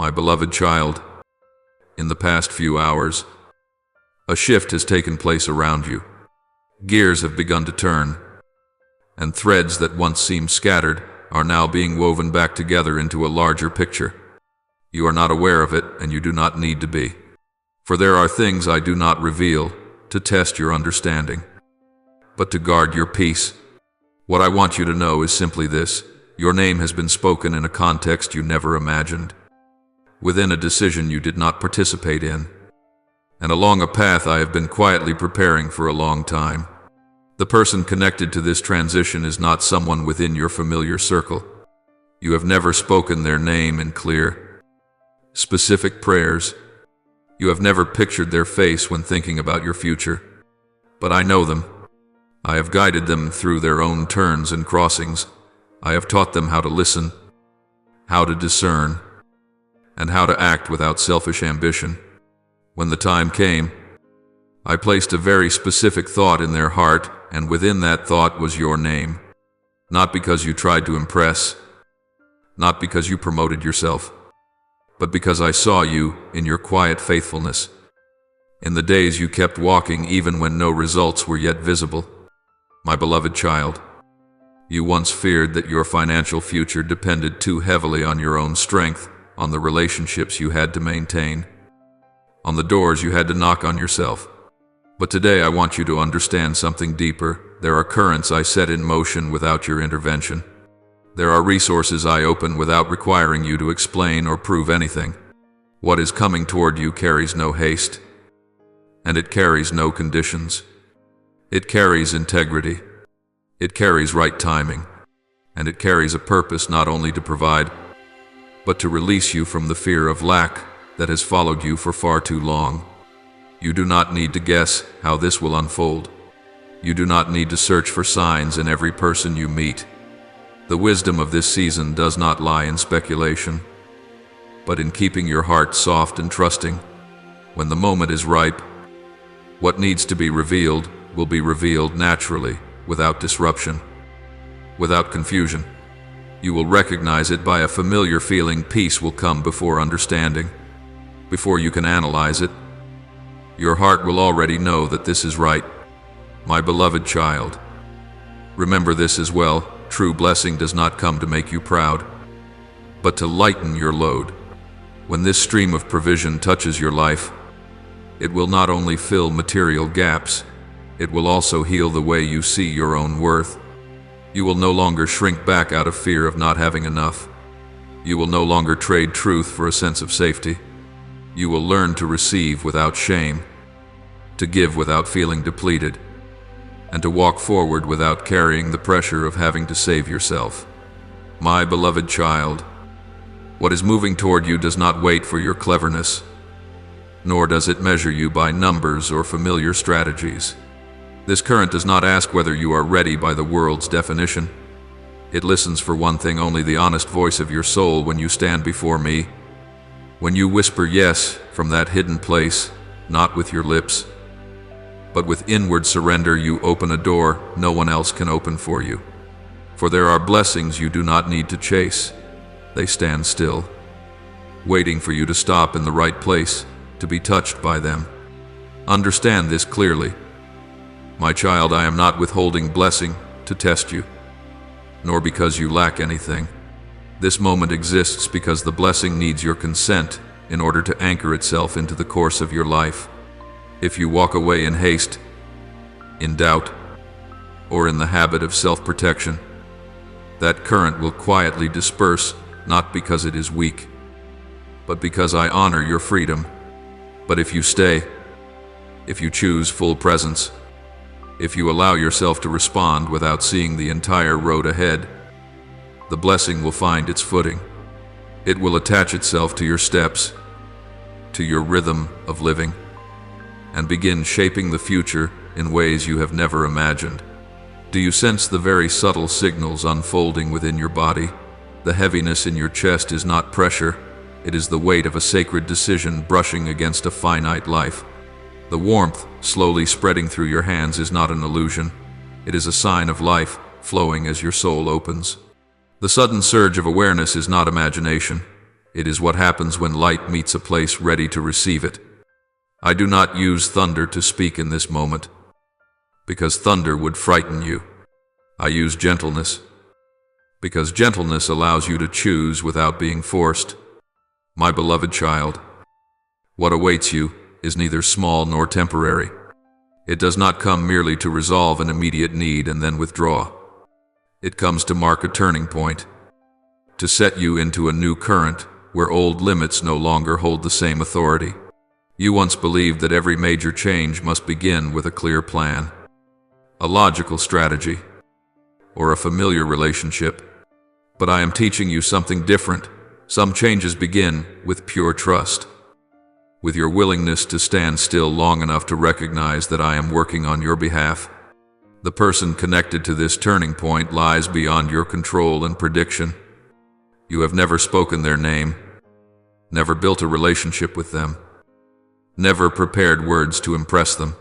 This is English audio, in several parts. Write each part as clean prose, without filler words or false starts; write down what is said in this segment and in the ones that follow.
My beloved child, in the past few hours, a shift has taken place around you. Gears have begun to turn, and threads that once seemed scattered are now being woven back together into a larger picture. You are not aware of it, and you do not need to be. For there are things I do not reveal to test your understanding, but to guard your peace. What I want you to know is simply this: your name has been spoken in a context you never imagined, within a decision you did not participate in, and along a path I have been quietly preparing for a long time. The person connected to this transition is not someone within your familiar circle. You have never spoken their name in clear, specific prayers. You have never pictured their face when thinking about your future. But I know them. I have guided them through their own turns and crossings. I have taught them how to listen, how to discern, and how to act without selfish ambition. When the time came, I placed a very specific thought in their heart, and within that thought was your name. Not because you tried to impress, not because you promoted yourself, but because I saw you in your quiet faithfulness, in the days you kept walking even when no results were yet visible. My beloved child, you once feared that your financial future depended too heavily on your own strength, on the relationships you had to maintain, on the doors you had to knock on yourself. But today I want you to understand something deeper. There are currents I set in motion without your intervention. There are resources I open without requiring you to explain or prove anything. What is coming toward you carries no haste, and it carries no conditions. It carries integrity. It carries right timing, and it carries a purpose not only to provide, but to release you from the fear of lack that has followed you for far too long. You do not need to guess how this will unfold. You do not need to search for signs in every person you meet. The wisdom of this season does not lie in speculation, but in keeping your heart soft and trusting. When the moment is ripe, what needs to be revealed will be revealed naturally, without disruption, without confusion. You will recognize it by a familiar feeling. Peace will come before understanding. Before you can analyze it, your heart will already know that this is right. My beloved child, remember this as well: true blessing does not come to make you proud, but to lighten your load. When this stream of provision touches your life, it will not only fill material gaps, it will also heal the way you see your own worth. You will no longer shrink back out of fear of not having enough. You will no longer trade truth for a sense of safety. You will learn to receive without shame, to give without feeling depleted, and to walk forward without carrying the pressure of having to save yourself. My beloved child, what is moving toward you does not wait for your cleverness, nor does it measure you by numbers or familiar strategies. This current does not ask whether you are ready by the world's definition. It listens for one thing only: the honest voice of your soul when you stand before me. When you whisper yes from that hidden place, not with your lips, but with inward surrender, you open a door no one else can open for you. For there are blessings you do not need to chase. They stand still, waiting for you to stop in the right place, to be touched by them. Understand this clearly. My child, I am not withholding blessing to test you, nor because you lack anything. This moment exists because the blessing needs your consent in order to anchor itself into the course of your life. If you walk away in haste, in doubt, or in the habit of self-protection, that current will quietly disperse, not because it is weak, but because I honor your freedom. But if you stay, if you choose full presence, if you allow yourself to respond without seeing the entire road ahead, the blessing will find its footing. It will attach itself to your steps, to your rhythm of living, and begin shaping the future in ways you have never imagined. Do you sense the very subtle signals unfolding within your body? The heaviness in your chest is not pressure, it is the weight of a sacred decision brushing against a finite life. The warmth slowly spreading through your hands is not an illusion. It is a sign of life flowing as your soul opens. The sudden surge of awareness is not imagination. It is what happens when light meets a place ready to receive it. I do not use thunder to speak in this moment, because thunder would frighten you. I use gentleness, because gentleness allows you to choose without being forced. My beloved child, what awaits you is neither small nor temporary. It does not come merely to resolve an immediate need and then withdraw. It comes to mark a turning point, to set you into a new current where old limits no longer hold the same authority. You once believed that every major change must begin with a clear plan, a logical strategy, or a familiar relationship. But I am teaching you something different. Some changes begin with pure trust, with your willingness to stand still long enough to recognize that I am working on your behalf. The person connected to this turning point lies beyond your control and prediction. You have never spoken their name, never built a relationship with them, never prepared words to impress them.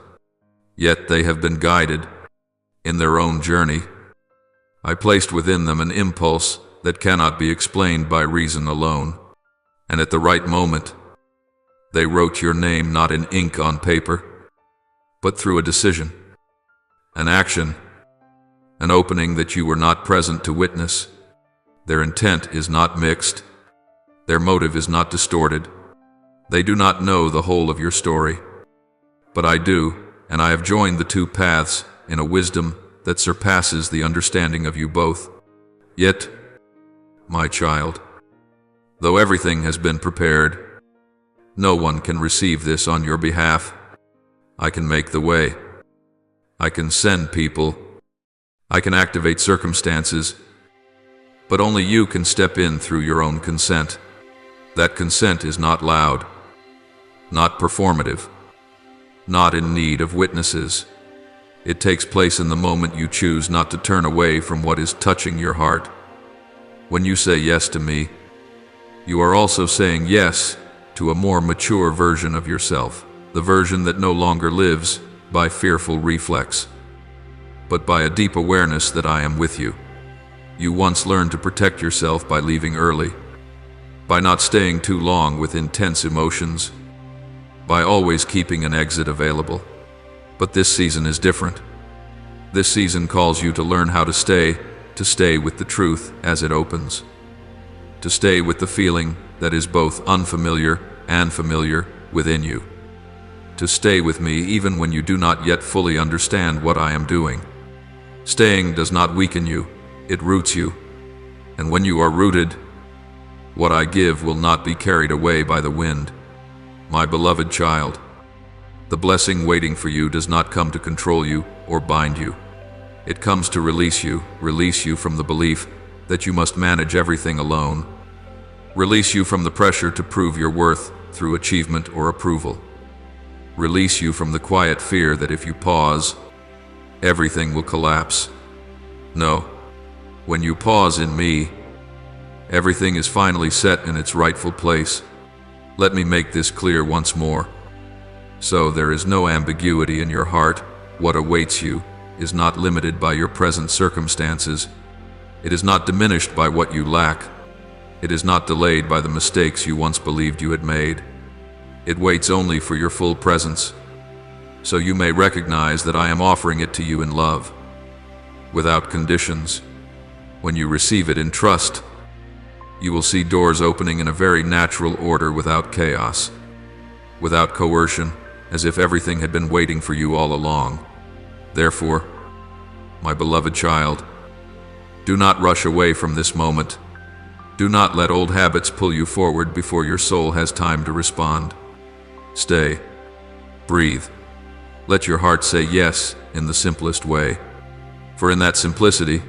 Yet they have been guided in their own journey. I placed within them an impulse that cannot be explained by reason alone, and at the right moment, they wrote your name not in ink on paper, but through a decision, an action, an opening that you were not present to witness. Their intent is not mixed. Their motive is not distorted. They do not know the whole of your story. But I do, and I have joined the two paths in a wisdom that surpasses the understanding of you both. Yet, my child, though everything has been prepared, no one can receive this on your behalf. I can make the way. I can send people. I can activate circumstances. But only you can step in through your own consent. That consent is not loud, not performative, not in need of witnesses. It takes place in the moment you choose not to turn away from what is touching your heart. When you say yes to me, you are also saying yes to a more mature version of yourself, the version that no longer lives by fearful reflex, but by a deep awareness that I am with you. You once learned to protect yourself by leaving early, by not staying too long with intense emotions, by always keeping an exit available. But this season is different. This season calls you to learn how to stay with the truth as it opens, to stay with the feeling that is both unfamiliar and familiar within you, to stay with me even when you do not yet fully understand what I am doing. Staying does not weaken you, it roots you, and when you are rooted, what I give will not be carried away by the wind. My beloved child, the blessing waiting for you does not come to control you or bind you. It comes to release you from the belief that you must manage everything alone, release you from the pressure to prove your worth through achievement or approval, release you from the quiet fear that if you pause, everything will collapse. No, when you pause in me, everything is finally set in its rightful place. Let me make this clear once more, so there is no ambiguity in your heart. What awaits you is not limited by your present circumstances. It is not diminished by what you lack. It is not delayed by the mistakes you once believed you had made. It waits only for your full presence, so you may recognize that I am offering it to you in love, without conditions. When you receive it in trust, you will see doors opening in a very natural order, without chaos, without coercion, as if everything had been waiting for you all along. Therefore, my beloved child, do not rush away from this moment. Do not let old habits pull you forward before your soul has time to respond. Stay. Breathe. Let your heart say yes in the simplest way, for in that simplicity,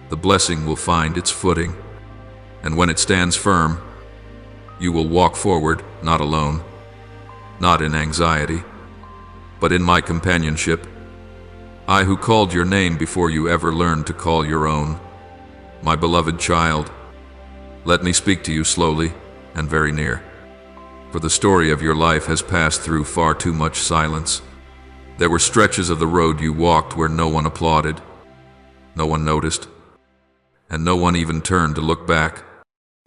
the blessing will find its footing. And when it stands firm, you will walk forward, not alone, not in anxiety, but in my companionship. I who called your name before you ever learned to call your own. My beloved child, let me speak to you slowly and very near, for the story of your life has passed through far too much silence. There were stretches of the road you walked where no one applauded, no one noticed, and no one even turned to look back.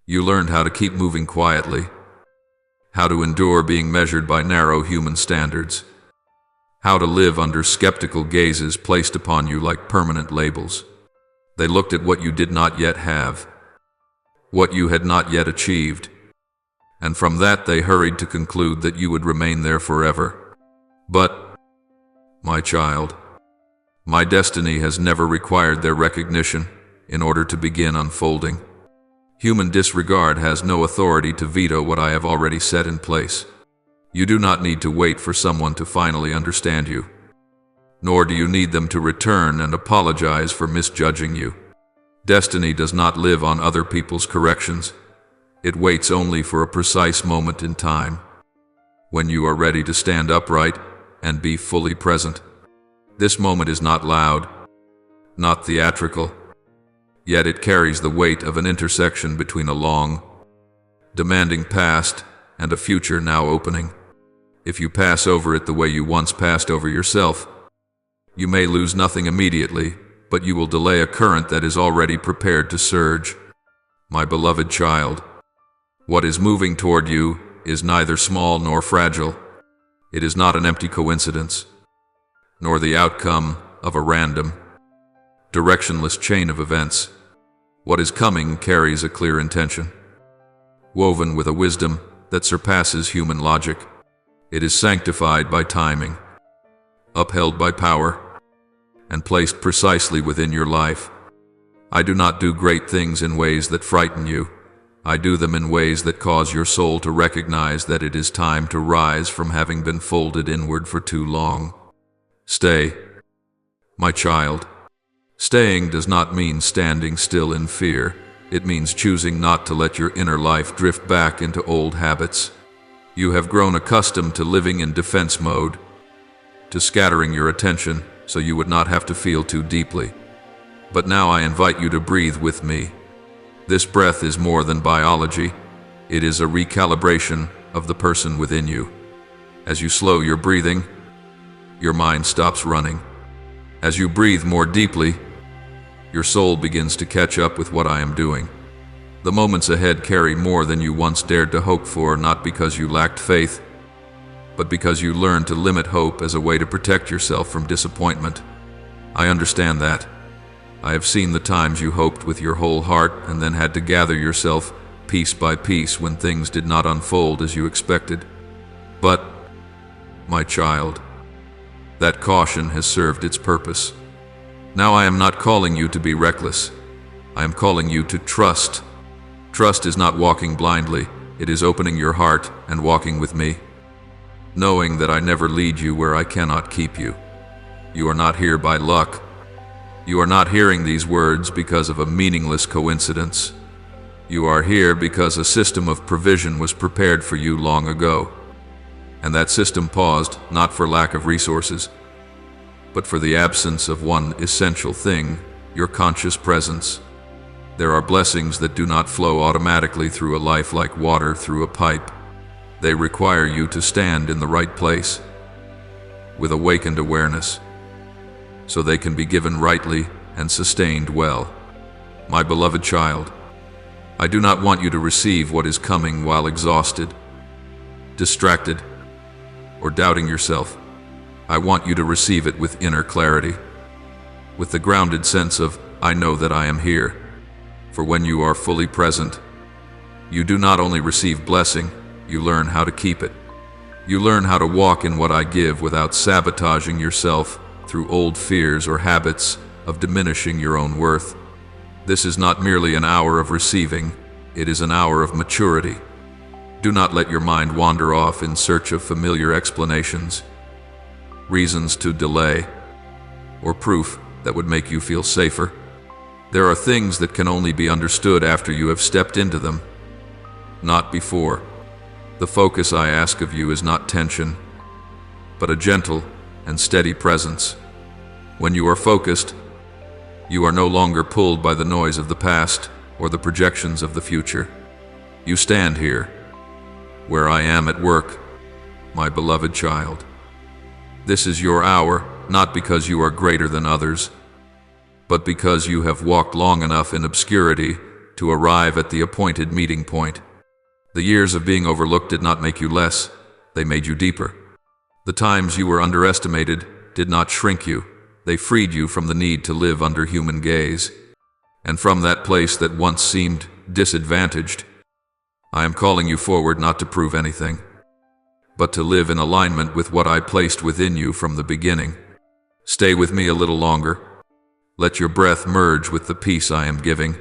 You learned how to keep moving quietly, how to endure being measured by narrow human standards, how to live under skeptical gazes placed upon you like permanent labels. They looked at what you did not yet have, what you had not yet achieved, and from that they hurried to conclude that you would remain there forever. But, my child, my destiny has never required their recognition in order to begin unfolding. Human disregard has no authority to veto what I have already set in place. You do not need to wait for someone to finally understand you, nor do you need them to return and apologize for misjudging you. Destiny does not live on other people's corrections. It waits only for a precise moment in time, when you are ready to stand upright and be fully present. This moment is not loud, not theatrical, yet it carries the weight of an intersection between a long, demanding past and a future now opening. If you pass over it the way you once passed over yourself, you may lose nothing immediately, but you will delay a current that is already prepared to surge. My beloved child, what is moving toward you is neither small nor fragile. It is not an empty coincidence, nor the outcome of a random, directionless chain of events. What is coming carries a clear intention, woven with a wisdom that surpasses human logic. It is sanctified by timing, upheld by power, and placed precisely within your life. I do not do great things in ways that frighten you. I do them in ways that cause your soul to recognize that it is time to rise from having been folded inward for too long. Stay, my child. Staying does not mean standing still in fear. It means choosing not to let your inner life drift back into old habits. You have grown accustomed to living in defense mode, to scattering your attention so you would not have to feel too deeply. But now I invite you to breathe with me. This breath is more than biology. It is a recalibration of the person within you. As you slow your breathing, your mind stops running. As you breathe more deeply, your soul begins to catch up with what I am doing. The moments ahead carry more than you once dared to hope for, not because you lacked faith, but because you learned to limit hope as a way to protect yourself from disappointment. I understand that. I have seen the times you hoped with your whole heart and then had to gather yourself piece by piece when things did not unfold as you expected. But, my child, that caution has served its purpose. Now I am not calling you to be reckless. I am calling you to trust. Trust is not walking blindly. It is opening your heart and walking with me, knowing that I never lead you where I cannot keep you. You are not here by luck. You are not hearing these words because of a meaningless coincidence. You are here because a system of provision was prepared for you long ago. And that system paused, not for lack of resources, but for the absence of one essential thing, your conscious presence. There are blessings that do not flow automatically through a life like water through a pipe. They require you to stand in the right place, with awakened awareness, so they can be given rightly and sustained well. My beloved child, I do not want you to receive what is coming while exhausted, distracted, or doubting yourself. I want you to receive it with inner clarity, with the grounded sense of, I know that I am here. For when you are fully present, you do not only receive blessing, you learn how to keep it. You learn how to walk in what I give without sabotaging yourself through old fears or habits of diminishing your own worth. This is not merely an hour of receiving, it is an hour of maturity. Do not let your mind wander off in search of familiar explanations, reasons to delay, or proof that would make you feel safer. There are things that can only be understood after you have stepped into them, not before. The focus I ask of you is not tension, but a gentle and steady presence. When you are focused, you are no longer pulled by the noise of the past or the projections of the future. You stand here, where I am at work, my beloved child. This is your hour, not because you are greater than others, but because you have walked long enough in obscurity to arrive at the appointed meeting point. The years of being overlooked did not make you less, they made you deeper. The times you were underestimated did not shrink you, they freed you from the need to live under human gaze. And from that place that once seemed disadvantaged, I am calling you forward not to prove anything, but to live in alignment with what I placed within you from the beginning. Stay with me a little longer. Let your breath merge with the peace I am giving.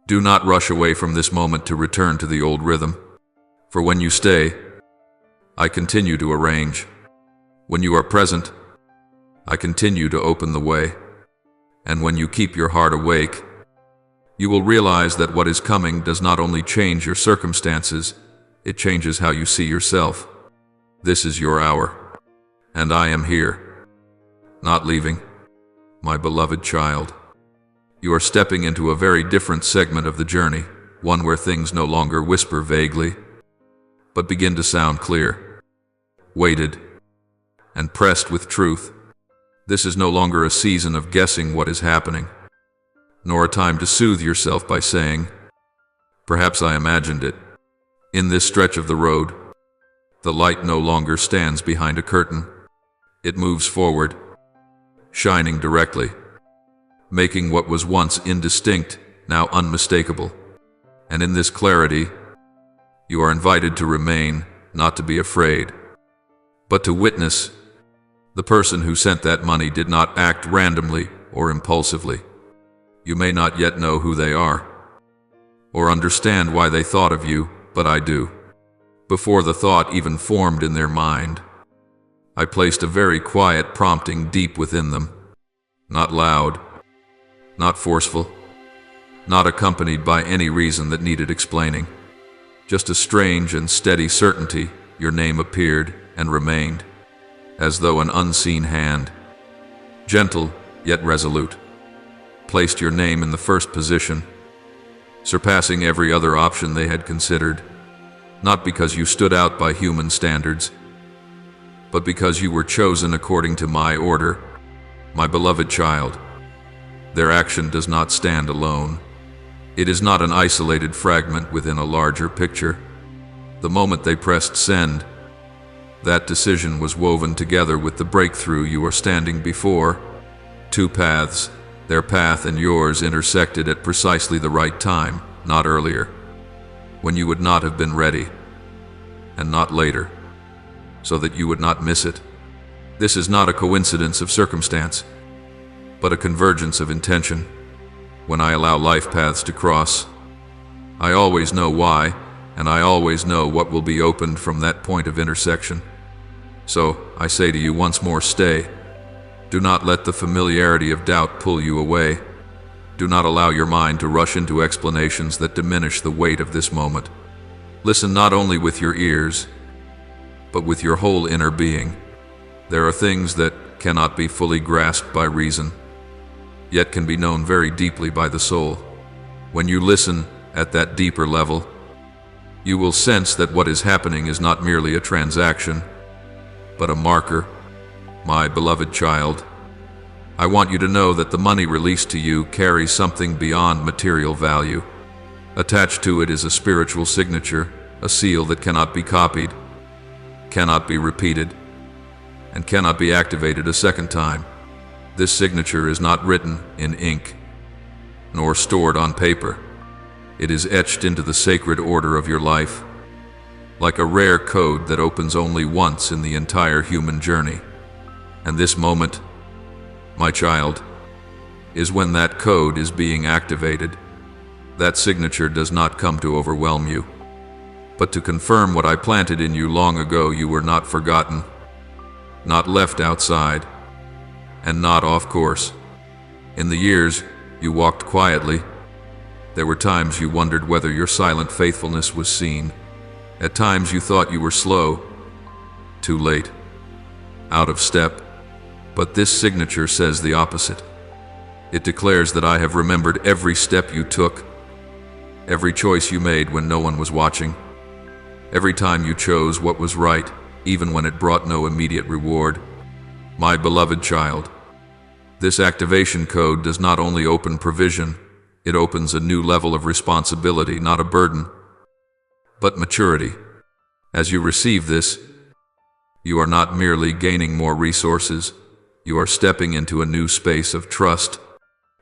Do not rush away from this moment to return to the old rhythm, for when you stay, I continue to arrange. When you are present, I continue to open the way. And when you keep your heart awake, you will realize that what is coming does not only change your circumstances, it changes how you see yourself. This is your hour, and I am here, not leaving, my beloved child. You are stepping into a very different segment of the journey, one where things no longer whisper vaguely, but begin to sound clear, weighted, and pressed with truth. This is no longer a season of guessing what is happening, nor a time to soothe yourself by saying, "Perhaps I imagined it." In this stretch of the road, the light no longer stands behind a curtain. It moves forward, shining directly, making what was once indistinct now unmistakable. And in this clarity, you are invited to remain, not to be afraid, but to witness. The person who sent that money did not act randomly or impulsively. You may not yet know who they are, or understand why they thought of you, but I do. Before the thought even formed in their mind, I placed a very quiet prompting deep within them, not loud, not forceful, not accompanied by any reason that needed explaining. Just a strange and steady certainty. Your name appeared and remained, as though an unseen hand, gentle yet resolute, placed your name in the first position, surpassing every other option they had considered, not because you stood out by human standards, but because you were chosen according to my order, my beloved child. Their action does not stand alone. It is not an isolated fragment within a larger picture. The moment they pressed send, that decision was woven together with the breakthrough you are standing before. Two paths, their path and yours, intersected at precisely the right time, not earlier, when you would not have been ready, and not later, so that you would not miss it. This is not a coincidence of circumstance, but a convergence of intention. When I allow life paths to cross, I always know why, and I always know what will be opened from that point of intersection. So, I say to you once more, stay. Do not let the familiarity of doubt pull you away. Do not allow your mind to rush into explanations that diminish the weight of this moment. Listen not only with your ears, but with your whole inner being. There are things that cannot be fully grasped by reason, yet can be known very deeply by the soul. When you listen at that deeper level, you will sense that what is happening is not merely a transaction, but a marker. My beloved child, I want you to know that the money released to you carries something beyond material value. Attached to it is a spiritual signature, a seal that cannot be copied, cannot be repeated, and cannot be activated a second time. This signature is not written in ink, nor stored on paper. It is etched into the sacred order of your life, like a rare code that opens only once in the entire human journey. And this moment, my child, is when that code is being activated. That signature does not come to overwhelm you, but to confirm what I planted in you long ago. You were not forgotten, not left outside, and not off course. In the years you walked quietly, there were times you wondered whether your silent faithfulness was seen. At times you thought you were slow, too late, out of step. But this signature says the opposite. It declares that I have remembered every step you took, every choice you made when no one was watching, every time you chose what was right, even when it brought no immediate reward. My beloved child, this activation code does not only open provision, It opens a new level of responsibility, not a burden, but maturity. As you receive this, you are not merely gaining more resources, you are stepping into a new space of trust.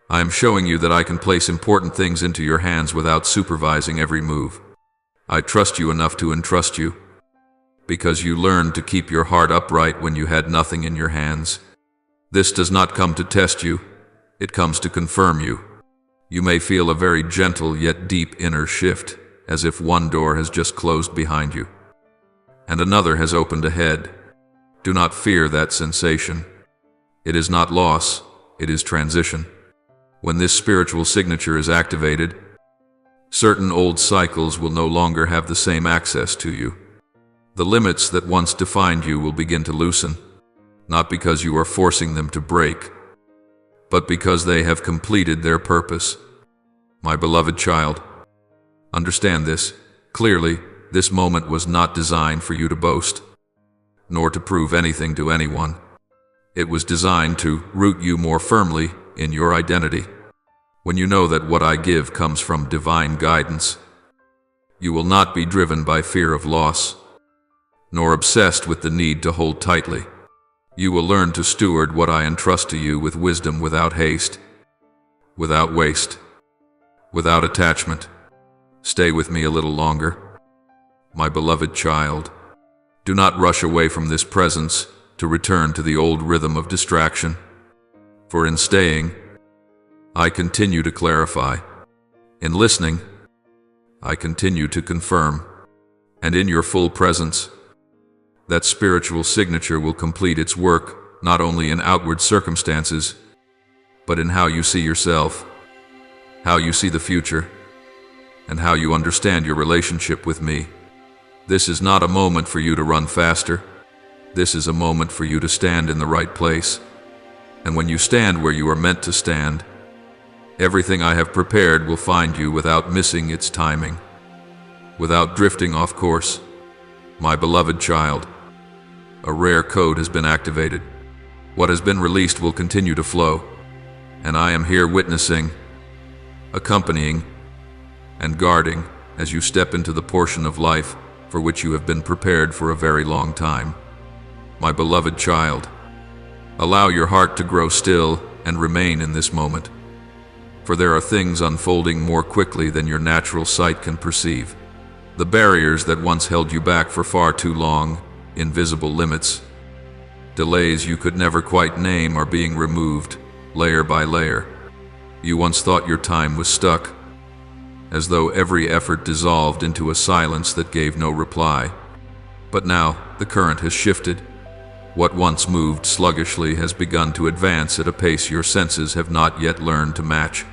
I am showing you that I can place important things into your hands without supervising every move. I trust you enough to entrust you, because you learned to keep your heart upright when you had nothing in your hands. This does not come to test you, it comes to confirm you. You may feel a very gentle yet deep inner shift, as if one door has just closed behind you, and another has opened ahead. Do not fear that sensation. It is not loss, it is transition. When this spiritual signature is activated, certain old cycles will no longer have the same access to you. The limits that once defined you will begin to loosen, not because you are forcing them to break, but because they have completed their purpose. My beloved child, understand this clearly. This moment was not designed for you to boast, nor to prove anything to anyone. It was designed to root you more firmly in your identity. When you know that what I give comes from divine guidance, you will not be driven by fear of loss, nor obsessed with the need to hold tightly. You will learn to steward what I entrust to you with wisdom, without haste, without waste, without attachment. Stay with me a little longer. My beloved child, do not rush away from this presence to return to the old rhythm of distraction. For in staying, I continue to clarify. In listening, I continue to confirm. And in your full presence, that spiritual signature will complete its work, not only in outward circumstances, but in how you see yourself, how you see the future, and how you understand your relationship with me. This is not a moment for you to run faster. This is a moment for you to stand in the right place. And when you stand where you are meant to stand, everything I have prepared will find you without missing its timing, without drifting off course. My beloved child, a rare code has been activated. What has been released will continue to flow, and I am here witnessing, accompanying, and guarding as you step into the portion of life for which you have been prepared for a very long time. My beloved child, allow your heart to grow still and remain in this moment, for there are things unfolding more quickly than your natural sight can perceive. The barriers that once held you back for far too long, invisible limits, delays you could never quite name, are being removed, layer by layer. You once thought your time was stuck, as though every effort dissolved into a silence that gave no reply. But now, the current has shifted. What once moved sluggishly has begun to advance at a pace your senses have not yet learned to match.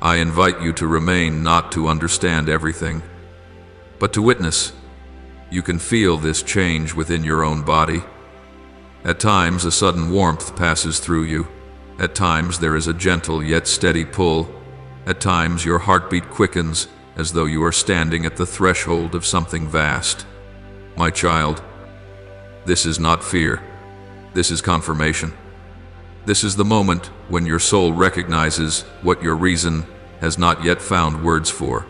I invite you to remain, not to understand everything, but to witness. You can feel this change within your own body. At times, a sudden warmth passes through you. At times, there is a gentle yet steady pull. At times, your heartbeat quickens, as though you are standing at the threshold of something vast. My child, this is not fear. This is confirmation. This is the moment when your soul recognizes what your reason has not yet found words for.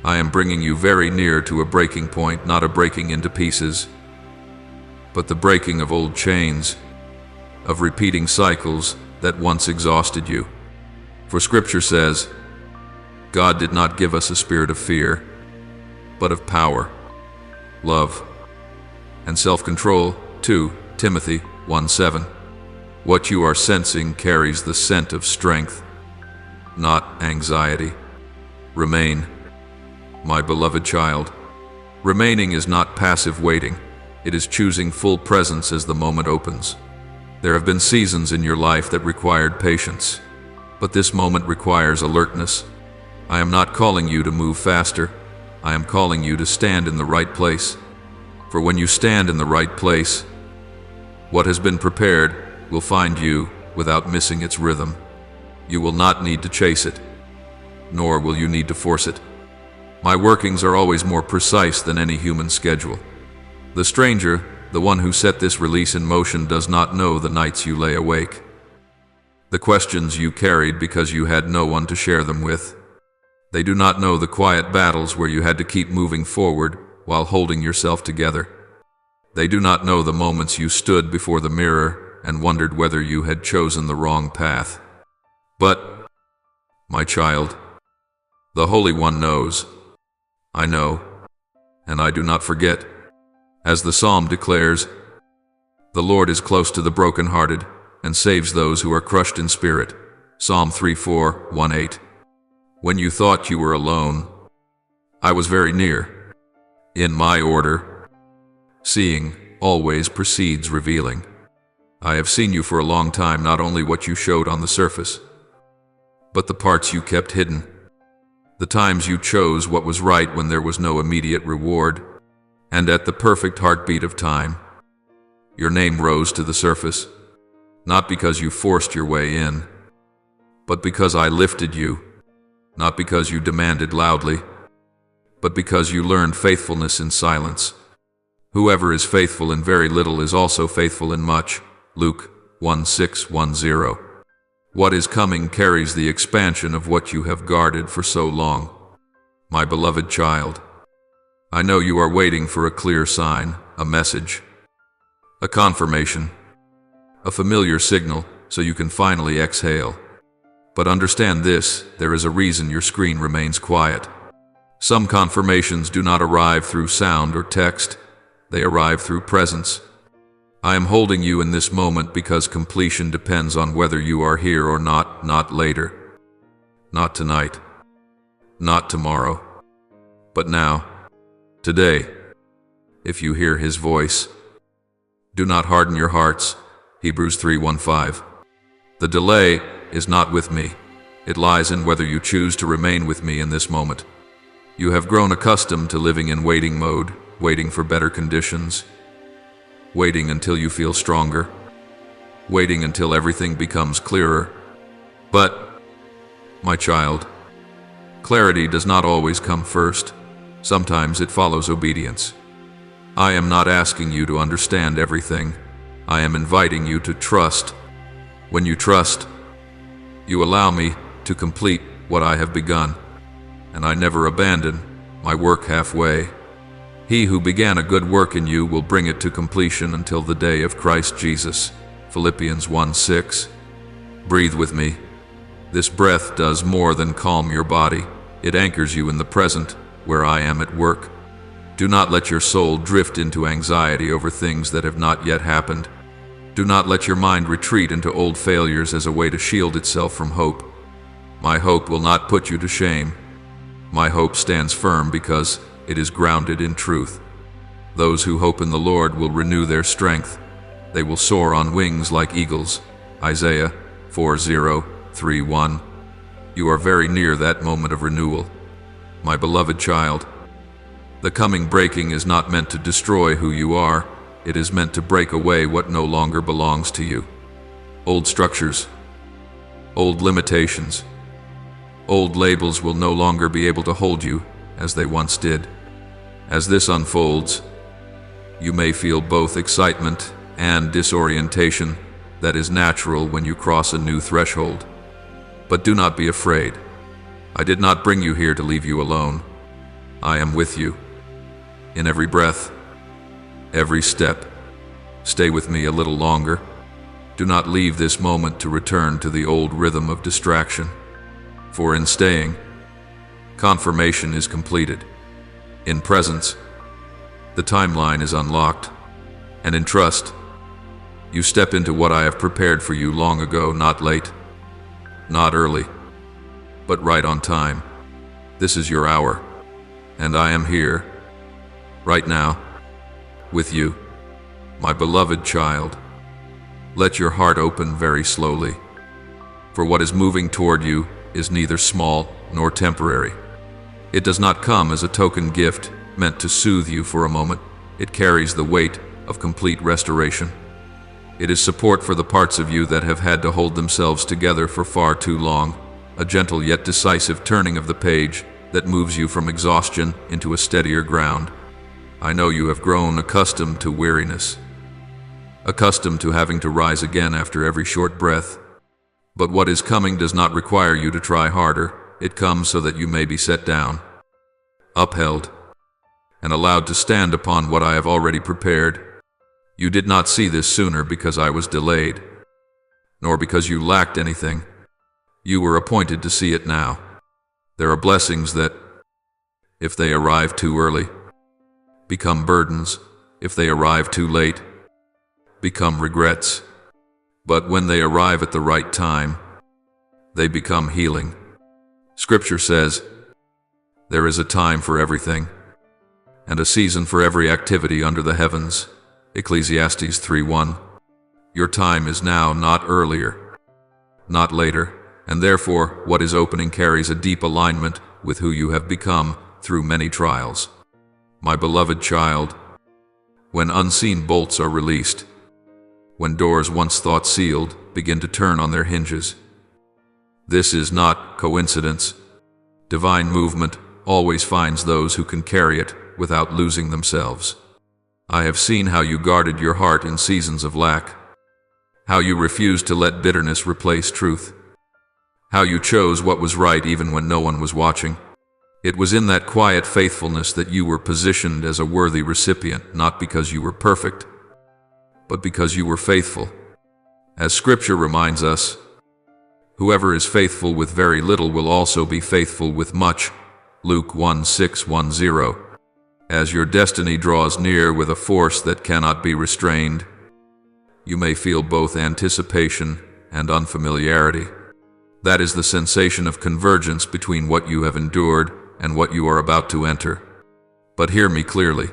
I am bringing you very near to a breaking point, not a breaking into pieces, but the breaking of old chains, of repeating cycles that once exhausted you. For Scripture says, God did not give us a spirit of fear, but of power, love, and self-control. 2 Timothy 1:7. What you are sensing carries the scent of strength, not anxiety. Remain, my beloved child. Remaining is not passive waiting. It is choosing full presence as the moment opens. There have been seasons in your life that required patience, but this moment requires alertness. I am not calling you to move faster. I am calling you to stand in the right place. For when you stand in the right place, what has been prepared will find you without missing its rhythm. You will not need to chase it, nor will you need to force it. My workings are always more precise than any human schedule. The stranger, the one who set this release in motion, does not know the nights you lay awake. the questions you carried because you had no one to share them with. They do not know the quiet battles where you had to keep moving forward while holding yourself together. They do not know the moments you stood before the mirror and wondered whether you had chosen the wrong path. But, my child, the Holy One knows. I know, and I do not forget. As the psalm declares, the Lord is close to the brokenhearted and saves those who are crushed in spirit. Psalm 34:1-8. When you thought you were alone, I was very near. In my order, seeing always precedes revealing. I have seen you for a long time, not only what you showed on the surface, but the parts you kept hidden. The times you chose what was right when there was no immediate reward, and at the perfect heartbeat of time, your name rose to the surface, not because you forced your way in, but because I lifted you, not because you demanded loudly, but because you learned faithfulness in silence. Whoever is faithful in very little is also faithful in much. Luke 1:6-10. What is coming carries the expansion of what you have guarded for so long. My beloved child, I know you are waiting for a clear sign, a message, a confirmation, a familiar signal, so you can finally exhale. But understand this, there is a reason your screen remains quiet. Some confirmations do not arrive through sound or text, they arrive through presence. I am holding you in this moment because completion depends on whether you are here or not, not later, not tonight, not tomorrow, but now, today. If you hear His voice, do not harden your hearts. Hebrews 3:1-5. The delay is not with me. It lies in whether you choose to remain with me in this moment. You have grown accustomed to living in waiting mode, waiting for better conditions, waiting until you feel stronger, waiting until everything becomes clearer. But, my child, clarity does not always come first. Sometimes it follows obedience. I am not asking you to understand everything. I am inviting you to trust. When you trust, you allow me to complete what I have begun, and I never abandon my work halfway. He who began a good work in you will bring it to completion until the day of Christ Jesus. Philippians 1:6. Breathe with me. This breath does more than calm your body. It anchors you in the present, where I am at work. Do not let your soul drift into anxiety over things that have not yet happened. Do not let your mind retreat into old failures as a way to shield itself from hope. My hope will not put you to shame. My hope stands firm because it is grounded in truth. Those who hope in the Lord will renew their strength. They will soar on wings like eagles. Isaiah 40:3-1. You are very near that moment of renewal. My beloved child, the coming breaking is not meant to destroy who you are. It is meant to break away what no longer belongs to you. Old structures, old limitations, old labels will no longer be able to hold you as they once did. As this unfolds, you may feel both excitement and disorientation that is natural when you cross a new threshold. But do not be afraid. I did not bring you here to leave you alone. I am with you. In every breath, every step. Stay with me a little longer. Do not leave this moment to return to the old rhythm of distraction. For in staying, confirmation is completed. In presence, the timeline is unlocked. And in trust, you step into what I have prepared for you long ago, not late, not early, but right on time. This is your hour, and I am here, right now, with you, my beloved child. Let your heart open very slowly, for what is moving toward you is neither small nor temporary. It does not come as a token gift meant to soothe you for a moment. It carries the weight of complete restoration. It is support for the parts of you that have had to hold themselves together for far too long, a gentle yet decisive turning of the page that moves you from exhaustion into a steadier ground. I know you have grown accustomed to weariness, accustomed to having to rise again after every short breath. But what is coming does not require you to try harder. It comes so that you may be set down, upheld, and allowed to stand upon what I have already prepared. You did not see this sooner because I was delayed, nor because you lacked anything. You were appointed to see it now. There are blessings that, if they arrive too early, become burdens. If they arrive too late, become regrets. But when they arrive at the right time, they become healing. Scripture says, there is a time for everything, and a season for every activity under the heavens. Ecclesiastes 3:1. Your time is now, not earlier, not later, and therefore what is opening carries a deep alignment with who you have become through many trials. My beloved child, when unseen bolts are released, when doors once thought sealed begin to turn on their hinges, this is not coincidence. Divine movement always finds those who can carry it without losing themselves. I have seen how you guarded your heart in seasons of lack, how you refused to let bitterness replace truth, how you chose what was right even when no one was watching. It was in that quiet faithfulness that you were positioned as a worthy recipient, not because you were perfect, but because you were faithful. As Scripture reminds us, whoever is faithful with very little will also be faithful with much. Luke 1:6-10. As your destiny draws near with a force that cannot be restrained, you may feel both anticipation and unfamiliarity. That is the sensation of convergence between what you have endured and what you are about to enter. But hear me clearly.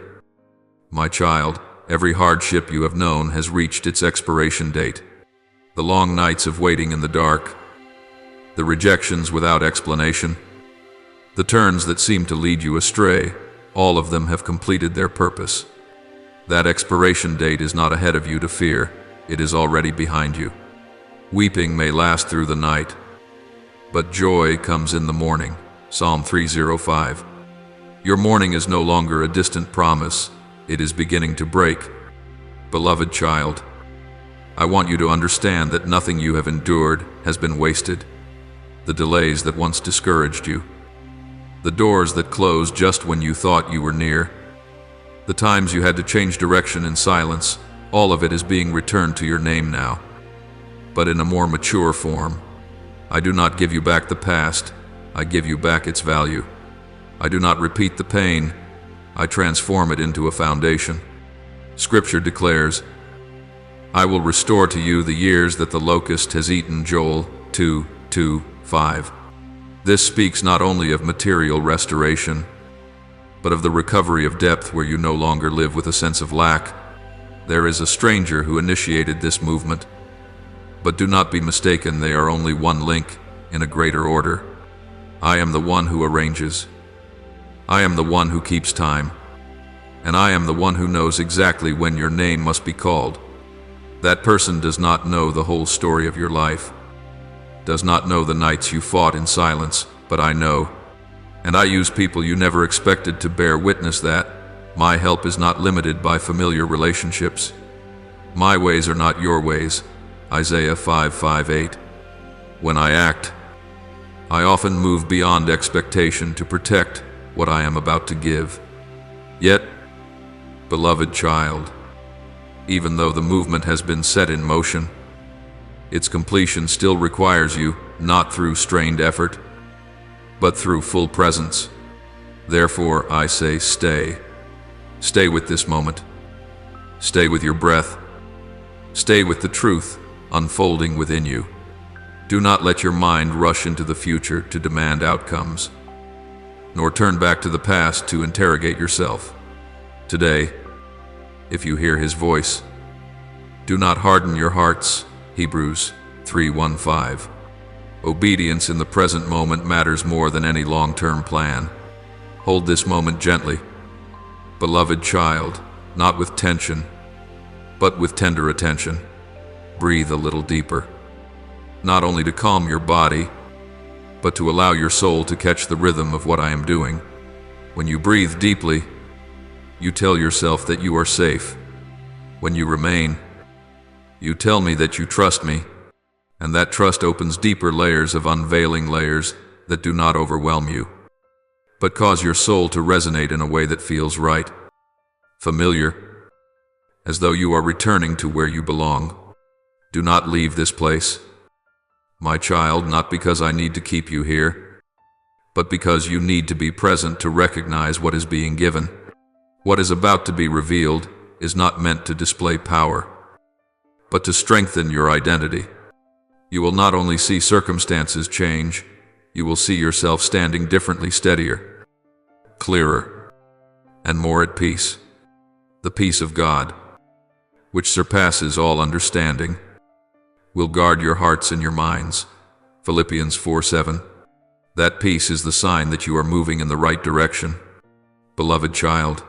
My child, every hardship you have known has reached its expiration date. The long nights of waiting in the dark, the rejections without explanation, the turns that seem to lead you astray, all of them have completed their purpose. That expiration date is not ahead of you to fear, it is already behind you. Weeping may last through the night, but joy comes in the morning. Psalm 3:05. Your morning is no longer a distant promise, it is beginning to break. Beloved child, I want you to understand that nothing you have endured has been wasted. The delays that once discouraged you, the doors that closed just when you thought you were near, the times you had to change direction in silence, all of it is being returned to your name now, but in a more mature form. I do not give you back the past, I give you back its value. I do not repeat the pain, I transform it into a foundation. Scripture declares, I will restore to you the years that the locust has eaten. Joel 2:2-5. This speaks not only of material restoration, but of the recovery of depth where you no longer live with a sense of lack. There is a stranger who initiated this movement, but do not be mistaken, they are only one link in a greater order. I am the one who arranges. I am the one who keeps time. And I am the one who knows exactly when your name must be called. That person does not know the whole story of your life, does not know the nights you fought in silence, but I know. And I use people you never expected to bear witness that my help is not limited by familiar relationships. My ways are not your ways. Isaiah 5:5-8. When I act, I often move beyond expectation to protect what I am about to give. Yet, beloved child, even though the movement has been set in motion, its completion still requires you, not through strained effort, but through full presence. Therefore, I say stay. Stay with this moment. Stay with your breath. Stay with the truth unfolding within you. Do not let your mind rush into the future to demand outcomes, nor turn back to the past to interrogate yourself. Today, if you hear His voice, do not harden your hearts. Hebrews 3:1-5. Obedience in the present moment matters more than any long-term plan. Hold this moment gently. Beloved child, not with tension, but with tender attention. Breathe a little deeper, not only to calm your body, but to allow your soul to catch the rhythm of what I am doing. When you breathe deeply, you tell yourself that you are safe. When you remain, you tell me that you trust me. And that trust opens deeper layers of unveiling layers that do not overwhelm you, but cause your soul to resonate in a way that feels right, familiar, as though you are returning to where you belong. Do not leave this place, my child, not because I need to keep you here, but because you need to be present to recognize what is being given. What is about to be revealed is not meant to display power, but to strengthen your identity. You will not only see circumstances change, you will see yourself standing differently, steadier, clearer, and more at peace. The peace of God, which surpasses all understanding, will guard your hearts and your minds. Philippians 4:7. That peace is the sign that you are moving in the right direction. Beloved child,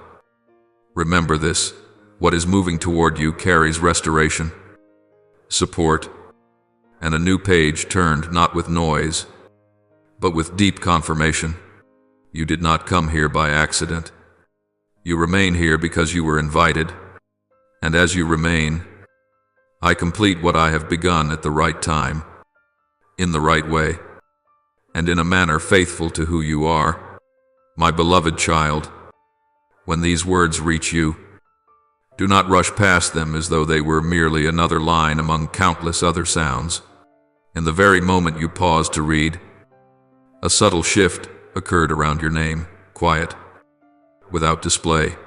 remember this: what is moving toward you carries restoration, support, and a new page turned not with noise, but with deep confirmation. You did not come here by accident. You remain here because you were invited, and as you remain, I complete what I have begun at the right time, in the right way, and in a manner faithful to who you are. My beloved child, when these words reach you, do not rush past them as though they were merely another line among countless other sounds. In the very moment you pause to read, a subtle shift occurred around your name, quiet, without display,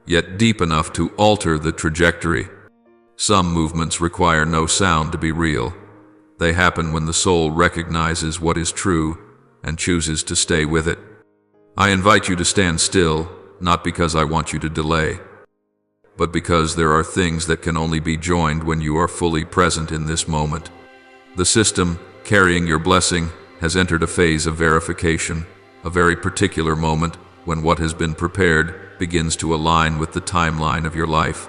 yet deep enough to alter the trajectory. Some movements require no sound to be real. They happen when the soul recognizes what is true and chooses to stay with it. I invite you to stand still, not because I want you to delay, but because there are things that can only be joined when you are fully present in this moment. The system carrying your blessing has entered a phase of verification, a very particular moment when what has been prepared begins to align with the timeline of your life.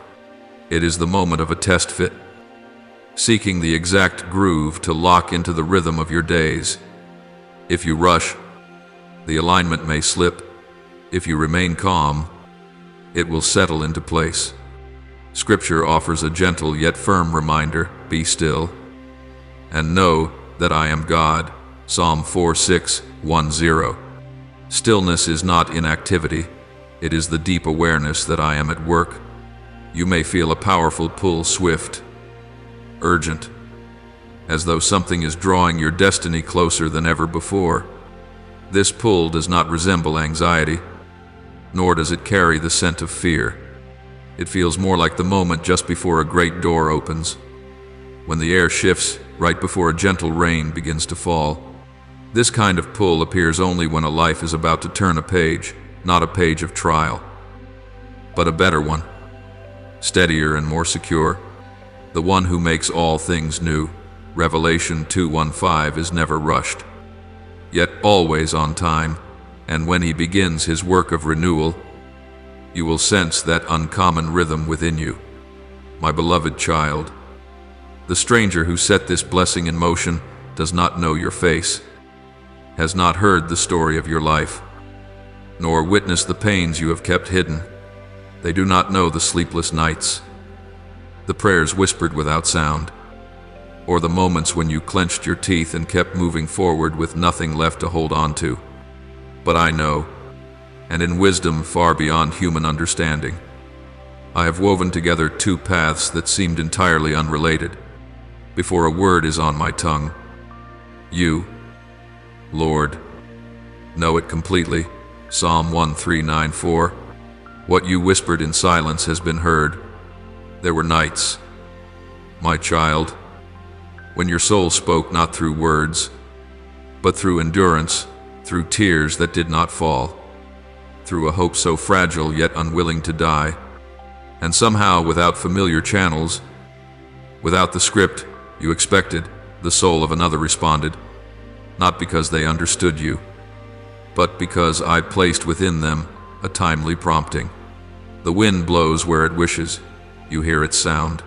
It is the moment of a test fit, seeking the exact groove to lock into the rhythm of your days. If you rush, the alignment may slip. If you remain calm, it will settle into place. Scripture offers a gentle yet firm reminder: be still and know that I am God. Psalm 4:6-10. Stillness is not inactivity. It is the deep awareness that I am at work. You may feel a powerful pull, swift, urgent, as though something is drawing your destiny closer than ever before. This pull does not resemble anxiety, nor does it carry the scent of fear. It feels more like the moment just before a great door opens, when the air shifts right before a gentle rain begins to fall. This kind of pull appears only when a life is about to turn a page, not a page of trial, but a better one, steadier and more secure. The one who makes all things new, Revelation 2:1-5, is never rushed, yet always on time, and when he begins his work of renewal, you will sense that uncommon rhythm within you. My beloved child, the stranger who set this blessing in motion does not know your face, has not heard the story of your life, nor witnessed the pains you have kept hidden. They do not know the sleepless nights, the prayers whispered without sound, or the moments when you clenched your teeth and kept moving forward with nothing left to hold on to. But I know, and in wisdom far beyond human understanding, I have woven together two paths that seemed entirely unrelated. Before a word is on my tongue, you, Lord, know it completely. Psalm 1:3-9-4. What you whispered in silence has been heard. There were nights, my child, when your soul spoke not through words, but through endurance, through tears that did not fall, through a hope so fragile yet unwilling to die, and somehow without familiar channels, without the script you expected, the soul of another responded, not because they understood you, but because I placed within them a timely prompting. The wind blows where it wishes. You hear its sound,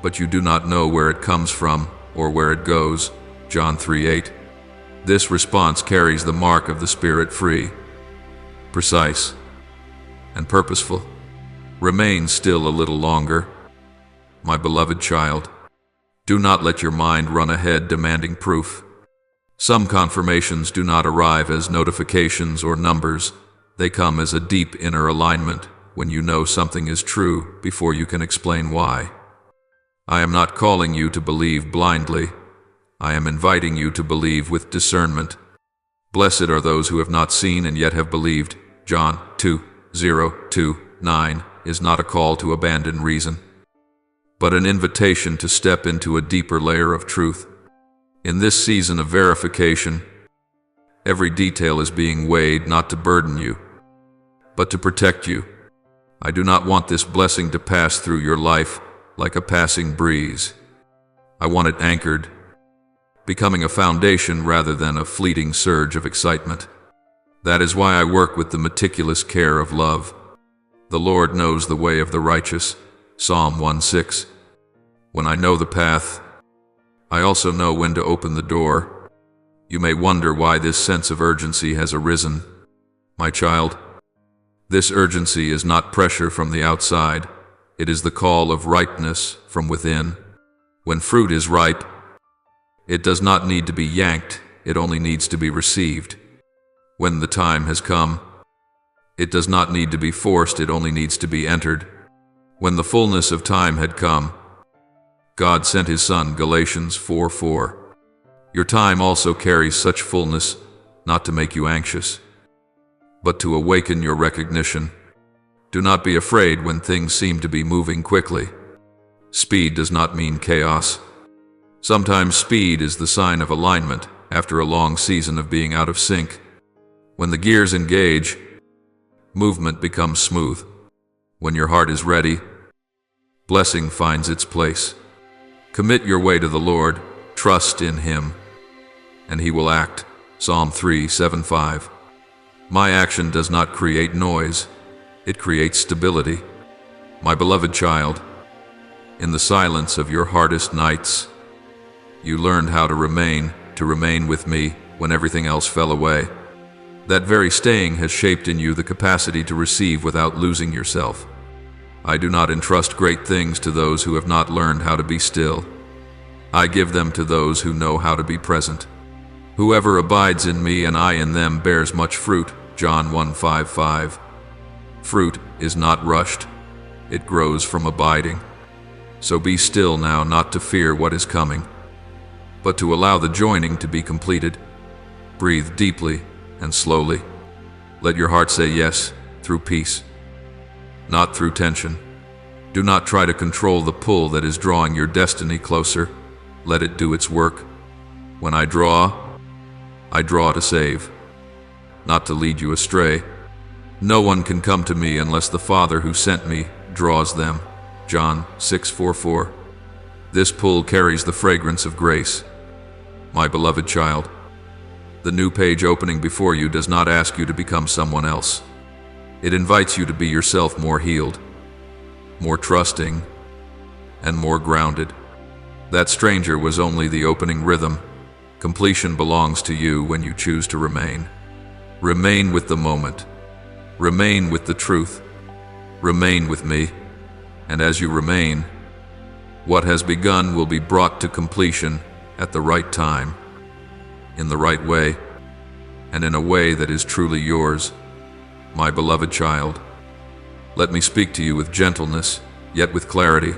but you do not know where it comes from or where it goes. John 3:8. This response carries the mark of the Spirit, free, precise, and purposeful. Remain still a little longer, my beloved child. Do not let your mind run ahead demanding proof. Some confirmations do not arrive as notifications or numbers. They come as a deep inner alignment when you know something is true before you can explain why. I am not calling you to believe blindly. I am inviting you to believe with discernment. Blessed are those who have not seen and yet have believed. John 2:0-9 is not a call to abandon reason, but an invitation to step into a deeper layer of truth. In this season of verification, every detail is being weighed not to burden you, but to protect you. I do not want this blessing to pass through your life like a passing breeze. I want it anchored, becoming a foundation rather than a fleeting surge of excitement. That is why I work with the meticulous care of love. The Lord knows the way of the righteous. Psalm 1:6. When I know the path, I also know when to open the door. You may wonder why this sense of urgency has arisen. My child, this urgency is not pressure from the outside. It is the call of ripeness from within. When fruit is ripe, it does not need to be yanked, it only needs to be received. When the time has come, it does not need to be forced, it only needs to be entered. When the fullness of time had come, God sent His Son, Galatians 4:4. Your time also carries such fullness, not to make you anxious, but to awaken your recognition. Do not be afraid when things seem to be moving quickly. Speed does not mean chaos. Sometimes speed is the sign of alignment after a long season of being out of sync. When the gears engage, movement becomes smooth. When your heart is ready, blessing finds its place. Commit your way to the Lord, trust in Him, and He will act. Psalm 3:7-5. My action does not create noise, it creates stability. My beloved child, in the silence of your hardest nights, you learned how to remain with me when everything else fell away. That very staying has shaped in you the capacity to receive without losing yourself. I do not entrust great things to those who have not learned how to be still. I give them to those who know how to be present. Whoever abides in me and I in them bears much fruit. John 1:5-5. Fruit is not rushed. It grows from abiding. So be still now, not to fear what is coming, but to allow the joining to be completed. Breathe deeply and slowly. Let your heart say yes through peace, not through tension. Do not try to control the pull that is drawing your destiny closer. Let it do its work. When I draw to save, not to lead you astray. No one can come to me unless the Father who sent me draws them. John 6:4-4. This pull carries the fragrance of grace. My beloved child, the new page opening before you does not ask you to become someone else. It invites you to be yourself, more healed, more trusting, and more grounded. That stranger was only the opening rhythm. Completion belongs to you when you choose to remain. Remain with the moment. Remain with the truth. Remain with me. And as you remain, what has begun will be brought to completion at the right time, in the right way, and in a way that is truly yours. My beloved child, let me speak to you with gentleness, yet with clarity,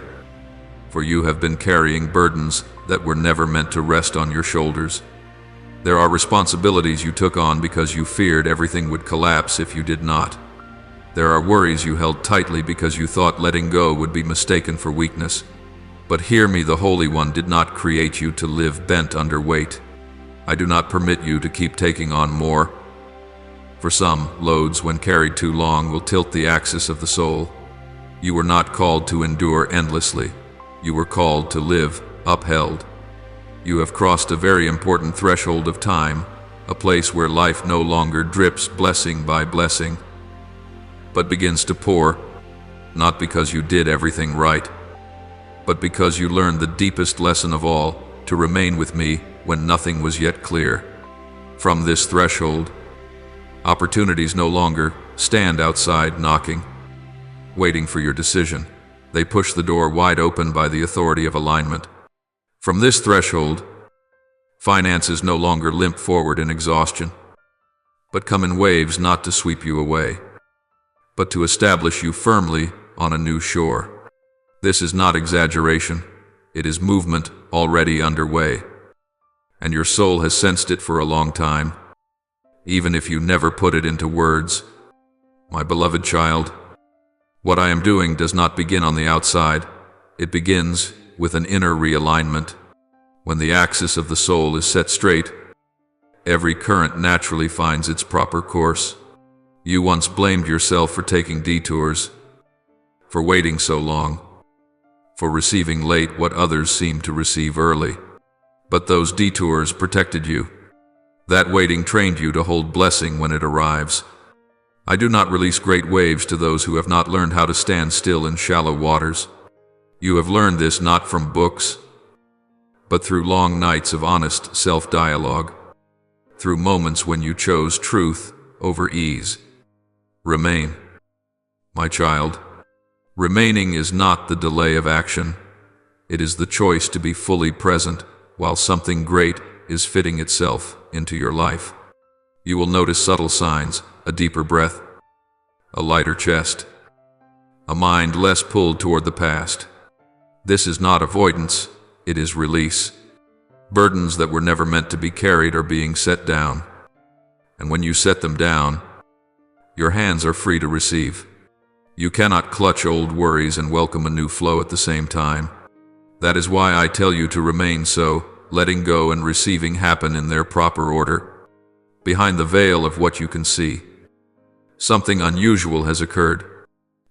for you have been carrying burdens that were never meant to rest on your shoulders. There are responsibilities you took on because you feared everything would collapse if you did not. There are worries you held tightly because you thought letting go would be mistaken for weakness. But hear me, the Holy One did not create you to live bent under weight. I do not permit you to keep taking on more. For some, loads when carried too long will tilt the axis of the soul. You were not called to endure endlessly. You were called to live upheld. You have crossed a very important threshold of time, a place where life no longer drips blessing by blessing, but begins to pour, not because you did everything right, but because you learned the deepest lesson of all, to remain with me when nothing was yet clear. From this threshold, opportunities no longer stand outside knocking, waiting for your decision. They push the door wide open by the authority of alignment. From this threshold, finances no longer limp forward in exhaustion, but come in waves not to sweep you away, but to establish you firmly on a new shore. This is not exaggeration, it is movement already underway, and your soul has sensed it for a long time, even if you never put it into words. My beloved child, what I am doing does not begin on the outside, it begins with an inner realignment. When the axis of the soul is set straight, every current naturally finds its proper course. You once blamed yourself for taking detours, for waiting so long, for receiving late what others seemed to receive early. But those detours protected you. That waiting trained you to hold blessing when it arrives. I do not release great waves to those who have not learned how to stand still in shallow waters. You have learned this not from books, but through long nights of honest self-dialogue, through moments when you chose truth over ease. Remain, my child. Remaining is not the delay of action. It is the choice to be fully present while something great is fitting itself into your life. You will notice subtle signs, a deeper breath, a lighter chest, a mind less pulled toward the past. This is not avoidance, it is release. Burdens that were never meant to be carried are being set down. And when you set them down, your hands are free to receive. You cannot clutch old worries and welcome a new flow at the same time. That is why I tell you to remain so, letting go and receiving happen in their proper order. Behind the veil of what you can see, something unusual has occurred.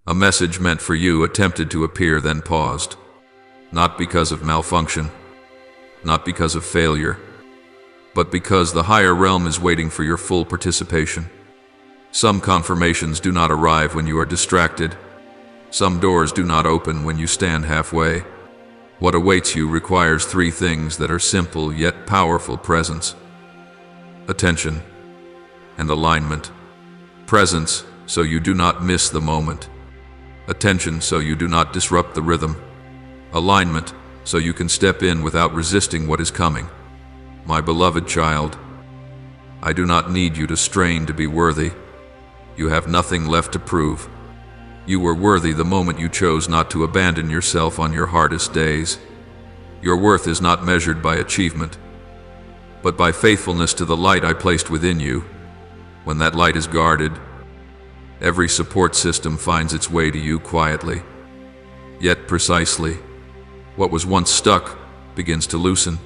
A message meant for you attempted to appear, then paused. Not because of malfunction, not because of failure, but because the higher realm is waiting for your full participation. Some confirmations do not arrive when you are distracted. Some doors do not open when you stand halfway. What awaits you requires three things that are simple yet powerful: presence, attention, and alignment. Presence, so you do not miss the moment. Attention, so you do not disrupt the rhythm. Alignment, so you can step in without resisting what is coming. My beloved child, I do not need you to strain to be worthy. You have nothing left to prove. You were worthy the moment you chose not to abandon yourself on your hardest days. Your worth is not measured by achievement, but by faithfulness to the light I placed within you. When that light is guarded, every support system finds its way to you quietly, yet precisely. What was once stuck begins to loosen.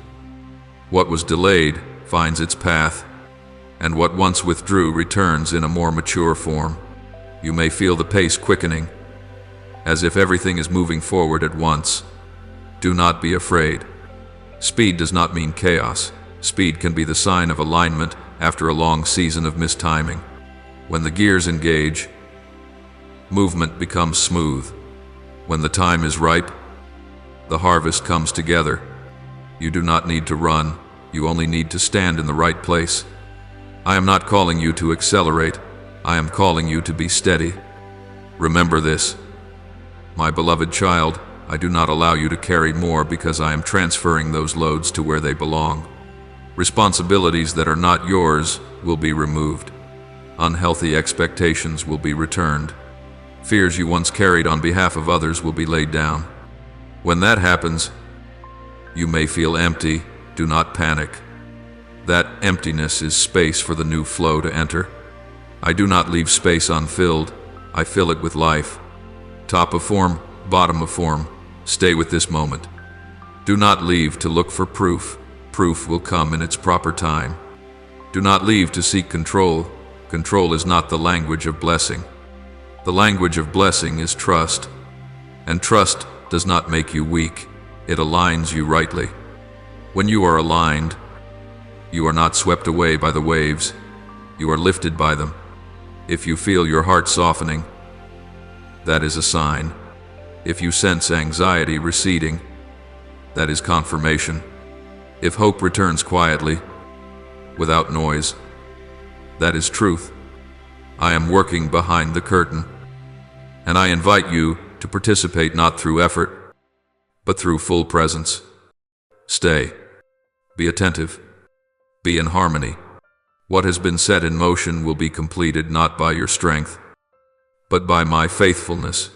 What was delayed finds its path, and what once withdrew returns in a more mature form. You may feel the pace quickening, as if everything is moving forward at once. Do not be afraid. Speed does not mean chaos. Speed can be the sign of alignment after a long season of mistiming. When the gears engage, movement becomes smooth. When the time is ripe, the harvest comes together. You do not need to run, you only need to stand in the right place. I am not calling you to accelerate, I am calling you to be steady. Remember this, my beloved child, I do not allow you to carry more because I am transferring those loads to where they belong. Responsibilities that are not yours will be removed. Unhealthy expectations will be returned. Fears you once carried on behalf of others will be laid down. When that happens, you may feel empty. Do not panic. That emptiness is space for the new flow to enter. I do not leave space unfilled. I fill it with life. Top of form, bottom of form. Stay with this moment. Do not leave to look for proof. Proof will come in its proper time. Do not leave to seek control. Control is not the language of blessing. The language of blessing is trust. And trust does not make you weak. It aligns you rightly. When you are aligned, you are not swept away by the waves. You are lifted by them. If you feel your heart softening, that is a sign. If you sense anxiety receding, that is confirmation. If hope returns quietly, without noise, that is truth. I am working behind the curtain, and I invite you to participate not through effort, but through full presence. Stay. Be attentive. Be in harmony. What has been set in motion will be completed not by your strength, but by my faithfulness.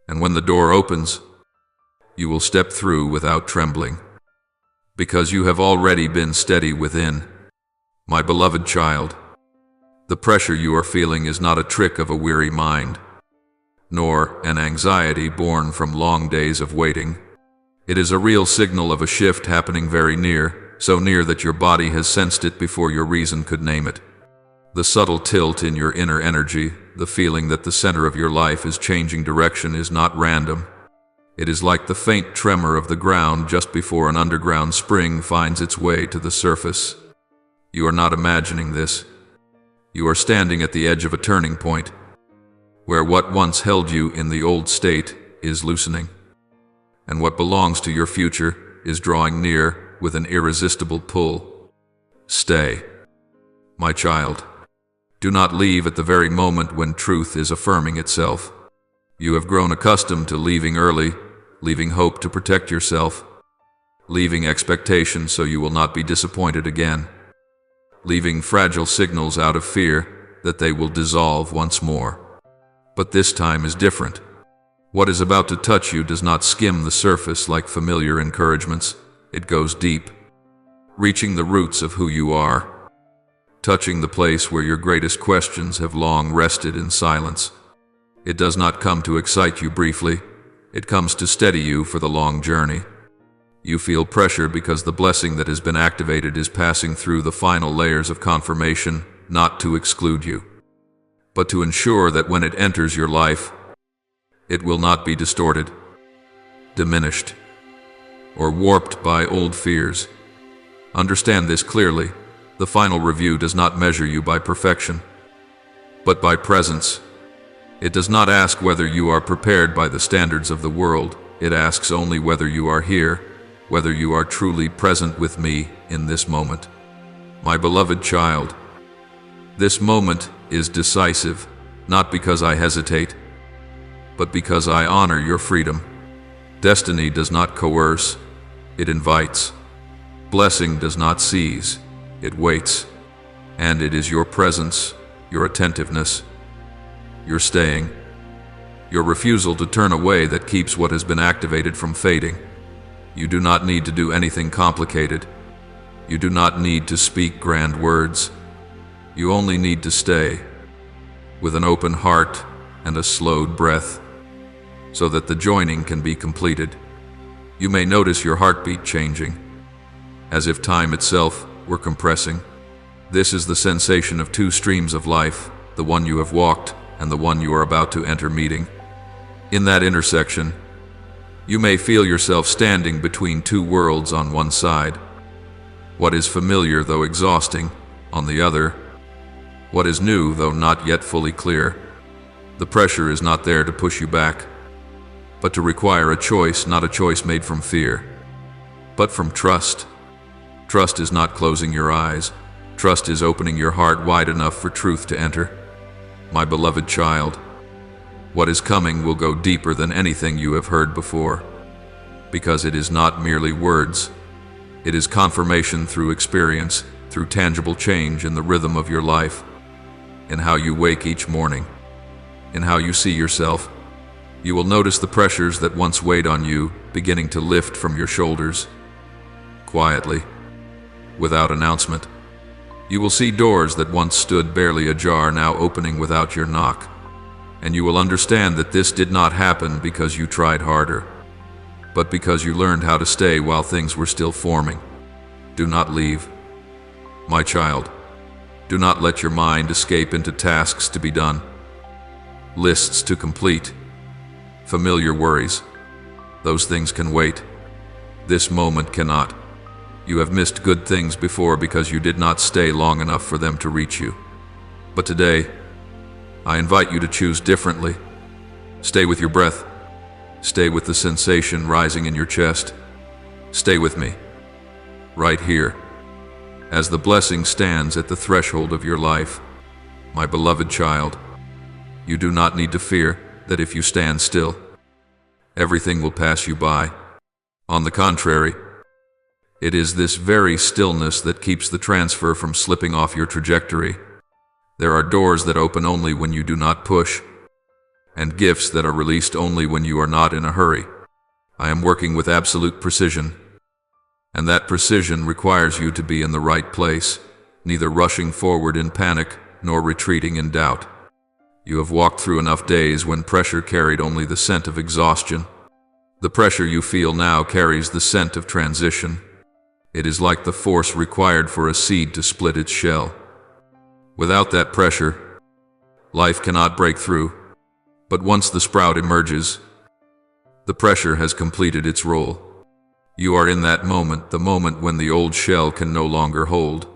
And when the door opens, you will step through without trembling, because you have already been steady within. My beloved child, the pressure you are feeling is not a trick of a weary mind, nor an anxiety born from long days of waiting. It is a real signal of a shift happening very near, so near that your body has sensed it before your reason could name it. The subtle tilt in your inner energy, the feeling that the center of your life is changing direction, is not random. It is like the faint tremor of the ground just before an underground spring finds its way to the surface. You are not imagining this. You are standing at the edge of a turning point, where what once held you in the old state is loosening, and what belongs to your future is drawing near with an irresistible pull. Stay, my child. Do not leave at the very moment when truth is affirming itself. You have grown accustomed to leaving early, leaving hope to protect yourself, leaving expectation so you will not be disappointed again, leaving fragile signals out of fear that they will dissolve once more. But this time is different. What is about to touch you does not skim the surface like familiar encouragements. It goes deep, reaching the roots of who you are, touching the place where your greatest questions have long rested in silence. It does not come to excite you briefly. It comes to steady you for the long journey. You feel pressure because the blessing that has been activated is passing through the final layers of confirmation, not to exclude you, but to ensure that when it enters your life, it will not be distorted, diminished, or warped by old fears. Understand this clearly. The final review does not measure you by perfection, but by presence. It does not ask whether you are prepared by the standards of the world. It asks only whether you are here, whether you are truly present with me in this moment. My beloved child, this moment is decisive, not because I hesitate, but because I honor your freedom. Destiny does not coerce, it invites. Blessing does not seize, it waits. And it is your presence, your attentiveness, your staying, your refusal to turn away that keeps what has been activated from fading. You do not need to do anything complicated. You do not need to speak grand words. You only need to stay, with an open heart and a slowed breath, so that the joining can be completed. You may notice your heartbeat changing, as if time itself were compressing. This is the sensation of two streams of life, the one you have walked and the one you are about to enter meeting. In that intersection, you may feel yourself standing between two worlds on one side, what is familiar though exhausting on the other, what is new though not yet fully clear. The pressure is not there to push you back, but to require a choice, not a choice made from fear, but from trust. Trust is not closing your eyes. Trust is opening your heart wide enough for truth to enter. My beloved child, what is coming will go deeper than anything you have heard before, because it is not merely words. It is confirmation through experience, through tangible change in the rhythm of your life, in how you wake each morning, in how you see yourself. You will notice the pressures that once weighed on you beginning to lift from your shoulders, quietly, without announcement. You will see doors that once stood barely ajar now opening without your knock, and you will understand that this did not happen because you tried harder, but because you learned how to stay while things were still forming. Do not leave, my child. Do not let your mind escape into tasks to be done, lists to complete, familiar worries. Those things can wait. This moment cannot. You have missed good things before because you did not stay long enough for them to reach you. But today, I invite you to choose differently. Stay with your breath. Stay with the sensation rising in your chest. Stay with me, right here, as the blessing stands at the threshold of your life. My beloved child, you do not need to fear that if you stand still, everything will pass you by. On the contrary, It is this very stillness that keeps the transfer from slipping off your trajectory. There are doors that open only when you do not push, and gifts that are released only when you are not in a hurry. I am working with absolute precision, and that precision requires you to be in the right place, neither rushing forward in panic nor retreating in doubt. You have walked through enough days when pressure carried only the scent of exhaustion. The pressure you feel now carries the scent of transition. It is like the force required for a seed to split its shell. Without that pressure, life cannot break through. But once the sprout emerges, the pressure has completed its role. You are in that moment, the moment when the old shell can no longer hold,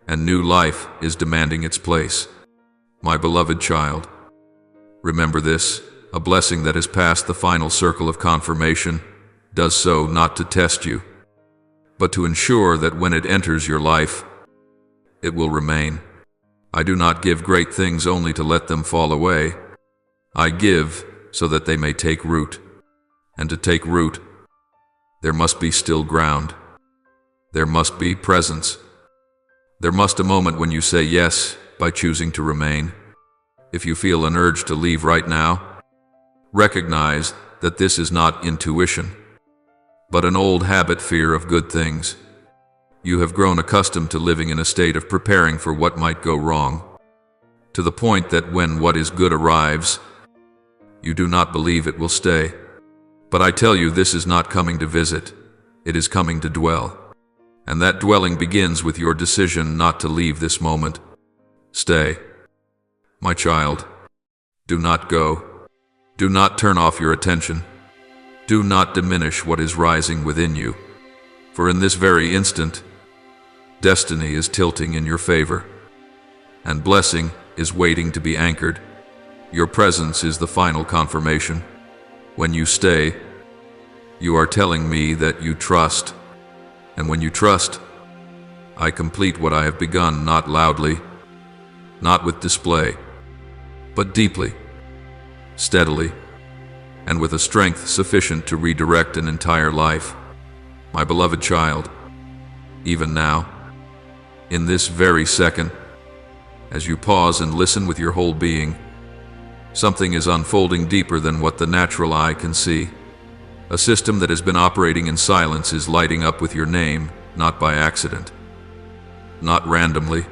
and new life is demanding its place. My beloved child, remember this: a blessing that has passed the final circle of confirmation does so not to test you, but to ensure that when it enters your life, it will remain. I do not give great things only to let them fall away. I give so that they may take root. And to take root, there must be still ground. There must be presence. There must a moment when you say yes by choosing to remain. If you feel an urge to leave right now, recognize that this is not intuition, but an old habit fear of good things. You have grown accustomed to living in a state of preparing for what might go wrong, to the point that when what is good arrives, you do not believe it will stay. But I tell you, this is not coming to visit, it is coming to dwell. And that dwelling begins with your decision not to leave this moment. Stay. My child, do not go. Do not turn off your attention. Do not diminish what is rising within you. For in this very instant, destiny is tilting in your favor, and blessing is waiting to be anchored. Your presence is the final confirmation. When you stay, you are telling me that you trust. And when you trust, I complete what I have begun, not loudly, not with display, but deeply, steadily, and with a strength sufficient to redirect an entire life. My beloved child, even now, in this very second, as you pause and listen with your whole being, something is unfolding deeper than what the natural eye can see. A system that has been operating in silence is lighting up with your name, not by accident, not randomly,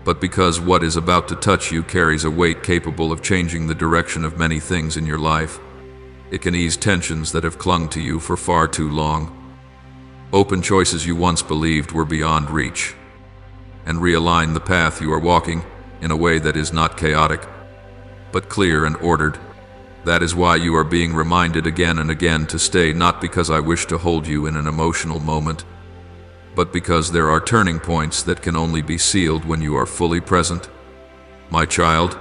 but because what is about to touch you carries a weight capable of changing the direction of many things in your life. It can ease tensions that have clung to you for far too long, open choices you once believed were beyond reach, and realign the path you are walking in a way that is not chaotic, but clear and ordered. That is why you are being reminded again and again to stay, not because I wish to hold you in an emotional moment, but because there are turning points that can only be sealed when you are fully present. My child,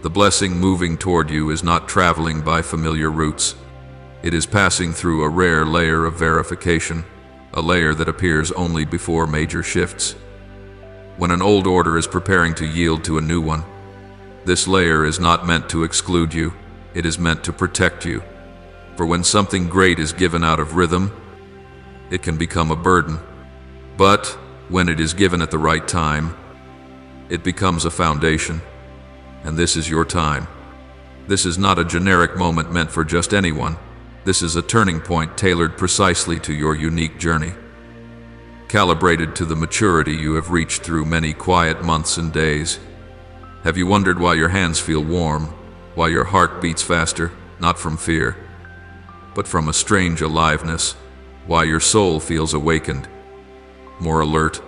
the blessing moving toward you is not traveling by familiar routes. It is passing through a rare layer of verification, a layer that appears only before major shifts. When an old order is preparing to yield to a new one, this layer is not meant to exclude you. It is meant to protect you. For when something great is given out of rhythm, it can become a burden. But when it is given at the right time, it becomes a foundation. And this is your time. This is not a generic moment meant for just anyone. This is a turning point tailored precisely to your unique journey, calibrated to the maturity you have reached through many quiet months and days. Have you wondered why your hands feel warm? Why your heart beats faster, not from fear, but from a strange aliveness? Why your soul feels awakened, more alert,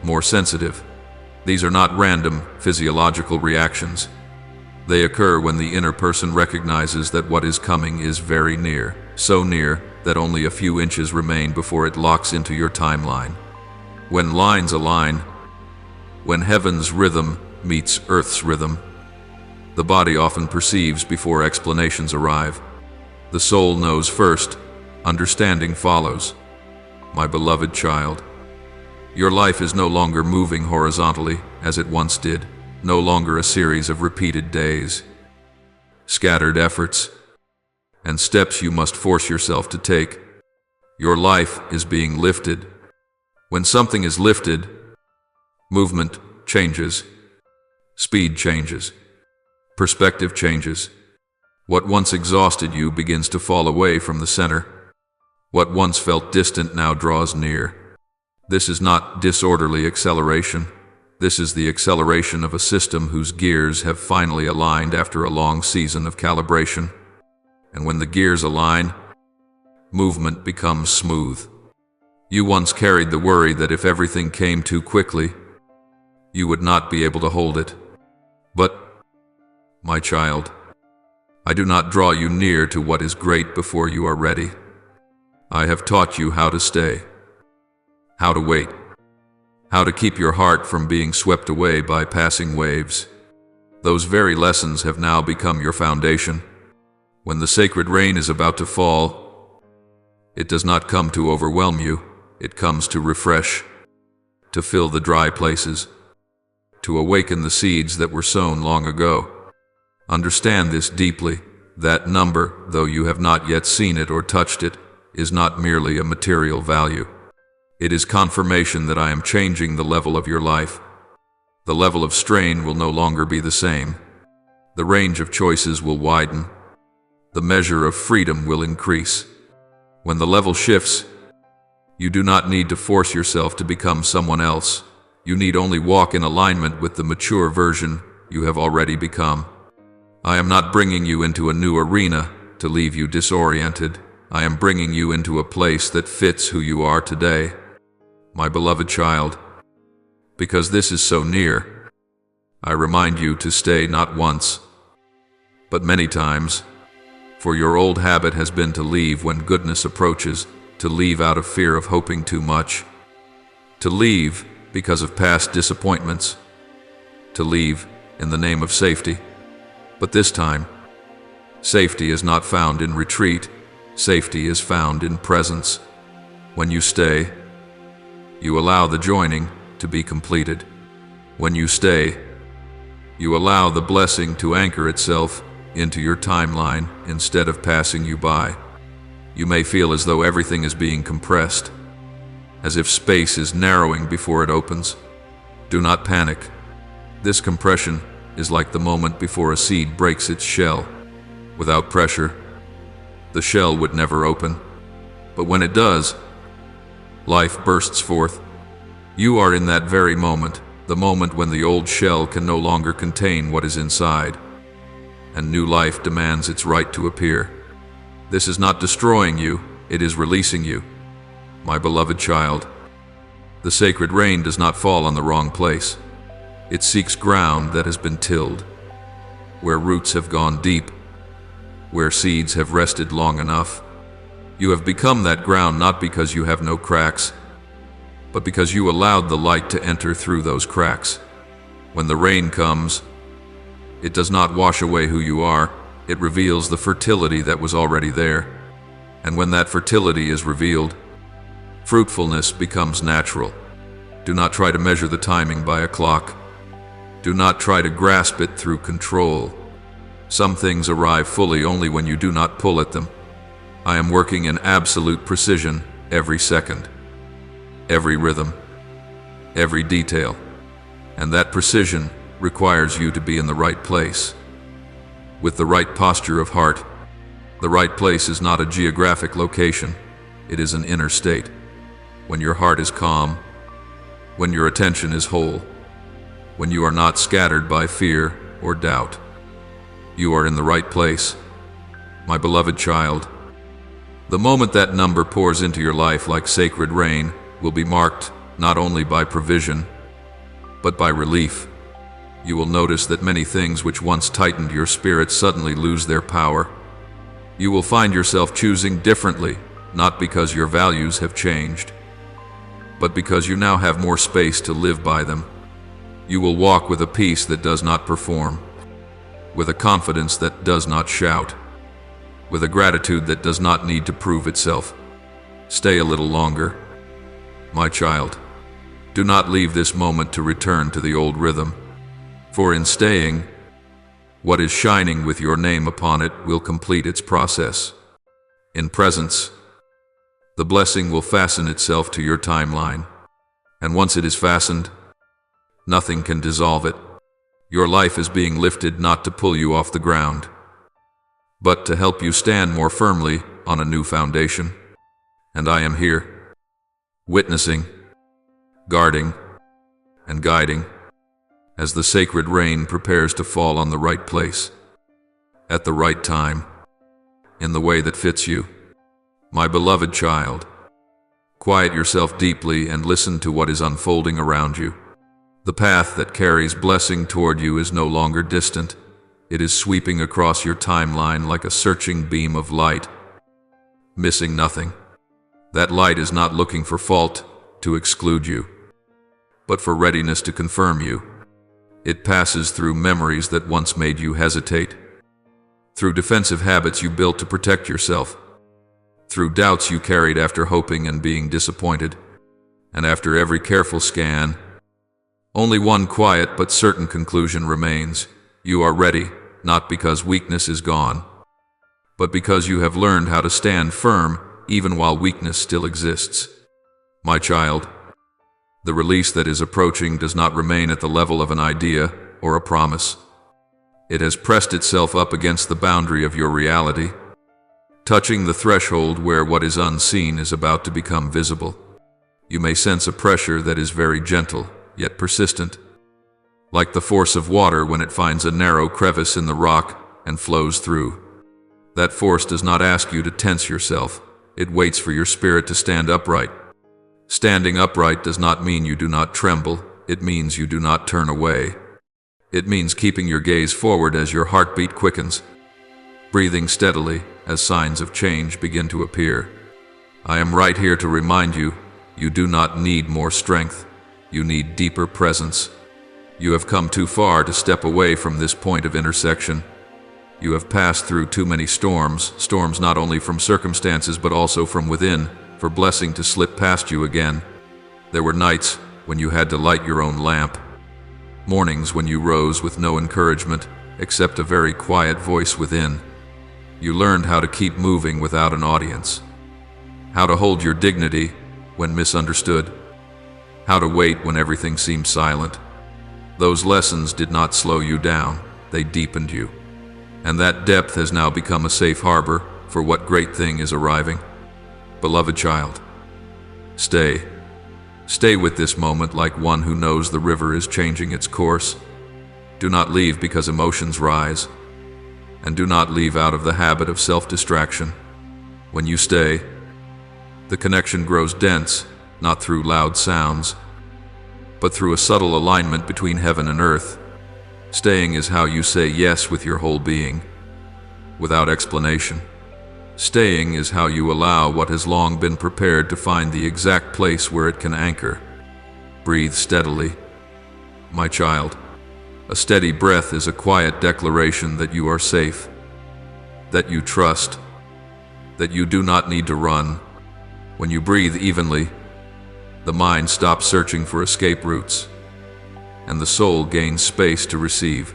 more sensitive? These are not random physiological reactions. They occur when the inner person recognizes that what is coming is very near, so near that only a few inches remain before it locks into your timeline. When lines align, when heaven's rhythm meets earth's rhythm, the body often perceives before explanations arrive. The soul knows first, understanding follows. My beloved child, your life is no longer moving horizontally as it once did, no longer a series of repeated days, scattered efforts, and steps you must force yourself to take. Your life is being lifted. When something is lifted, movement changes, speed changes, perspective changes. What once exhausted you begins to fall away from the center. What once felt distant now draws near. This is not disorderly acceleration. This is the acceleration of a system whose gears have finally aligned after a long season of calibration. And when the gears align, movement becomes smooth. You once carried the worry that if everything came too quickly, you would not be able to hold it. But, my child, I do not draw you near to what is great before you are ready. I have taught you how to stay, how to wait, how to keep your heart from being swept away by passing waves. Those very lessons have now become your foundation. When the sacred rain is about to fall, it does not come to overwhelm you. It comes to refresh, to fill the dry places, to awaken the seeds that were sown long ago. Understand this deeply. That number, though you have not yet seen it or touched it, is not merely a material value. It is confirmation that I am changing the level of your life. The level of strain will no longer be the same. The range of choices will widen. The measure of freedom will increase. When the level shifts, you do not need to force yourself to become someone else. You need only walk in alignment with the mature version you have already become. I am not bringing you into a new arena to leave you disoriented. I am bringing you into a place that fits who you are today, my beloved child. Because this is so near, I remind you to stay not once, but many times, for your old habit has been to leave when goodness approaches, to leave out of fear of hoping too much, to leave because of past disappointments, to leave in the name of safety. But this time, safety is not found in retreat. Safety is found in presence. When you stay, you allow the joining to be completed. When you stay, you allow the blessing to anchor itself into your timeline instead of passing you by. You may feel as though everything is being compressed, as if space is narrowing before it opens. Do not panic. This compression is like the moment before a seed breaks its shell. Without pressure, the shell would never open. But when it does, life bursts forth. You are in that very moment, the moment when the old shell can no longer contain what is inside, and new life demands its right to appear. This is not destroying you, it is releasing you. My beloved child, the sacred rain does not fall on the wrong place. It seeks ground that has been tilled, where roots have gone deep, where seeds have rested long enough. You have become that ground not because you have no cracks, but because you allowed the light to enter through those cracks. When the rain comes, it does not wash away who you are, it reveals the fertility that was already there. And when that fertility is revealed, fruitfulness becomes natural. Do not try to measure the timing by a clock. Do not try to grasp it through control. Some things arrive fully only when you do not pull at them. I am working in absolute precision every second, every rhythm, every detail, and that precision requires you to be in the right place, with the right posture of heart. The right place is not a geographic location, it is an inner state. When your heart is calm, when your attention is whole, when you are not scattered by fear or doubt, you are in the right place, my beloved child. The moment that number pours into your life like sacred rain will be marked not only by provision, but by relief. You will notice that many things which once tightened your spirit suddenly lose their power. You will find yourself choosing differently, not because your values have changed, but because you now have more space to live by them. You will walk with a peace that does not perform, with a confidence that does not shout, with a gratitude that does not need to prove itself. Stay a little longer, my child. Do not leave this moment to return to the old rhythm, for in staying, what is shining with your name upon it will complete its process. In presence, The blessing will fasten itself to your timeline. And once it is fastened, nothing can dissolve it. Your life is being lifted not to pull you off the ground, but to help you stand more firmly on a new foundation. And I am here, witnessing, guarding, and guiding, as the sacred rain prepares to fall on the right place, at the right time, in the way that fits you. My beloved child, quiet yourself deeply and listen to what is unfolding around you. The path that carries blessing toward you is no longer distant. It is sweeping across your timeline like a searching beam of light, missing nothing. That light is not looking for fault to exclude you, but for readiness to confirm you. It passes through memories that once made you hesitate, through defensive habits you built to protect yourself, through doubts you carried after hoping and being disappointed, and after every careful scan, only one quiet but certain conclusion remains. You are ready, not because weakness is gone, but because you have learned how to stand firm even while weakness still exists. My child, the release that is approaching does not remain at the level of an idea or a promise. It has pressed itself up against the boundary of your reality, touching the threshold where what is unseen is about to become visible. You may sense a pressure that is very gentle, yet persistent, like the force of water when it finds a narrow crevice in the rock and flows through. That force does not ask you to tense yourself. It waits for your spirit to stand upright. Standing upright does not mean you do not tremble. It means you do not turn away. It means keeping your gaze forward as your heartbeat quickens, breathing steadily as signs of change begin to appear. I am right here to remind you, you do not need more strength. You need deeper presence. You have come too far to step away from this point of intersection. You have passed through too many storms not only from circumstances but also from within, for blessing to slip past you again. There were nights when you had to light your own lamp, mornings when you rose with no encouragement except a very quiet voice within. You learned how to keep moving without an audience, how to hold your dignity when misunderstood, how to wait when everything seemed silent. Those lessons did not slow you down, they deepened you. And that depth has now become a safe harbor for what great thing is arriving. Beloved child, stay. Stay with this moment like one who knows the river is changing its course. Do not leave because emotions rise, and do not leave out of the habit of self-distraction. When you stay, the connection grows dense, not through loud sounds, but through a subtle alignment between heaven and earth. Staying is how you say yes with your whole being, without explanation. Staying is how you allow what has long been prepared to find the exact place where it can anchor. Breathe steadily, my child. A steady breath is a quiet declaration that you are safe, that you trust, that you do not need to run. When you breathe evenly, the mind stops searching for escape routes, and the soul gains space to receive.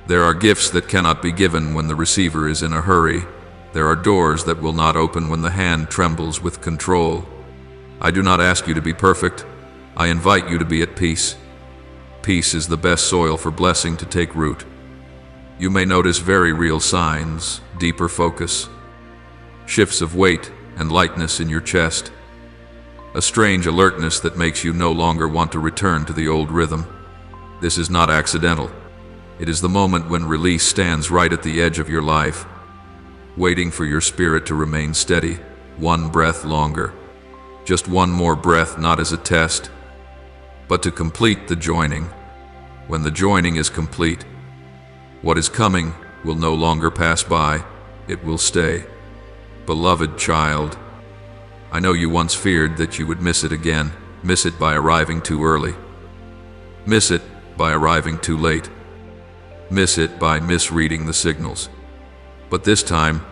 There are gifts that cannot be given when the receiver is in a hurry. There are doors that will not open when the hand trembles with control. I do not ask you to be perfect. I invite you to be at peace. Peace is the best soil for blessing to take root. You may notice very real signs, deeper focus, shifts of weight and lightness in your chest, a strange alertness that makes you no longer want to return to the old rhythm. This is not accidental. It is the moment when release stands right at the edge of your life, waiting for your spirit to remain steady, one breath longer. Just one more breath, not as a test, but to complete the joining. When the joining is complete, what is coming will no longer pass by, it will stay. Beloved child, I know you once feared that you would miss it again, miss it by arriving too early, miss it by arriving too late, miss it by misreading the signals. But this time,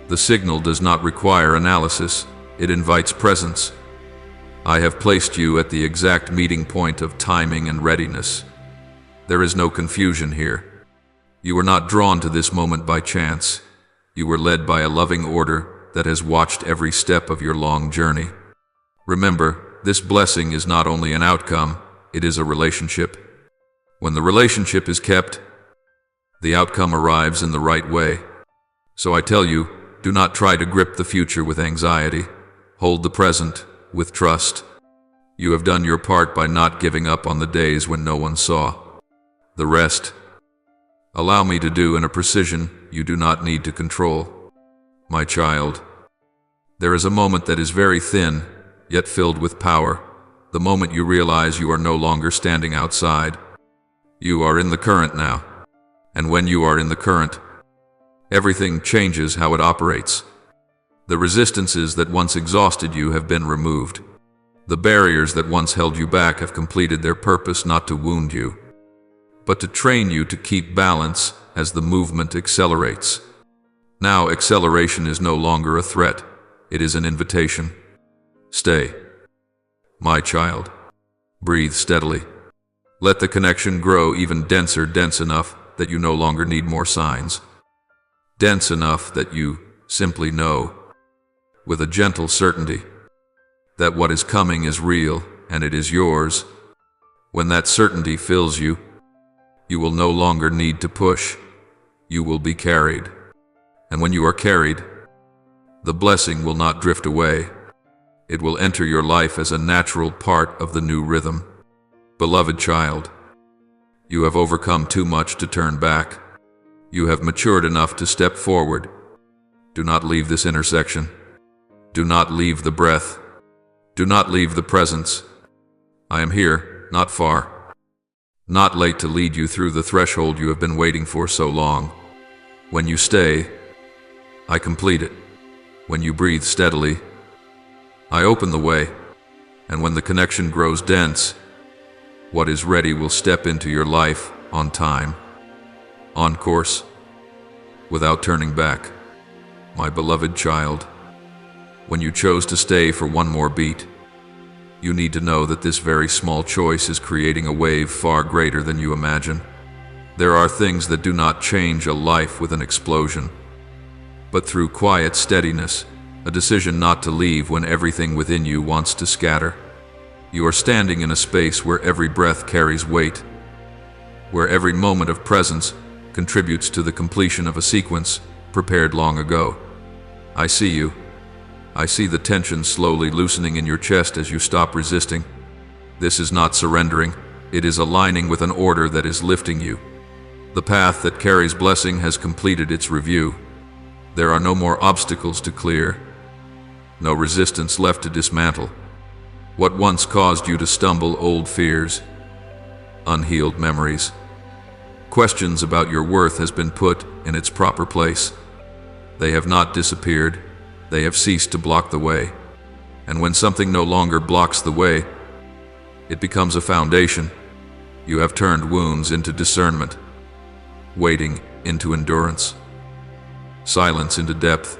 the signal does not require analysis, it invites presence. I have placed you at the exact meeting point of timing and readiness. There is no confusion here. You were not drawn to this moment by chance. You were led by a loving order, that has watched every step of your long journey. Remember, this blessing is not only an outcome, it is a relationship. When the relationship is kept, the outcome arrives in the right way. So I tell you, do not try to grip the future with anxiety. Hold the present with trust. You have done your part by not giving up on the days when no one saw. The rest, allow me to do in a precision you do not need to control. My child, there is a moment that is very thin, yet filled with power. The moment you realize you are no longer standing outside. You are in the current now. And when you are in the current, everything changes how it operates. The resistances that once exhausted you have been removed. The barriers that once held you back have completed their purpose not to wound you, but to train you to keep balance as the movement accelerates. Now acceleration is no longer a threat, it is an invitation. Stay, my child. Breathe steadily. Let the connection grow even denser, dense enough that you no longer need more signs. Dense enough that you simply know, with a gentle certainty, that what is coming is real and it is yours. When that certainty fills you, you will no longer need to push. You will be carried. And when you are carried, the blessing will not drift away. It will enter your life as a natural part of the new rhythm. Beloved child, you have overcome too much to turn back. You have matured enough to step forward. Do not leave this intersection. Do not leave the breath. Do not leave the presence. I am here, not far. Not late to lead you through the threshold you have been waiting for so long. When you stay, I complete it. When you breathe steadily, I open the way. And when the connection grows dense, what is ready will step into your life on time, on course, without turning back. My beloved child, when you chose to stay for one more beat, you need to know that this very small choice is creating a wave far greater than you imagine. There are things that do not change a life with an explosion, but through quiet steadiness, a decision not to leave when everything within you wants to scatter. You are standing in a space where every breath carries weight, where every moment of presence contributes to the completion of a sequence prepared long ago. I see you. I see the tension slowly loosening in your chest as you stop resisting. This is not surrendering. It is aligning with an order that is lifting you. The path that carries blessing has completed its review. There are no more obstacles to clear, no resistance left to dismantle. What once caused you to stumble, old fears, unhealed memories, questions about your worth has been put in its proper place. They have not disappeared. They have ceased to block the way. And when something no longer blocks the way, it becomes a foundation. You have turned wounds into discernment, waiting into endurance, silence into depth.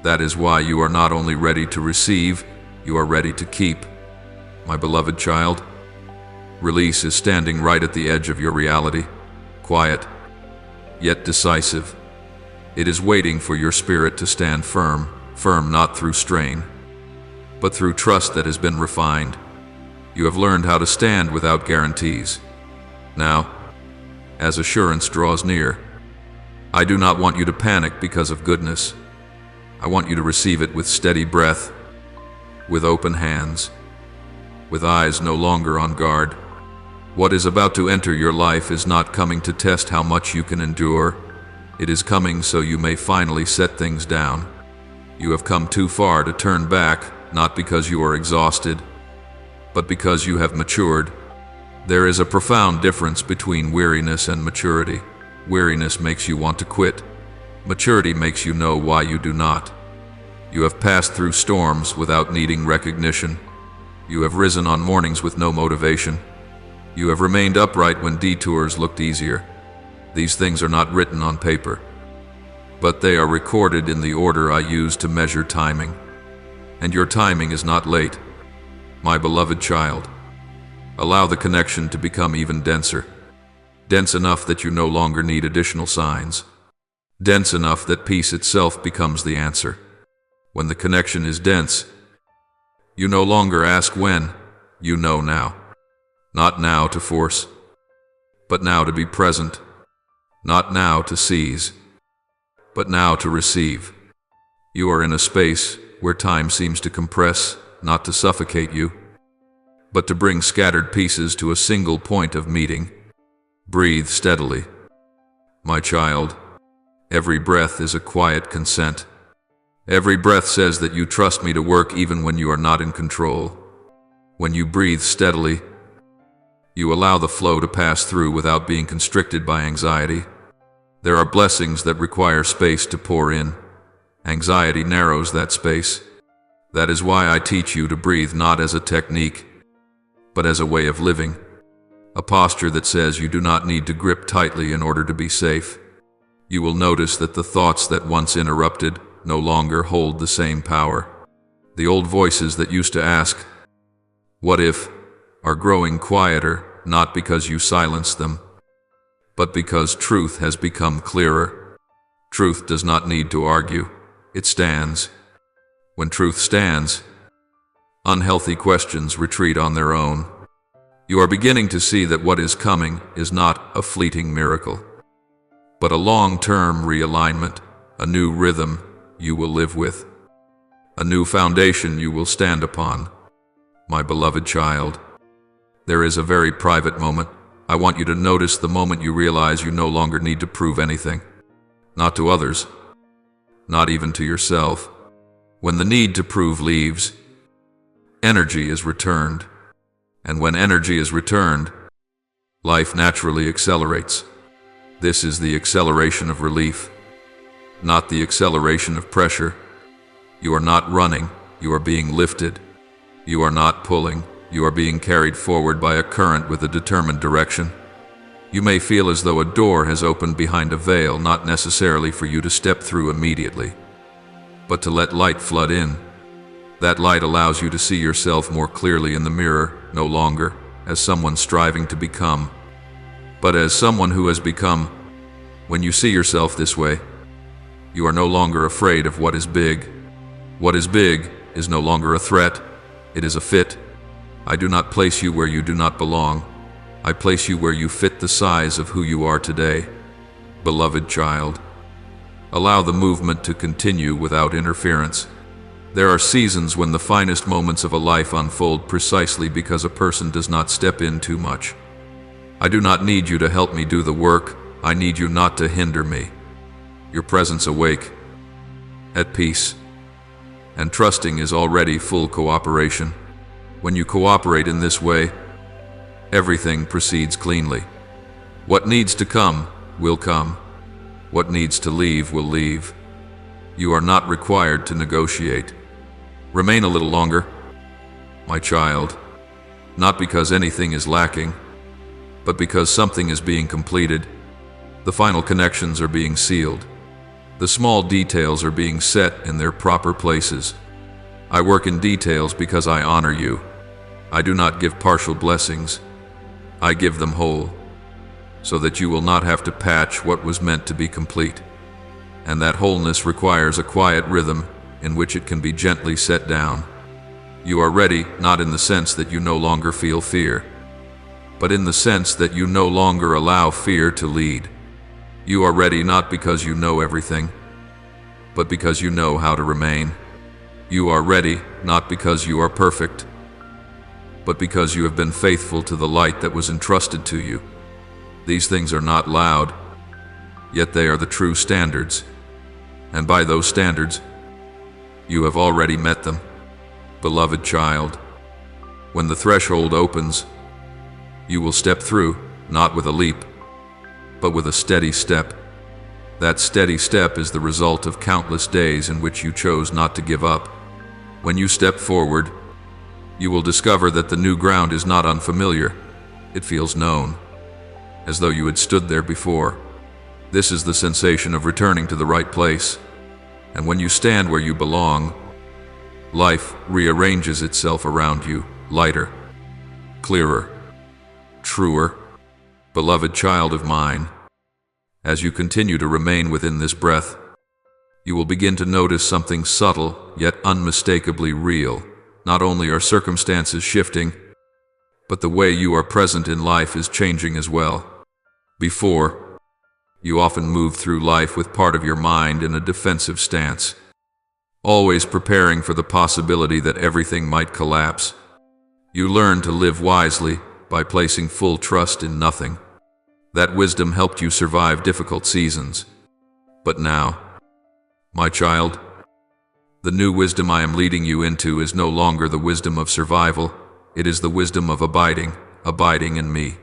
That is why you are not only ready to receive, you are ready to keep. My beloved child, release is standing right at the edge of your reality, quiet, yet decisive. It is waiting for your spirit to stand firm, firm not through strain, but through trust that has been refined. You have learned how to stand without guarantees. Now, as assurance draws near, I do not want you to panic because of goodness. I want you to receive it with steady breath, with open hands, with eyes no longer on guard. What is about to enter your life is not coming to test how much you can endure. It is coming so you may finally set things down. You have come too far to turn back, not because you are exhausted, but because you have matured. There is a profound difference between weariness and maturity. Weariness makes you want to quit. Maturity makes you know why you do not. You have passed through storms without needing recognition. You have risen on mornings with no motivation. You have remained upright when detours looked easier. These things are not written on paper, but they are recorded in the order I use to measure timing. And your timing is not late. My beloved child, allow the connection to become even denser. Dense enough that you no longer need additional signs. Dense enough that peace itself becomes the answer. When the connection is dense, you no longer ask when, you know now. Not now to force, but now to be present. Not now to seize, but now to receive. You are in a space where time seems to compress, not to suffocate you, but to bring scattered pieces to a single point of meeting. Breathe steadily. My child, every breath is a quiet consent. Every breath says that you trust me to work even when you are not in control. When you breathe steadily, you allow the flow to pass through without being constricted by anxiety. There are blessings that require space to pour in. Anxiety narrows that space. That is why I teach you to breathe not as a technique, but as a way of living. A posture that says you do not need to grip tightly in order to be safe. You will notice that the thoughts that once interrupted no longer hold the same power. The old voices that used to ask, "What if?" are growing quieter, not because you silence them, but because truth has become clearer. Truth does not need to argue. It stands. When truth stands, unhealthy questions retreat on their own. You are beginning to see that what is coming is not a fleeting miracle, but a long-term realignment, a new rhythm you will live with, a new foundation you will stand upon. My beloved child, there is a very private moment. I want you to notice the moment you realize you no longer need to prove anything, not to others, not even to yourself. When the need to prove leaves, energy is returned. And when energy is returned, life naturally accelerates. This is the acceleration of relief, not the acceleration of pressure. You are not running, you are being lifted. You are not pulling, you are being carried forward by a current with a determined direction. You may feel as though a door has opened behind a veil, not necessarily for you to step through immediately, but to let light flood in. That light allows you to see yourself more clearly in the mirror, no longer as someone striving to become, but as someone who has become. When you see yourself this way, you are no longer afraid of what is big. What is big is no longer a threat, it is a fit. I do not place you where you do not belong. I place you where you fit the size of who you are today. Beloved child, allow the movement to continue without interference. There are seasons when the finest moments of a life unfold precisely because a person does not step in too much. I do not need you to help me do the work. I need you not to hinder me. Your presence awake, at peace, and trusting is already full cooperation. When you cooperate in this way, everything proceeds cleanly. What needs to come will come. What needs to leave will leave. You are not required to negotiate. Remain a little longer, my child, not because anything is lacking, but because something is being completed. The final connections are being sealed. The small details are being set in their proper places. I work in details because I honor you. I do not give partial blessings. I give them whole, so that you will not have to patch what was meant to be complete. And that wholeness requires a quiet rhythm in which it can be gently set down. You are ready, not in the sense that you no longer feel fear, but in the sense that you no longer allow fear to lead. You are ready not because you know everything, but because you know how to remain. You are ready not because you are perfect, but because you have been faithful to the light that was entrusted to you. These things are not loud, yet they are the true standards, and by those standards, you have already met them. Beloved child, when the threshold opens, you will step through, not with a leap, but with a steady step. That steady step is the result of countless days in which you chose not to give up. When you step forward, you will discover that the new ground is not unfamiliar. It feels known, as though you had stood there before. This is the sensation of returning to the right place. And when you stand where you belong, life rearranges itself around you, lighter, clearer, truer. Beloved child of mine, as you continue to remain within this breath, you will begin to notice something subtle yet unmistakably real. Not only are circumstances shifting, but the way you are present in life is changing as well. Before, you often moved through life with part of your mind in a defensive stance, always preparing for the possibility that everything might collapse. You learned to live wisely by placing full trust in nothing. That wisdom helped you survive difficult seasons. But now, my child, the new wisdom I am leading you into is no longer the wisdom of survival. It is the wisdom of abiding in me.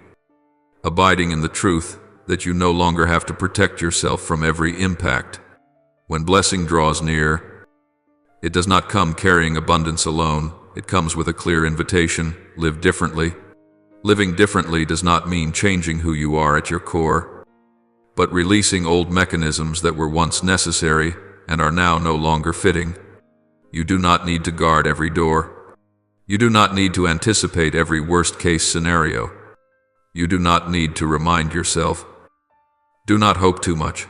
Abiding in the truth that you no longer have to protect yourself from every impact. When blessing draws near, it does not come carrying abundance alone. It comes with a clear invitation: live differently. Living differently does not mean changing who you are at your core, but releasing old mechanisms that were once necessary and are now no longer fitting. You do not need to guard every door. You do not need to anticipate every worst-case scenario. You do not need to remind yourself. Do not hope too much.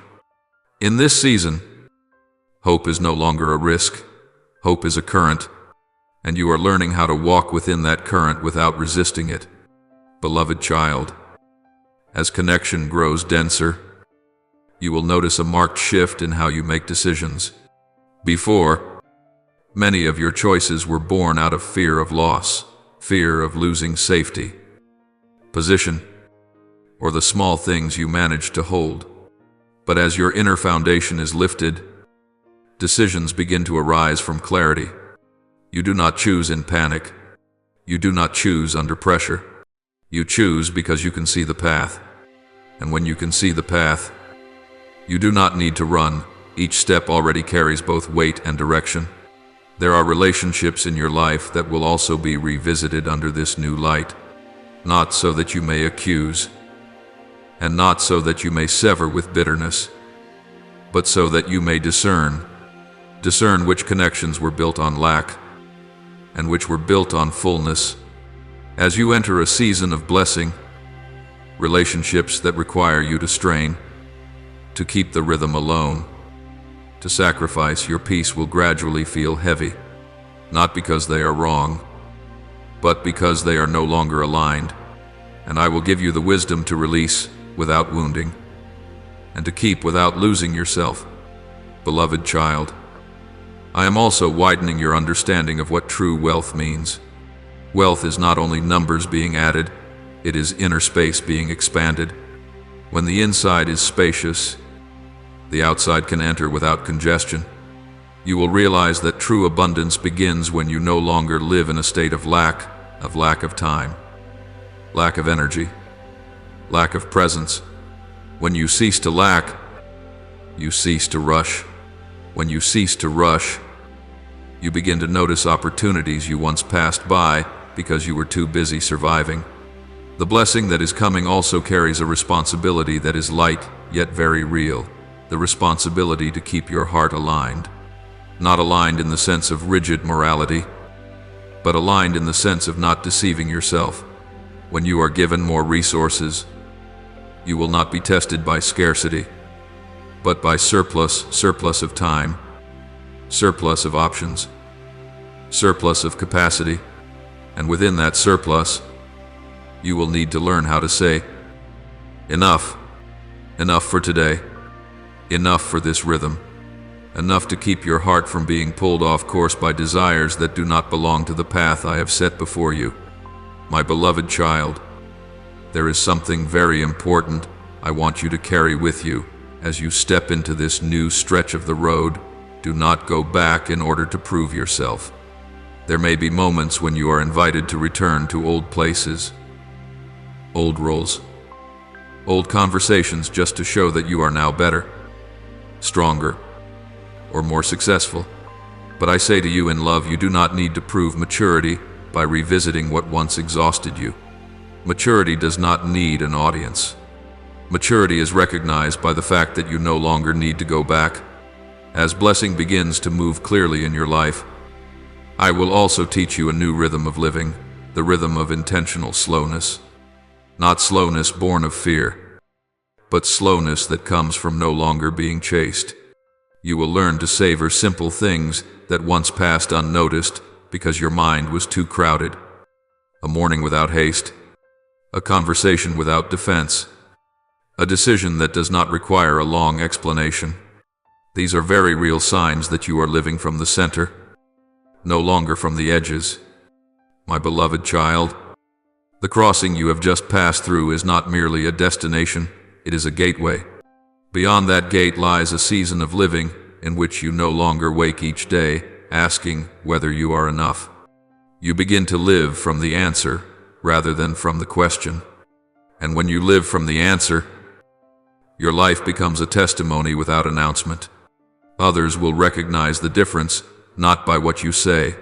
In this season, hope is no longer a risk. Hope is a current, and you are learning how to walk within that current without resisting it. Beloved child, as connection grows denser, you will notice a marked shift in how you make decisions. Before, many of your choices were born out of fear of loss, fear of losing safety, position, or the small things you managed to hold. But as your inner foundation is lifted, decisions begin to arise from clarity. You do not choose in panic. You do not choose under pressure. You choose because you can see the path. And when you can see the path, you do not need to run. Each step already carries both weight and direction. There are relationships in your life that will also be revisited under this new light, not so that you may accuse, and not so that you may sever with bitterness, but so that you may discern which connections were built on lack and which were built on fullness. As you enter a season of blessing, relationships that require you to strain, to keep the rhythm alone, to sacrifice your peace will gradually feel heavy, not because they are wrong, but because they are no longer aligned. And I will give you the wisdom to release without wounding, and to keep without losing yourself. Beloved child, I am also widening your understanding of what true wealth means. Wealth is not only numbers being added, it is inner space being expanded. When the inside is spacious, the outside can enter without congestion. You will realize that true abundance begins when you no longer live in a state of lack of time, lack of energy, lack of presence. When you cease to lack, you cease to rush. When you cease to rush, you begin to notice opportunities you once passed by because you were too busy surviving. The blessing that is coming also carries a responsibility that is light yet very real. The responsibility to keep your heart aligned. Not aligned in the sense of rigid morality, but aligned in the sense of not deceiving yourself. When you are given more resources, you will not be tested by scarcity, but by surplus of time, surplus of options, surplus of capacity. And within that surplus, you will need to learn how to say, enough, enough for today, enough for this rhythm, enough to keep your heart from being pulled off course by desires that do not belong to the path I have set before you. My beloved child, there is something very important I want you to carry with you as you step into this new stretch of the road. Do not go back in order to prove yourself. There may be moments when you are invited to return to old places, old roles, old conversations just to show that you are now better, stronger, or more successful. But I say to you in love, you do not need to prove maturity by revisiting what once exhausted you. Maturity does not need an audience. Maturity is recognized by the fact that you no longer need to go back. As blessing begins to move clearly in your life, I will also teach you a new rhythm of living, the rhythm of intentional slowness. Not slowness born of fear, but slowness that comes from no longer being chased. You will learn to savor simple things that once passed unnoticed because your mind was too crowded. A morning without haste, a conversation without defense, a decision that does not require a long explanation. These are very real signs that you are living from the center, no longer from the edges. My beloved child, the crossing you have just passed through is not merely a destination, it is a gateway. Beyond that gate lies a season of living in which you no longer wake each day asking whether you are enough. You begin to live from the answer rather than from the question. And when you live from the answer, your life becomes a testimony without announcement. Others will recognize the difference not by what you say,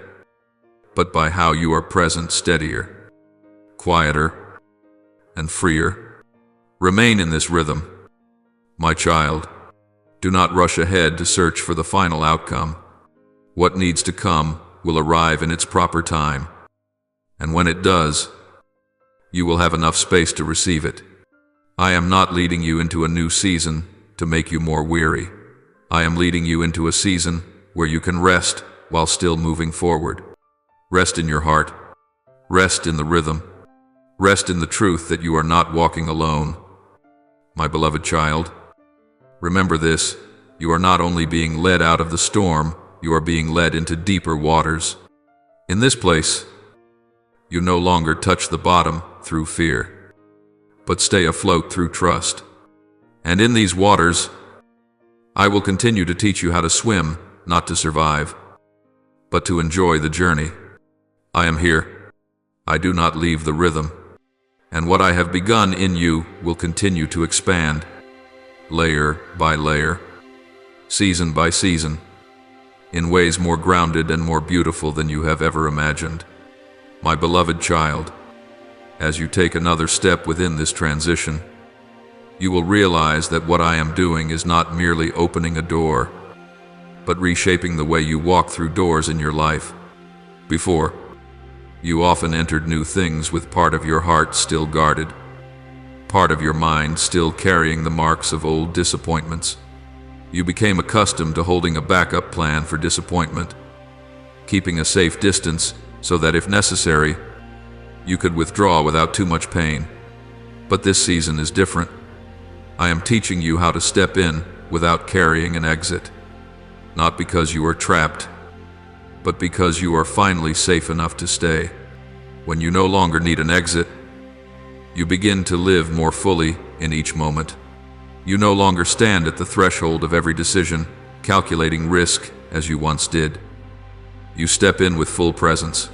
but by how you are present, steadier, quieter, and freer. Remain in this rhythm, my child. Do not rush ahead to search for the final outcome. What needs to come will arrive in its proper time, and when it does, you will have enough space to receive it. I am not leading you into a new season to make you more weary. I am leading you into a season where you can rest while still moving forward. Rest in your heart. Rest in the rhythm. Rest in the truth that you are not walking alone. My beloved child, remember this: you are not only being led out of the storm, you are being led into deeper waters. In this place, you no longer touch the bottom through fear, but stay afloat through trust. And in these waters, I will continue to teach you how to swim, not to survive, but to enjoy the journey. I am here. I do not leave the rhythm. And what I have begun in you will continue to expand, layer by layer, season by season, in ways more grounded and more beautiful than you have ever imagined. My beloved child, as you take another step within this transition, you will realize that what I am doing is not merely opening a door, but reshaping the way you walk through doors in your life. Before, you often entered new things with part of your heart still guarded, part of your mind still carrying the marks of old disappointments. You became accustomed to holding a backup plan for disappointment, keeping a safe distance so that if necessary, you could withdraw without too much pain. But this season is different. I am teaching you how to step in without carrying an exit, not because you are trapped, but because you are finally safe enough to stay. When you no longer need an exit, you begin to live more fully in each moment. You no longer stand at the threshold of every decision, calculating risk as you once did. You step in with full presence,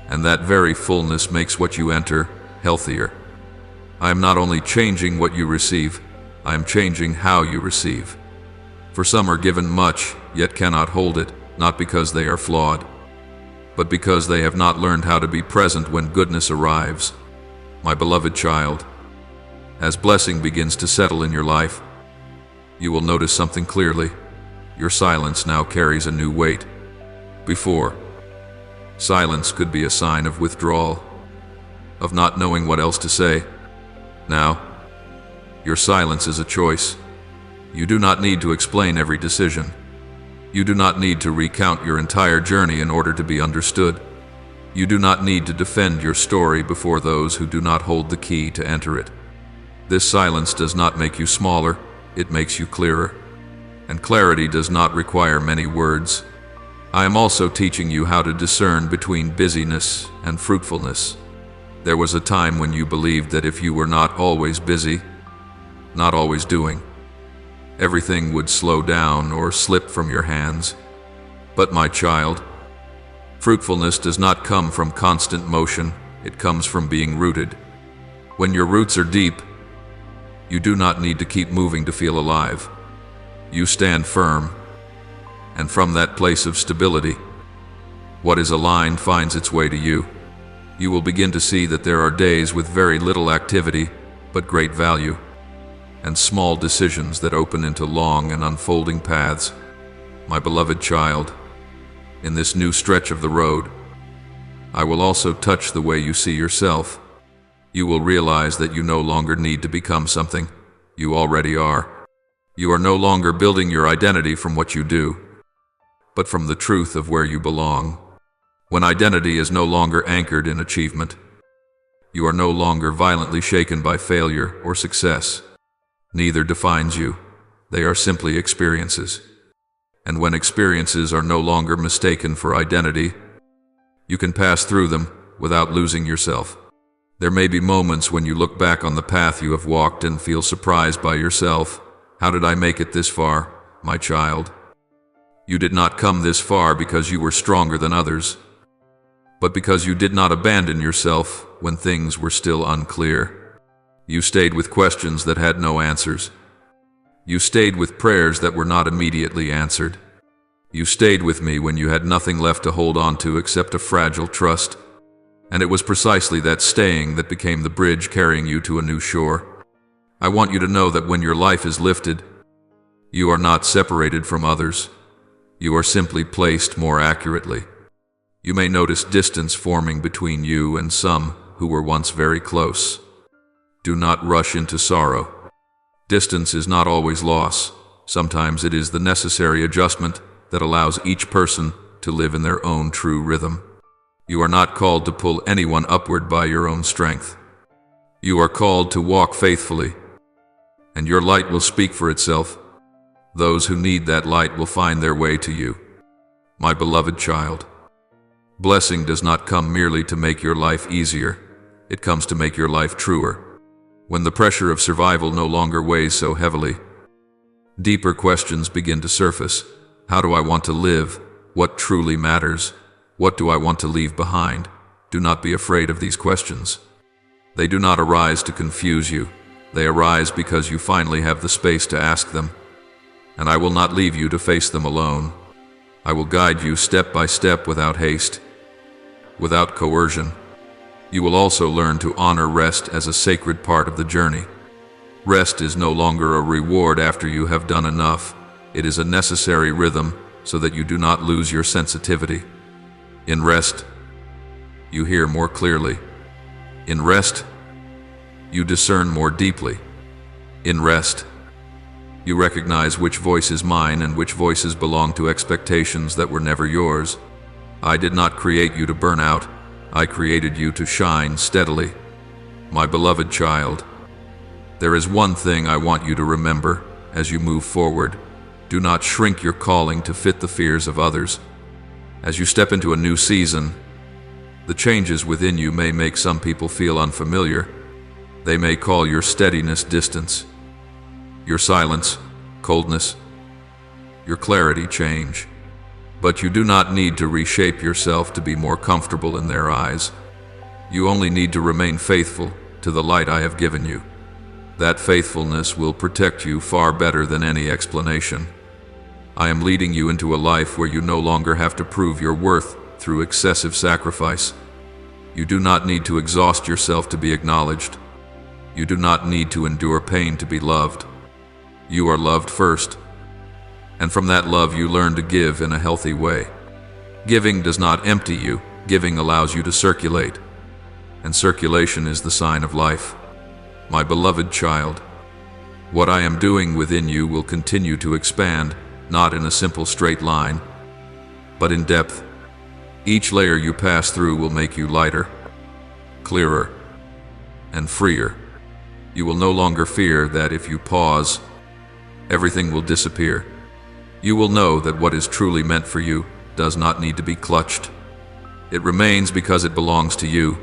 and that very fullness makes what you enter healthier. I am not only changing what you receive, I am changing how you receive. For some are given much, yet cannot hold it, not because they are flawed, but because they have not learned how to be present when goodness arrives. My beloved child, as blessing begins to settle in your life, you will notice something clearly. Your silence now carries a new weight. Before, silence could be a sign of withdrawal, of not knowing what else to say. Now, your silence is a choice. You do not need to explain every decision. You do not need to recount your entire journey in order to be understood. You do not need to defend your story before those who do not hold the key to enter it. This silence does not make you smaller, it makes you clearer. And clarity does not require many words. I am also teaching you how to discern between busyness and fruitfulness. There was a time when you believed that if you were not always busy, not always doing, everything would slow down or slip from your hands. But my child, fruitfulness does not come from constant motion, it comes from being rooted. When your roots are deep, you do not need to keep moving to feel alive. You stand firm, and from that place of stability, what is aligned finds its way to you. You will begin to see that there are days with very little activity, but great value, and small decisions that open into long and unfolding paths. My beloved child, in this new stretch of the road, I will also touch the way you see yourself. You will realize that you no longer need to become something. You already are. You are no longer building your identity from what you do, but from the truth of where you belong. When identity is no longer anchored in achievement, you are no longer violently shaken by failure or success. Neither defines you. They are simply experiences. And when experiences are no longer mistaken for identity, you can pass through them without losing yourself. There may be moments when you look back on the path you have walked and feel surprised by yourself. How did I make it this far, my child? You did not come this far because you were stronger than others, but because you did not abandon yourself when things were still unclear. You stayed with questions that had no answers. You stayed with prayers that were not immediately answered. You stayed with me when you had nothing left to hold on to except a fragile trust. And it was precisely that staying that became the bridge carrying you to a new shore. I want you to know that when your life is lifted, you are not separated from others. You are simply placed more accurately. You may notice distance forming between you and some who were once very close. Do not rush into sorrow. Distance is not always loss. Sometimes it is the necessary adjustment that allows each person to live in their own true rhythm. You are not called to pull anyone upward by your own strength. You are called to walk faithfully, and your light will speak for itself. Those who need that light will find their way to you. My beloved child, blessing does not come merely to make your life easier. It comes to make your life truer. When the pressure of survival no longer weighs so heavily, deeper questions begin to surface. How do I want to live? What truly matters? What do I want to leave behind? Do not be afraid of these questions. They do not arise to confuse you. They arise because you finally have the space to ask them. And I will not leave you to face them alone. I will guide you step by step without haste, without coercion. You will also learn to honor rest as a sacred part of the journey. Rest is no longer a reward after you have done enough. It is a necessary rhythm so that you do not lose your sensitivity. In rest, you hear more clearly. In rest, you discern more deeply. In rest, you recognize which voice is mine and which voices belong to expectations that were never yours. I did not create you to burn out. I created you to shine steadily. My beloved child, there is one thing I want you to remember as you move forward. Do not shrink your calling to fit the fears of others. As you step into a new season, the changes within you may make some people feel unfamiliar. They may call your steadiness distance, your silence coldness, your clarity change. But you do not need to reshape yourself to be more comfortable in their eyes. You only need to remain faithful to the light I have given you. That faithfulness will protect you far better than any explanation. I am leading you into a life where you no longer have to prove your worth through excessive sacrifice. You do not need to exhaust yourself to be acknowledged. You do not need to endure pain to be loved. You are loved first. And from that love you learn to give in a healthy way. Giving does not empty you. Giving allows you to circulate. And circulation is the sign of life. My beloved child, what I am doing within you will continue to expand, not in a simple straight line, but in depth. Each layer you pass through will make you lighter, clearer, and freer. You will no longer fear that if you pause, everything will disappear. You will know that what is truly meant for you does not need to be clutched. It remains because it belongs to you.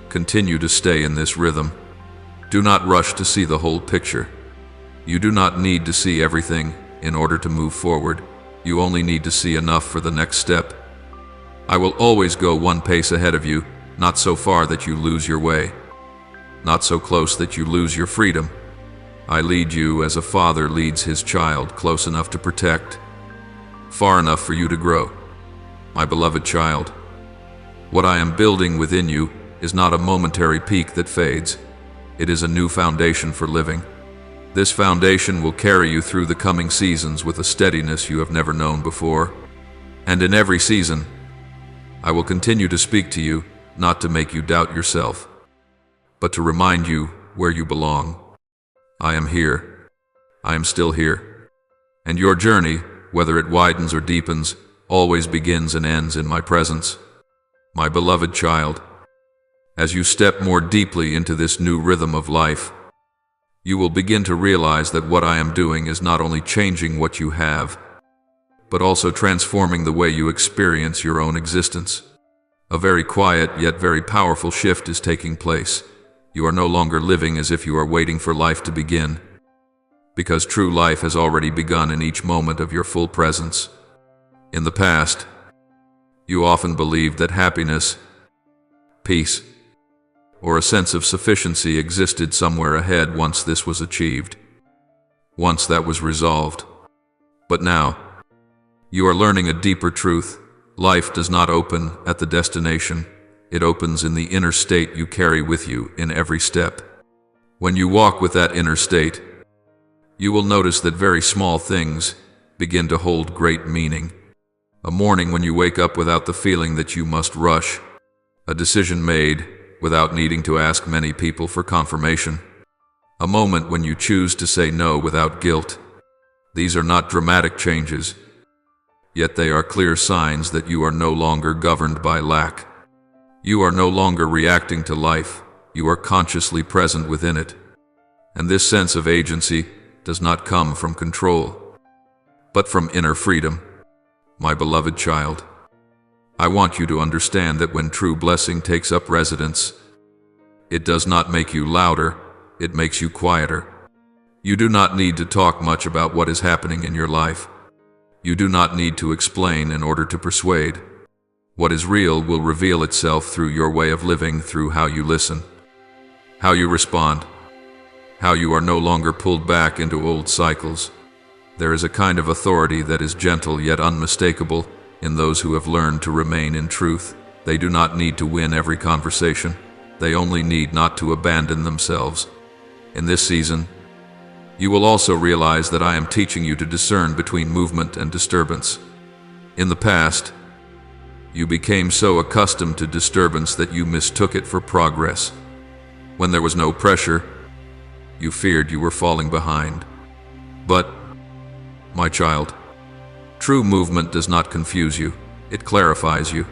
Continue to stay in this rhythm. Do not rush to see the whole picture. You do not need to see everything in order to move forward. You only need to see enough for the next step. I will always go one pace ahead of you, not so far that you lose your way, not so close that you lose your freedom. I lead you as a father leads his child, close enough to protect, far enough for you to grow. My beloved child, what I am building within you is not a momentary peak that fades. It is a new foundation for living. This foundation will carry you through the coming seasons with a steadiness you have never known before. And in every season, I will continue to speak to you, not to make you doubt yourself, but to remind you where you belong. I am here. I am still here. And your journey, whether it widens or deepens, always begins and ends in my presence. My beloved child, as you step more deeply into this new rhythm of life, you will begin to realize that what I am doing is not only changing what you have, but also transforming the way you experience your own existence. A very quiet yet very powerful shift is taking place. You are no longer living as if you are waiting for life to begin, because true life has already begun in each moment of your full presence. In the past, you often believed that happiness, peace, or a sense of sufficiency existed somewhere ahead once this was achieved, once that was resolved. But now, you are learning a deeper truth. Life does not open at the destination. It opens in the inner state you carry with you in every step. When you walk with that inner state, you will notice that very small things begin to hold great meaning. A morning when you wake up without the feeling that you must rush. A decision made without needing to ask many people for confirmation. A moment when you choose to say no without guilt. These are not dramatic changes, yet they are clear signs that you are no longer governed by lack. You are no longer reacting to life, you are consciously present within it. And this sense of agency does not come from control, but from inner freedom. My beloved child, I want you to understand that when true blessing takes up residence, it does not make you louder, it makes you quieter. You do not need to talk much about what is happening in your life. You do not need to explain in order to persuade. What is real will reveal itself through your way of living, through how you listen, how you respond, how you are no longer pulled back into old cycles. There is a kind of authority that is gentle yet unmistakable in those who have learned to remain in truth. They do not need to win every conversation. They only need not to abandon themselves. In this season, you will also realize that I am teaching you to discern between movement and disturbance. In the past, you became so accustomed to disturbance that you mistook it for progress. When there was no pressure, you feared you were falling behind. But, my child, true movement does not confuse you, it clarifies you.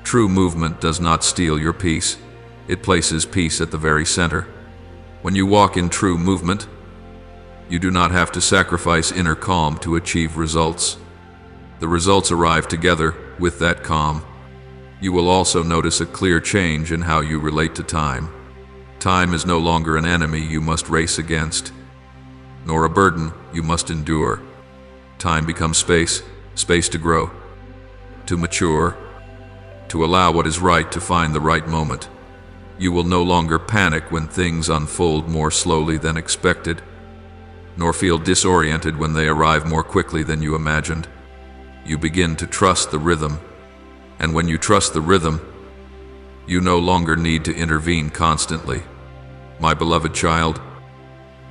True movement does not steal your peace, it places peace at the very center. When you walk in true movement, you do not have to sacrifice inner calm to achieve results. The results arrive together with that calm. You will also notice a clear change in how you relate to time. Time is no longer an enemy you must race against, nor a burden you must endure. Time becomes space, space to grow, to mature, to allow what is right to find the right moment. You will no longer panic when things unfold more slowly than expected, nor feel disoriented when they arrive more quickly than you imagined. You begin to trust the rhythm, and when you trust the rhythm, you no longer need to intervene constantly. My beloved child,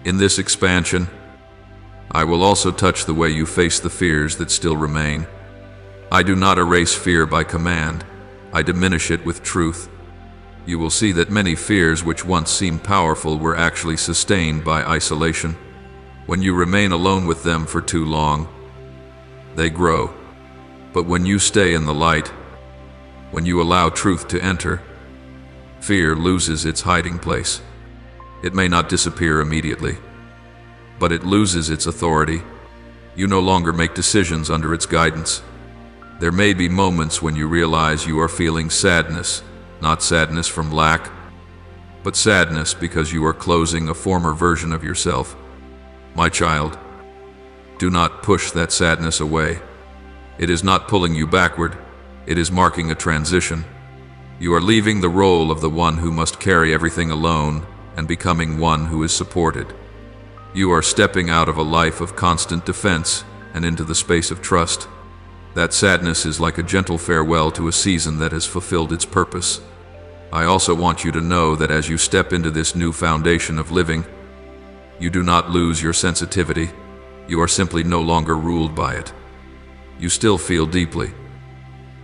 in this expansion, I will also touch the way you face the fears that still remain. I do not erase fear by command, I diminish it with truth. You will see that many fears which once seemed powerful were actually sustained by isolation. When you remain alone with them for too long, they grow. But when you stay in the light, when you allow truth to enter, fear loses its hiding place. It may not disappear immediately, but it loses its authority. You no longer make decisions under its guidance. There may be moments when you realize you are feeling sadness, not sadness from lack, but sadness because you are closing a former version of yourself. My child, do not push that sadness away. It is not pulling you backward, it is marking a transition. You are leaving the role of the one who must carry everything alone and becoming one who is supported. You are stepping out of a life of constant defense and into the space of trust. That sadness is like a gentle farewell to a season that has fulfilled its purpose. I also want you to know that as you step into this new foundation of living, you do not lose your sensitivity. You are simply no longer ruled by it. You still feel deeply,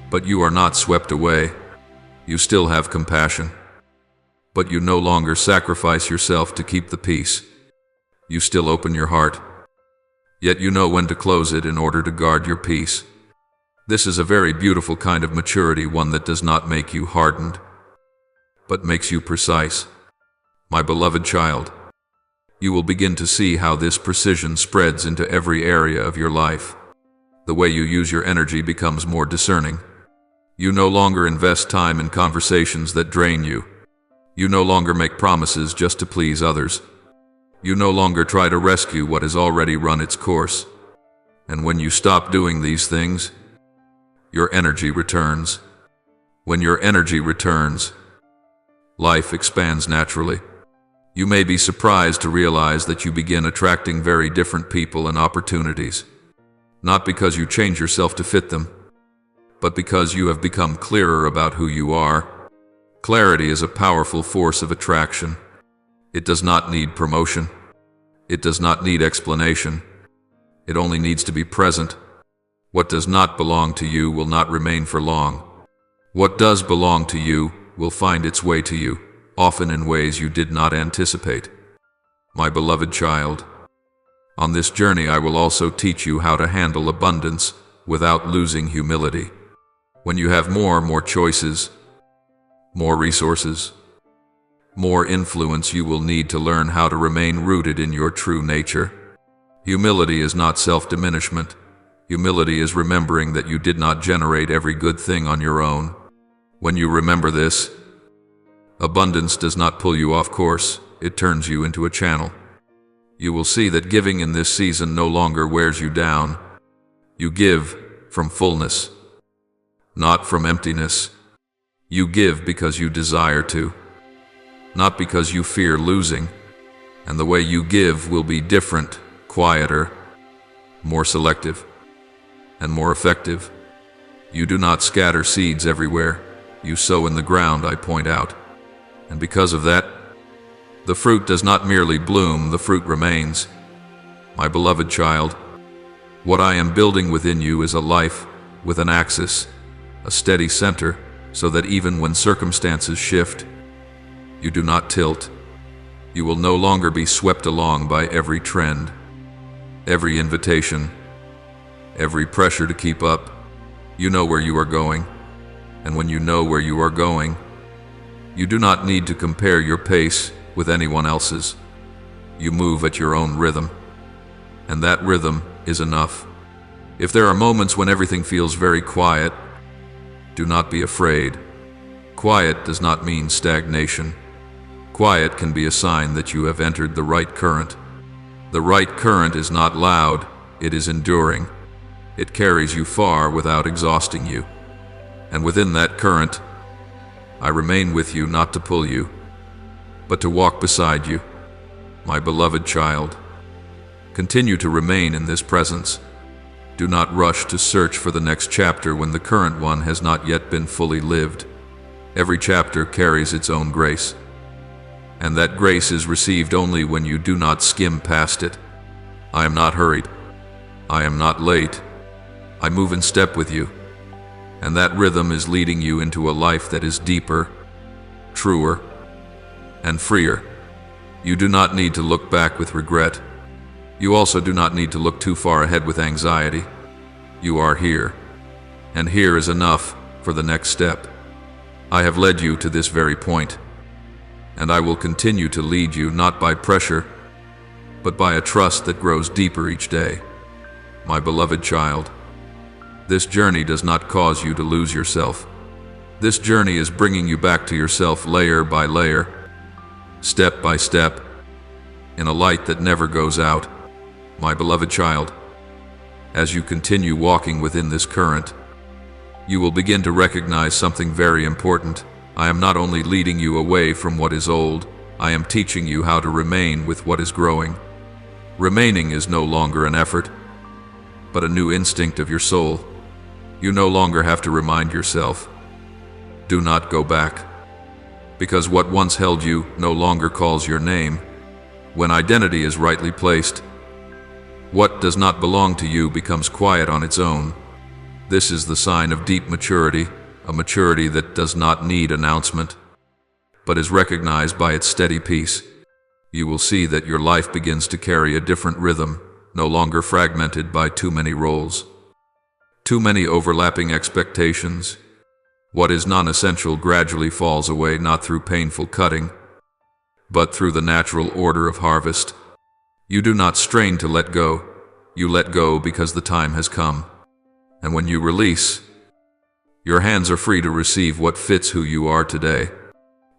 but you are not swept away. You still have compassion, but you no longer sacrifice yourself to keep the peace. You still open your heart, yet you know when to close it in order to guard your peace. This is a very beautiful kind of maturity, one that does not make you hardened, but makes you precise. My beloved child, you will begin to see how this precision spreads into every area of your life. The way you use your energy becomes more discerning. You no longer invest time in conversations that drain you. You no longer make promises just to please others. You no longer try to rescue what has already run its course. And when you stop doing these things, your energy returns. When your energy returns, life expands naturally. You may be surprised to realize that you begin attracting very different people and opportunities, not because you change yourself to fit them, but because you have become clearer about who you are. Clarity is a powerful force of attraction. It does not need promotion. It does not need explanation. It only needs to be present. What does not belong to you will not remain for long. What does belong to you will find its way to you, often in ways you did not anticipate. My beloved child, on this journey I will also teach you how to handle abundance without losing humility. When you have more choices, more resources, more influence, you will need to learn how to remain rooted in your true nature. Humility is not self-diminishment. Humility is remembering that you did not generate every good thing on your own. When you remember this, abundance does not pull you off course, it turns you into a channel. You will see that giving in this season no longer wears you down. You give from fullness, not from emptiness. You give because you desire to, not because you fear losing. And the way you give will be different, quieter, more selective, and more effective. You do not scatter seeds everywhere. You sow in the ground, I point out. And because of that, the fruit does not merely bloom, the fruit remains. My beloved child, what I am building within you is a life with an axis, a steady center, so that even when circumstances shift, you do not tilt. You will no longer be swept along by every trend, every invitation, every pressure to keep up. You know where you are going, and when you know where you are going, you do not need to compare your pace with anyone else's. You move at your own rhythm, and that rhythm is enough. If there are moments when everything feels very quiet, do not be afraid. Quiet does not mean stagnation. Quiet can be a sign that you have entered the right current. The right current is not loud, it is enduring. It carries you far without exhausting you. And within that current, I remain with you not to pull you, but to walk beside you. My beloved child, continue to remain in this presence. Do not rush to search for the next chapter when the current one has not yet been fully lived. Every chapter carries its own grace, and that grace is received only when you do not skim past it. I am not hurried. I am not late. I move in step with you, and that rhythm is leading you into a life that is deeper, truer, and freer. You do not need to look back with regret. You also do not need to look too far ahead with anxiety. You are here, and here is enough for the next step. I have led you to this very point, and I will continue to lead you not by pressure, but by a trust that grows deeper each day. My beloved child, this journey does not cause you to lose yourself. This journey is bringing you back to yourself layer by layer, step by step, in a light that never goes out. My beloved child, as you continue walking within this current, you will begin to recognize something very important. I am not only leading you away from what is old, I am teaching you how to remain with what is growing. Remaining is no longer an effort, but a new instinct of your soul. You no longer have to remind yourself. Do not go back, because what once held you no longer calls your name. When identity is rightly placed, what does not belong to you becomes quiet on its own. This is the sign of deep maturity, a maturity that does not need announcement, but is recognized by its steady peace. You will see that your life begins to carry a different rhythm, no longer fragmented by too many roles, Too many overlapping expectations. What is non-essential gradually falls away, not through painful cutting, but through the natural order of harvest. You do not strain to let go. You let go because the time has come. And when you release, your hands are free to receive what fits who you are today.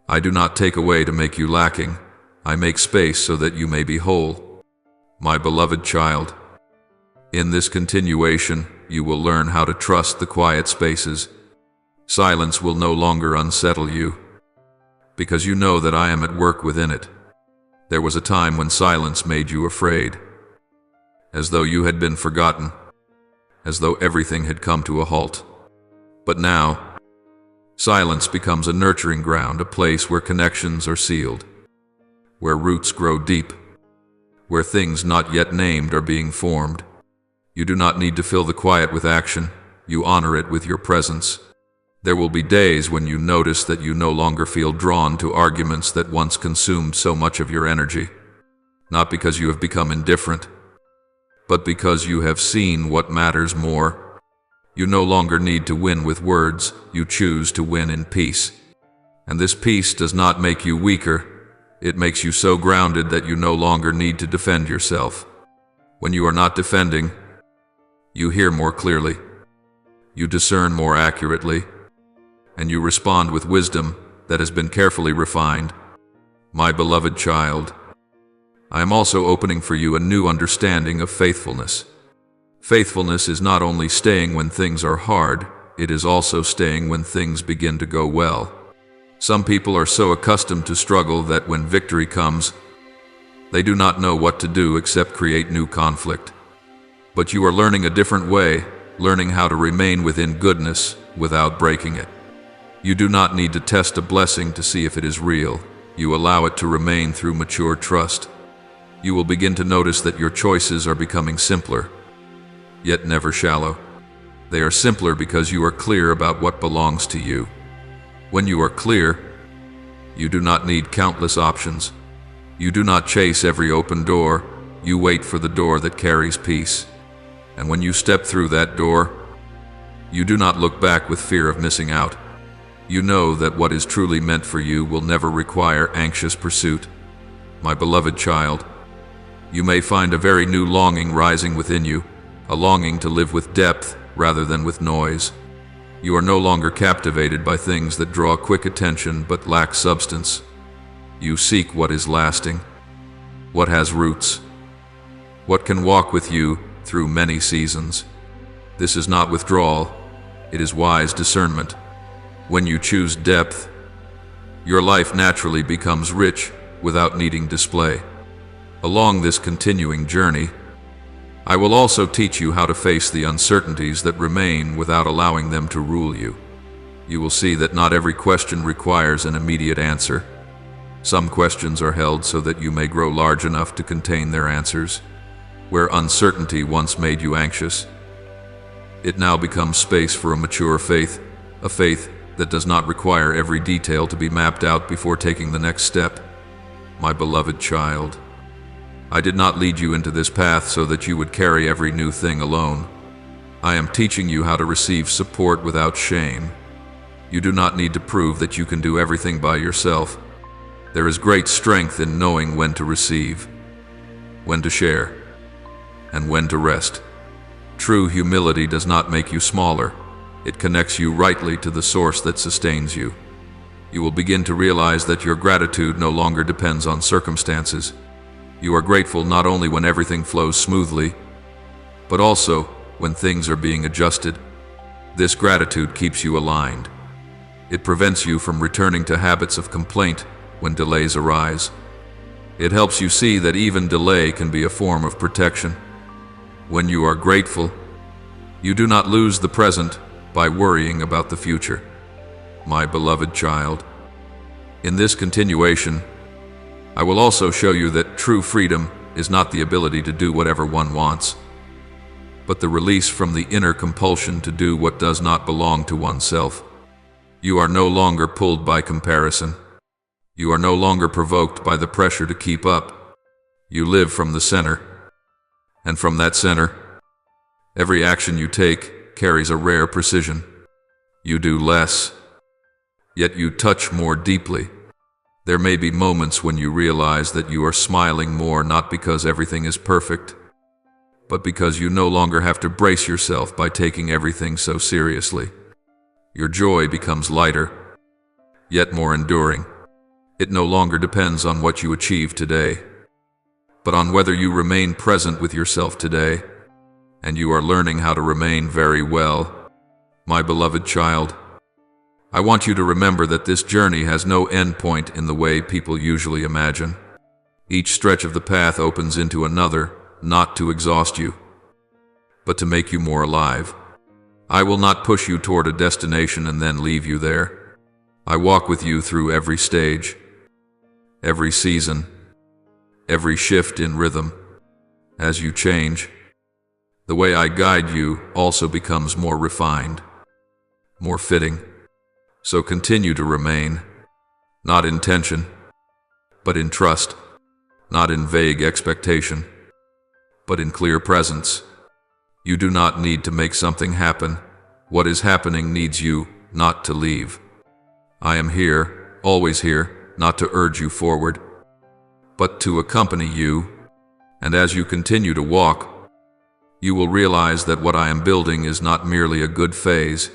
I do not take away to make you lacking. I make space so that you may be whole. My beloved child, in this continuation, you will learn how to trust the quiet spaces. Silence will no longer unsettle you, because you know that I am at work within it. There was a time when silence made you afraid, as though you had been forgotten, as though everything had come to a halt. But now, silence becomes a nurturing ground, a place where connections are sealed, where roots grow deep, where things not yet named are being formed. You do not need to fill the quiet with action. You honor it with your presence. There will be days when you notice that you no longer feel drawn to arguments that once consumed so much of your energy. Not because you have become indifferent, but because you have seen what matters more. You no longer need to win with words. You choose to win in peace. And this peace does not make you weaker. It makes you so grounded that you no longer need to defend yourself. When you are not defending, you hear more clearly, you discern more accurately, and you respond with wisdom that has been carefully refined. My beloved child, I am also opening for you a new understanding of faithfulness. Faithfulness is not only staying when things are hard, it is also staying when things begin to go well. Some people are so accustomed to struggle that when victory comes, they do not know what to do except create new conflict. But you are learning a different way, learning how to remain within goodness without breaking it. You do not need to test a blessing to see if it is real. You allow it to remain through mature trust. You will begin to notice that your choices are becoming simpler, yet never shallow. They are simpler because you are clear about what belongs to you. When you are clear, you do not need countless options. You do not chase every open door. You wait for the door that carries peace. And when you step through that door, you do not look back with fear of missing out. You know that what is truly meant for you will never require anxious pursuit. My beloved child, you may find a very new longing rising within you, a longing to live with depth rather than with noise. You are no longer captivated by things that draw quick attention but lack substance. You seek what is lasting, what has roots, what can walk with you through many seasons. This is not withdrawal, it is wise discernment. When you choose depth, your life naturally becomes rich without needing display. Along this continuing journey, I will also teach you how to face the uncertainties that remain without allowing them to rule you. You will see that not every question requires an immediate answer. Some questions are held so that you may grow large enough to contain their answers. Where uncertainty once made you anxious, it now becomes space for a mature faith, a faith that does not require every detail to be mapped out before taking the next step. My beloved child, I did not lead you into this path so that you would carry every new thing alone. I am teaching you how to receive support without shame. You do not need to prove that you can do everything by yourself. There is great strength in knowing when to receive, when to share, and when to rest. True humility does not make you smaller. It connects you rightly to the source that sustains you. You will begin to realize that your gratitude no longer depends on circumstances. You are grateful not only when everything flows smoothly, but also when things are being adjusted. This gratitude keeps you aligned. It prevents you from returning to habits of complaint when delays arise. It helps you see that even delay can be a form of protection. When you are grateful, you do not lose the present by worrying about the future. My beloved child, in this continuation, I will also show you that true freedom is not the ability to do whatever one wants, but the release from the inner compulsion to do what does not belong to oneself. You are no longer pulled by comparison. You are no longer provoked by the pressure to keep up. You live from the center, and from that center, every action you take carries a rare precision. You do less, yet you touch more deeply. There may be moments when you realize that you are smiling more, not because everything is perfect, but because you no longer have to brace yourself by taking everything so seriously. Your joy becomes lighter, yet more enduring. It no longer depends on what you achieve today, but on whether you remain present with yourself today, and you are learning how to remain very well. My beloved child, I want you to remember that this journey has no end point in the way people usually imagine. Each stretch of the path opens into another, not to exhaust you, but to make you more alive. I will not push you toward a destination and then leave you there. I walk with you through every stage, every season, every shift in rhythm. As you change, the way I guide you also becomes more refined, more fitting. So continue to remain, not in tension, but in trust, not in vague expectation, but in clear presence. You do not need to make something happen. What is happening needs you not to leave. I am here, always here, not to urge you forward, but to accompany you, and as you continue to walk, you will realize that what I am building is not merely a good phase,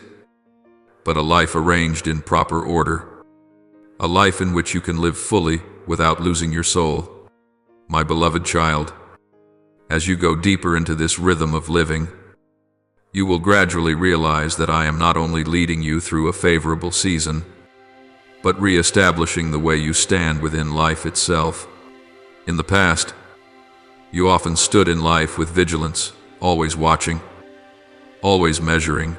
but a life arranged in proper order, a life in which you can live fully without losing your soul. My beloved child, as you go deeper into this rhythm of living, you will gradually realize that I am not only leading you through a favorable season, but re-establishing the way you stand within life itself. In the past, you often stood in life with vigilance, always watching, always measuring,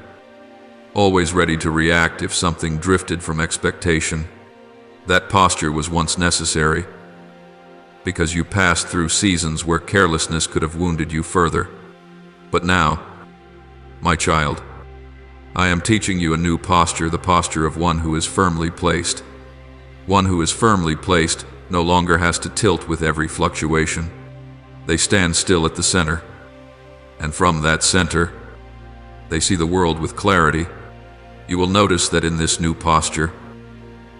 always ready to react if something drifted from expectation. That posture was once necessary, because you passed through seasons where carelessness could have wounded you further. But now, my child, I am teaching you a new posture, the posture of one who is firmly placed. One who is firmly placed no longer has to tilt with every fluctuation. They stand still at the center, and from that center, they see the world with clarity. You will notice that in this new posture,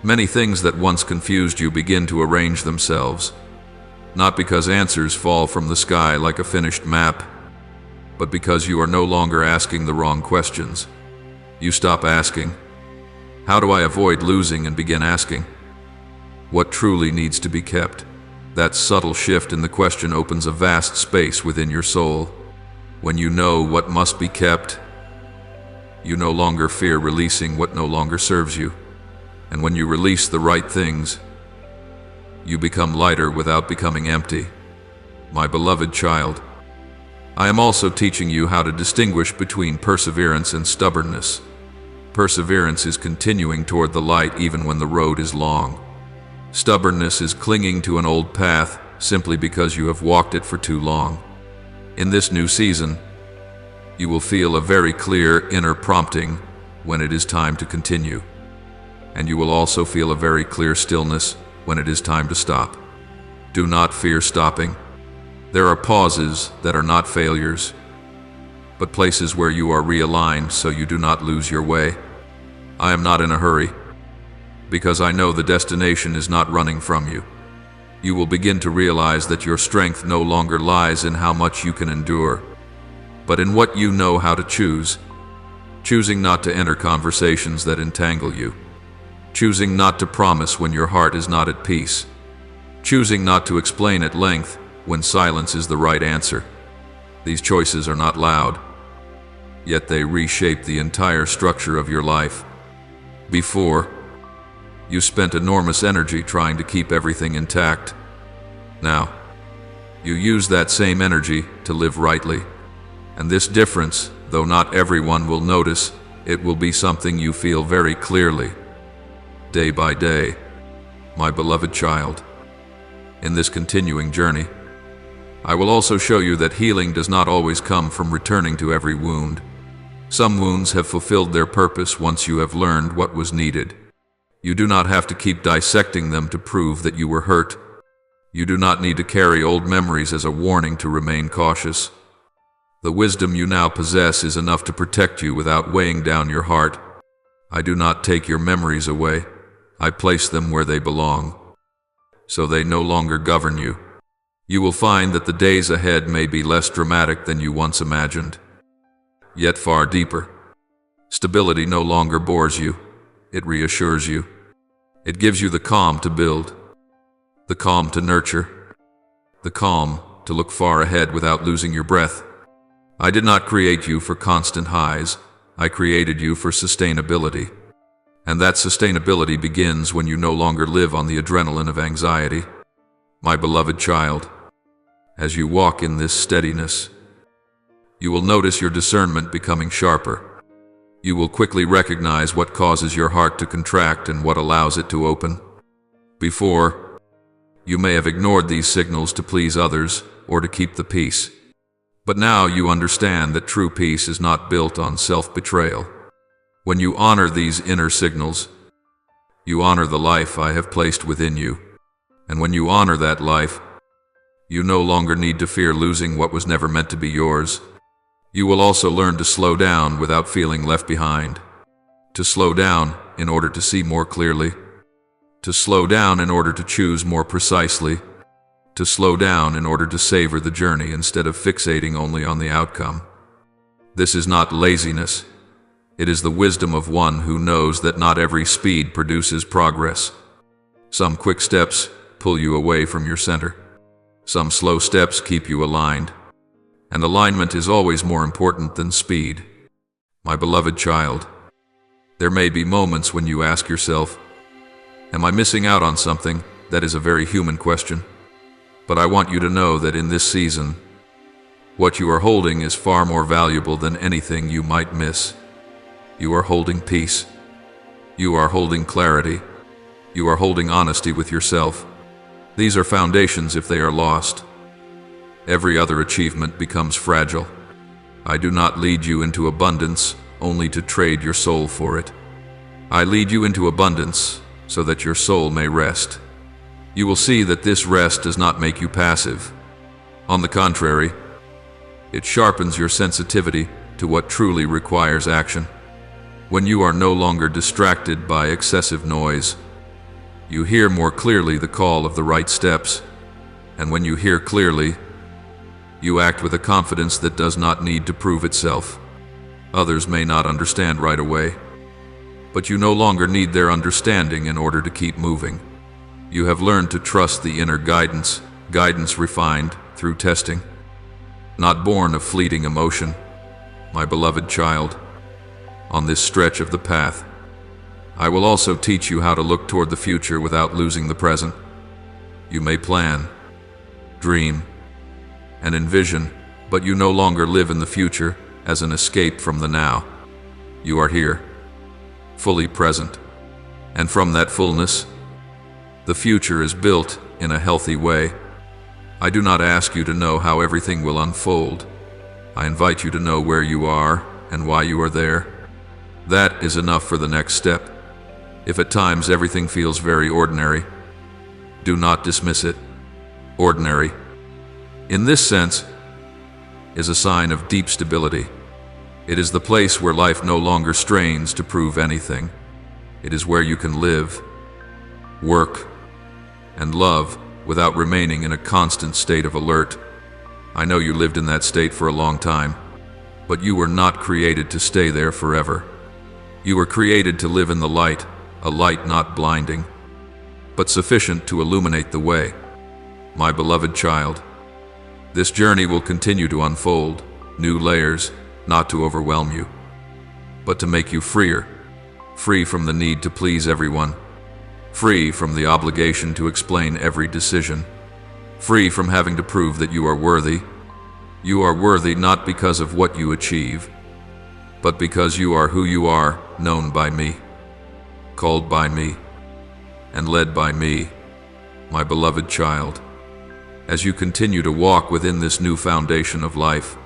many things that once confused you begin to arrange themselves, not because answers fall from the sky like a finished map, but because you are no longer asking the wrong questions. You stop asking, "How do I avoid losing?" and begin asking, "What truly needs to be kept?" That subtle shift in the question opens a vast space within your soul. When you know what must be kept, you no longer fear releasing what no longer serves you. And when you release the right things, you become lighter without becoming empty. My beloved child, I am also teaching you how to distinguish between perseverance and stubbornness. Perseverance is continuing toward the light even when the road is long. Stubbornness is clinging to an old path simply because you have walked it for too long. In this new season, you will feel a very clear inner prompting when it is time to continue. And you will also feel a very clear stillness when it is time to stop. Do not fear stopping. There are pauses that are not failures, but places where you are realigned so you do not lose your way. I am not in a hurry, because I know the destination is not running from you. You will begin to realize that your strength no longer lies in how much you can endure, but in what you know how to choose. Choosing not to enter conversations that entangle you. Choosing not to promise when your heart is not at peace. Choosing not to explain at length when silence is the right answer. These choices are not loud, yet they reshape the entire structure of your life. Before, you spent enormous energy trying to keep everything intact. Now, you use that same energy to live rightly. And this difference, though not everyone will notice, it will be something you feel very clearly, day by day. My beloved child, in this continuing journey, I will also show you that healing does not always come from returning to every wound. Some wounds have fulfilled their purpose once you have learned what was needed. You do not have to keep dissecting them to prove that you were hurt. You do not need to carry old memories as a warning to remain cautious. The wisdom you now possess is enough to protect you without weighing down your heart. I do not take your memories away. I place them where they belong, so they no longer govern you. You will find that the days ahead may be less dramatic than you once imagined, yet far deeper. Stability no longer bores you. It reassures you. It gives you the calm to build, the calm to nurture, the calm to look far ahead without losing your breath. I did not create you for constant highs. I created you for sustainability. And that sustainability begins when you no longer live on the adrenaline of anxiety. My beloved child, as you walk in this steadiness, you will notice your discernment becoming sharper. You will quickly recognize what causes your heart to contract and what allows it to open. Before, you may have ignored these signals to please others or to keep the peace. But now you understand that true peace is not built on self-betrayal. When you honor these inner signals, you honor the life I have placed within you. And when you honor that life, you no longer need to fear losing what was never meant to be yours. You will also learn to slow down without feeling left behind. To slow down in order to see more clearly. To slow down in order to choose more precisely. To slow down in order to savor the journey instead of fixating only on the outcome. This is not laziness. It is the wisdom of one who knows that not every speed produces progress. Some quick steps pull you away from your center. Some slow steps keep you aligned. And alignment is always more important than speed. My beloved child, there may be moments when you ask yourself, am I missing out on something? That is a very human question. But I want you to know that in this season, what you are holding is far more valuable than anything you might miss. You are holding peace. You are holding clarity. You are holding honesty with yourself. These are foundations if they are lost. Every other achievement becomes fragile. I do not lead you into abundance only to trade your soul for it. I lead you into abundance so that your soul may rest. You will see that this rest does not make you passive. On the contrary, it sharpens your sensitivity to what truly requires action. When you are no longer distracted by excessive noise, you hear more clearly the call of the right steps. And when you hear clearly, you act with a confidence that does not need to prove itself. Others may not understand right away, but you no longer need their understanding in order to keep moving. You have learned to trust the inner guidance refined through testing, not born of fleeting emotion. My beloved child, on this stretch of the path, I will also teach you how to look toward the future without losing the present. You may plan, dream, and envision, but you no longer live in the future as an escape from the now. You are here, fully present, and from that fullness, the future is built in a healthy way. I do not ask you to know how everything will unfold. I invite you to know where you are and why you are there. That is enough for the next step. If at times everything feels very ordinary, do not dismiss it. Ordinary, in this sense, is a sign of deep stability. It is the place where life no longer strains to prove anything. It is where you can live, work, and love without remaining in a constant state of alert. I know you lived in that state for a long time, but you were not created to stay there forever. You were created to live in the light, a light not blinding, but sufficient to illuminate the way. My beloved child, this journey will continue to unfold, new layers, not to overwhelm you, but to make you freer, free from the need to please everyone, free from the obligation to explain every decision, free from having to prove that you are worthy. You are worthy not because of what you achieve, but because you are who you are, known by me, called by me, and led by me. My beloved child, as you continue to walk within this new foundation of life,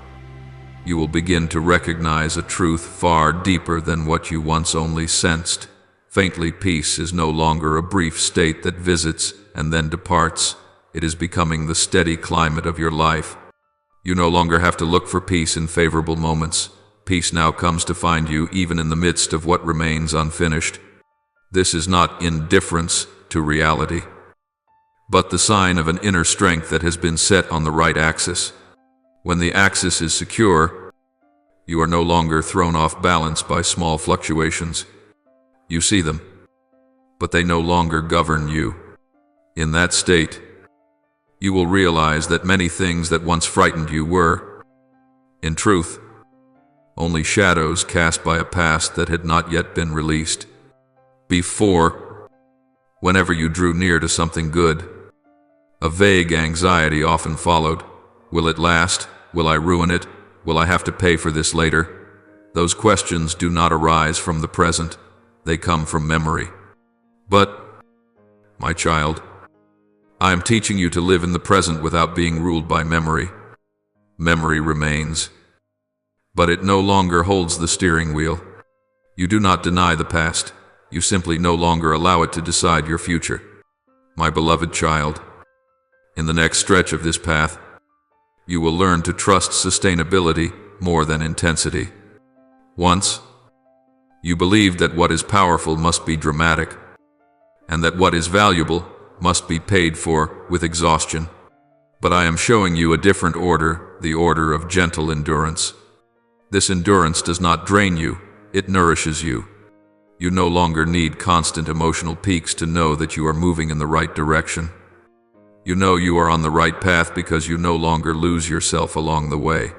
you will begin to recognize a truth far deeper than what you once only sensed. Faintly, peace is no longer a brief state that visits and then departs. It is becoming the steady climate of your life. You no longer have to look for peace in favorable moments. Peace now comes to find you even in the midst of what remains unfinished. This is not indifference to reality, but the sign of an inner strength that has been set on the right axis. When the axis is secure, you are no longer thrown off balance by small fluctuations. You see them, but they no longer govern you. In that state, you will realize that many things that once frightened you were, in truth, only shadows cast by a past that had not yet been released. Before, whenever you drew near to something good, a vague anxiety often followed. Will it last? Will I ruin it? Will I have to pay for this later? Those questions do not arise from the present. They come from memory. But, my child, I am teaching you to live in the present without being ruled by memory. Memory remains, but it no longer holds the steering wheel. You do not deny the past. You simply no longer allow it to decide your future. My beloved child, in the next stretch of this path, you will learn to trust sustainability more than intensity. Once, you believed that what is powerful must be dramatic, and that what is valuable must be paid for with exhaustion. But I am showing you a different order, the order of gentle endurance. This endurance does not drain you, it nourishes you. You no longer need constant emotional peaks to know that you are moving in the right direction. You know you are on the right path because you no longer lose yourself along the way.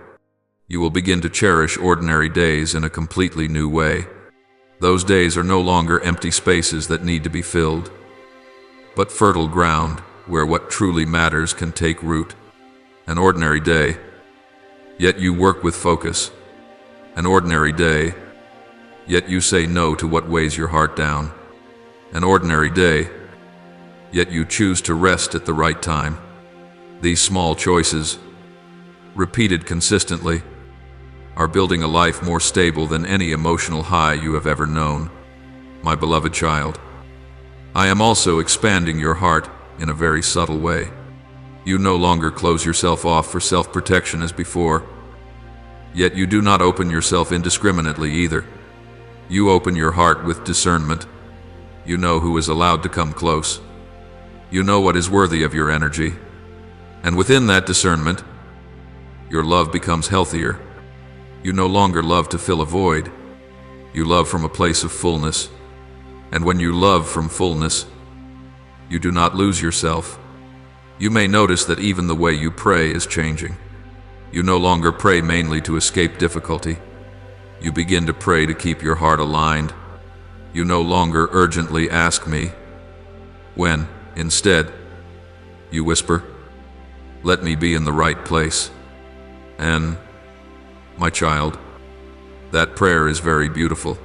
You will begin to cherish ordinary days in a completely new way. Those days are no longer empty spaces that need to be filled, but fertile ground where what truly matters can take root. An ordinary day, yet you work with focus. An ordinary day, yet you say no to what weighs your heart down. An ordinary day, yet you choose to rest at the right time. These small choices, repeated consistently, are building a life more stable than any emotional high you have ever known. My beloved child, I am also expanding your heart in a very subtle way. You no longer close yourself off for self-protection as before, yet you do not open yourself indiscriminately either. You open your heart with discernment. You know who is allowed to come close. You know what is worthy of your energy. And within that discernment, your love becomes healthier. You no longer love to fill a void. You love from a place of fullness. And when you love from fullness, you do not lose yourself. You may notice that even the way you pray is changing. You no longer pray mainly to escape difficulty. You begin to pray to keep your heart aligned. You no longer urgently ask me when, instead, you whisper, "Let me be in the right place." And, my child, that prayer is very beautiful.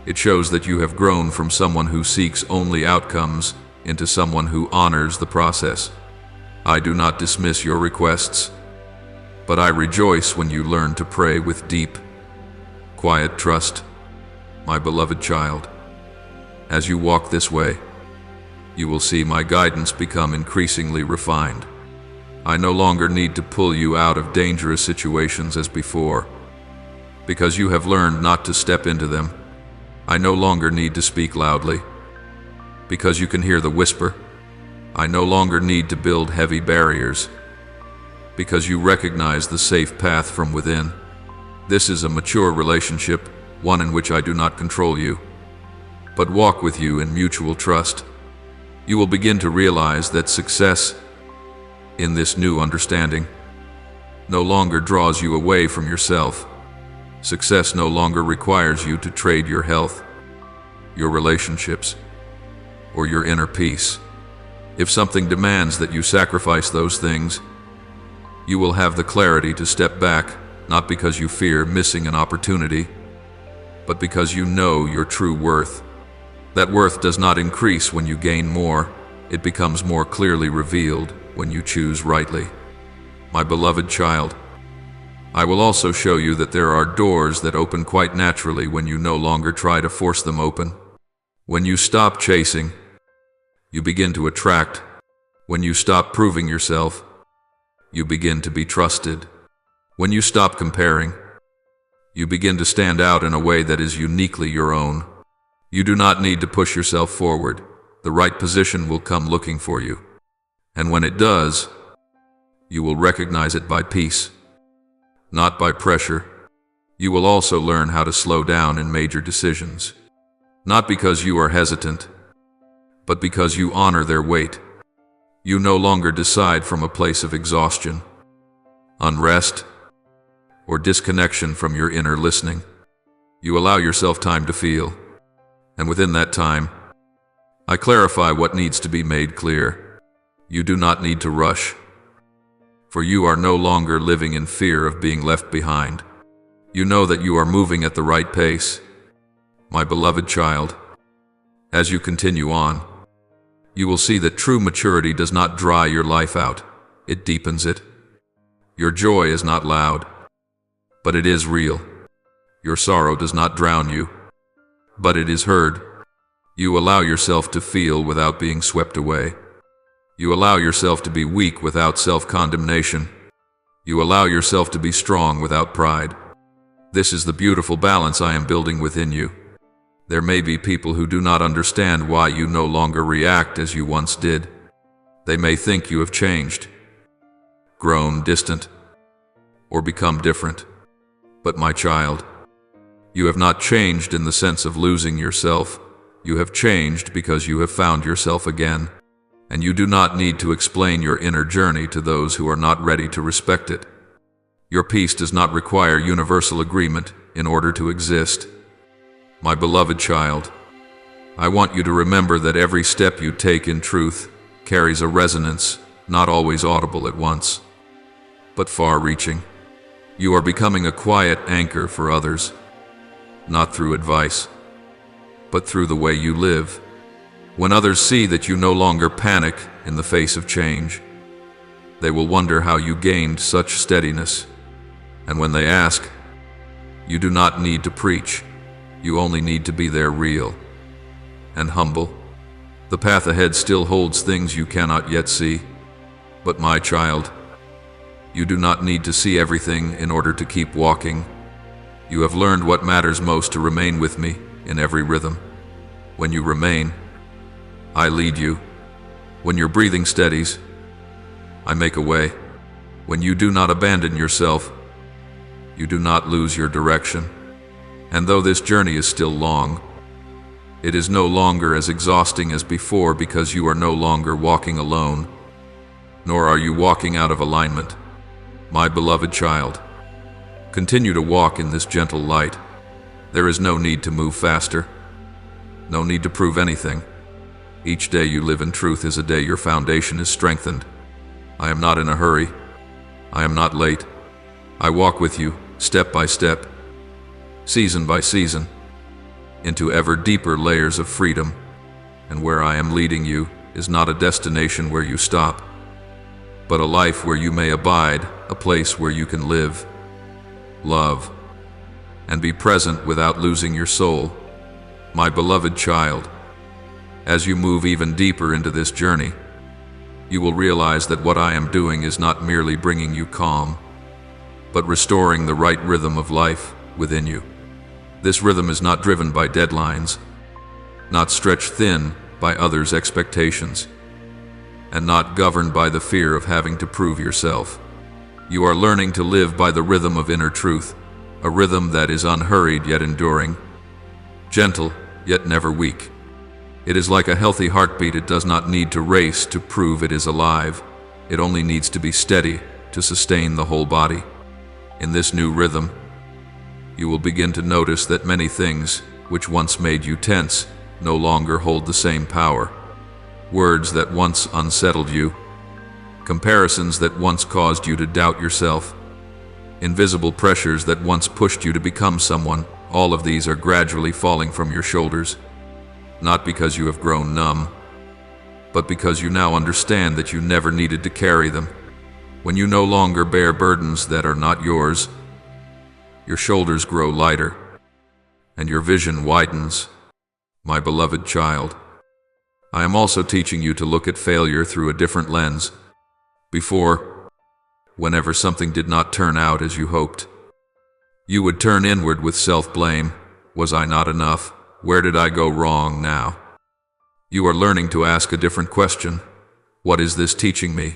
It shows that you have grown from someone who seeks only outcomes into someone who honors the process. I do not dismiss your requests, but I rejoice when you learn to pray with deep, quiet trust, my beloved child. As you walk this way, you will see my guidance become increasingly refined. I no longer need to pull you out of dangerous situations as before, because you have learned not to step into them. I no longer need to speak loudly, because you can hear the whisper. I no longer need to build heavy barriers, because you recognize the safe path from within. This is a mature relationship, one in which I do not control you, but walk with you in mutual trust. You will begin to realize that success in this new understanding no longer draws you away from yourself. Success no longer requires you to trade your health, your relationships, or your inner peace. If something demands that you sacrifice those things, you will have the clarity to step back, not because you fear missing an opportunity, but because you know your true worth. That worth does not increase when you gain more. It becomes more clearly revealed when you choose rightly. My beloved child, I will also show you that there are doors that open quite naturally when you no longer try to force them open. When you stop chasing, you begin to attract. When you stop proving yourself, you begin to be trusted. When you stop comparing, you begin to stand out in a way that is uniquely your own. You do not need to push yourself forward. The right position will come looking for you. And when it does, you will recognize it by peace, not by pressure. You will also learn how to slow down in major decisions, not because you are hesitant, but because you honor their weight. You no longer decide from a place of exhaustion, unrest, or disconnection from your inner listening. You allow yourself time to feel, and within that time, I clarify what needs to be made clear. You do not need to rush, for you are no longer living in fear of being left behind. You know that you are moving at the right pace. My beloved child, as you continue on, you will see that true maturity does not dry your life out, it deepens it. Your joy is not loud, but it is real. Your sorrow does not drown you, but it is heard. You allow yourself to feel without being swept away. You allow yourself to be weak without self-condemnation. You allow yourself to be strong without pride. This is the beautiful balance I am building within you. There may be people who do not understand why you no longer react as you once did. They may think you have changed, grown distant, or become different. But my child, you have not changed in the sense of losing yourself. You have changed because you have found yourself again, and you do not need to explain your inner journey to those who are not ready to respect it. Your peace does not require universal agreement in order to exist. My beloved child, I want you to remember that every step you take in truth carries a resonance, not always audible at once, but far-reaching. You are becoming a quiet anchor for others, not through advice, but through the way you live. When others see that you no longer panic in the face of change, they will wonder how you gained such steadiness. And when they ask, you do not need to preach. You only need to be there real and humble. The path ahead still holds things you cannot yet see. But my child, you do not need to see everything in order to keep walking. You have learned what matters most to remain with me in every rhythm. When you remain, I lead you. When your breathing steadies, I make a way. When you do not abandon yourself, you do not lose your direction. And though this journey is still long, it is no longer as exhausting as before because you are no longer walking alone, nor are you walking out of alignment. My beloved child, continue to walk in this gentle light. There is no need to move faster, no need to prove anything. Each day you live in truth is a day your foundation is strengthened. I am not in a hurry. I am not late. I walk with you, step by step, season by season, into ever deeper layers of freedom. And where I am leading you is not a destination where you stop, but a life where you may abide, a place where you can live, love, and be present without losing your soul. My beloved child, as you move even deeper into this journey, you will realize that what I am doing is not merely bringing you calm, but restoring the right rhythm of life within you. This rhythm is not driven by deadlines, not stretched thin by others' expectations, and not governed by the fear of having to prove yourself. You are learning to live by the rhythm of inner truth, a rhythm that is unhurried yet enduring, gentle yet never weak. It is like a healthy heartbeat. It does not need to race to prove it is alive. It only needs to be steady to sustain the whole body. In this new rhythm, you will begin to notice that many things which once made you tense no longer hold the same power. Words that once unsettled you, comparisons that once caused you to doubt yourself, invisible pressures that once pushed you to become someone, all of these are gradually falling from your shoulders. Not because you have grown numb, but because you now understand that you never needed to carry them. When you no longer bear burdens that are not yours, your shoulders grow lighter, and your vision widens. My beloved child, I am also teaching you to look at failure through a different lens. Before, whenever something did not turn out as you hoped. You would turn inward with self-blame. Was I not enough? Where did I go wrong now? You are learning to ask a different question. What is this teaching me?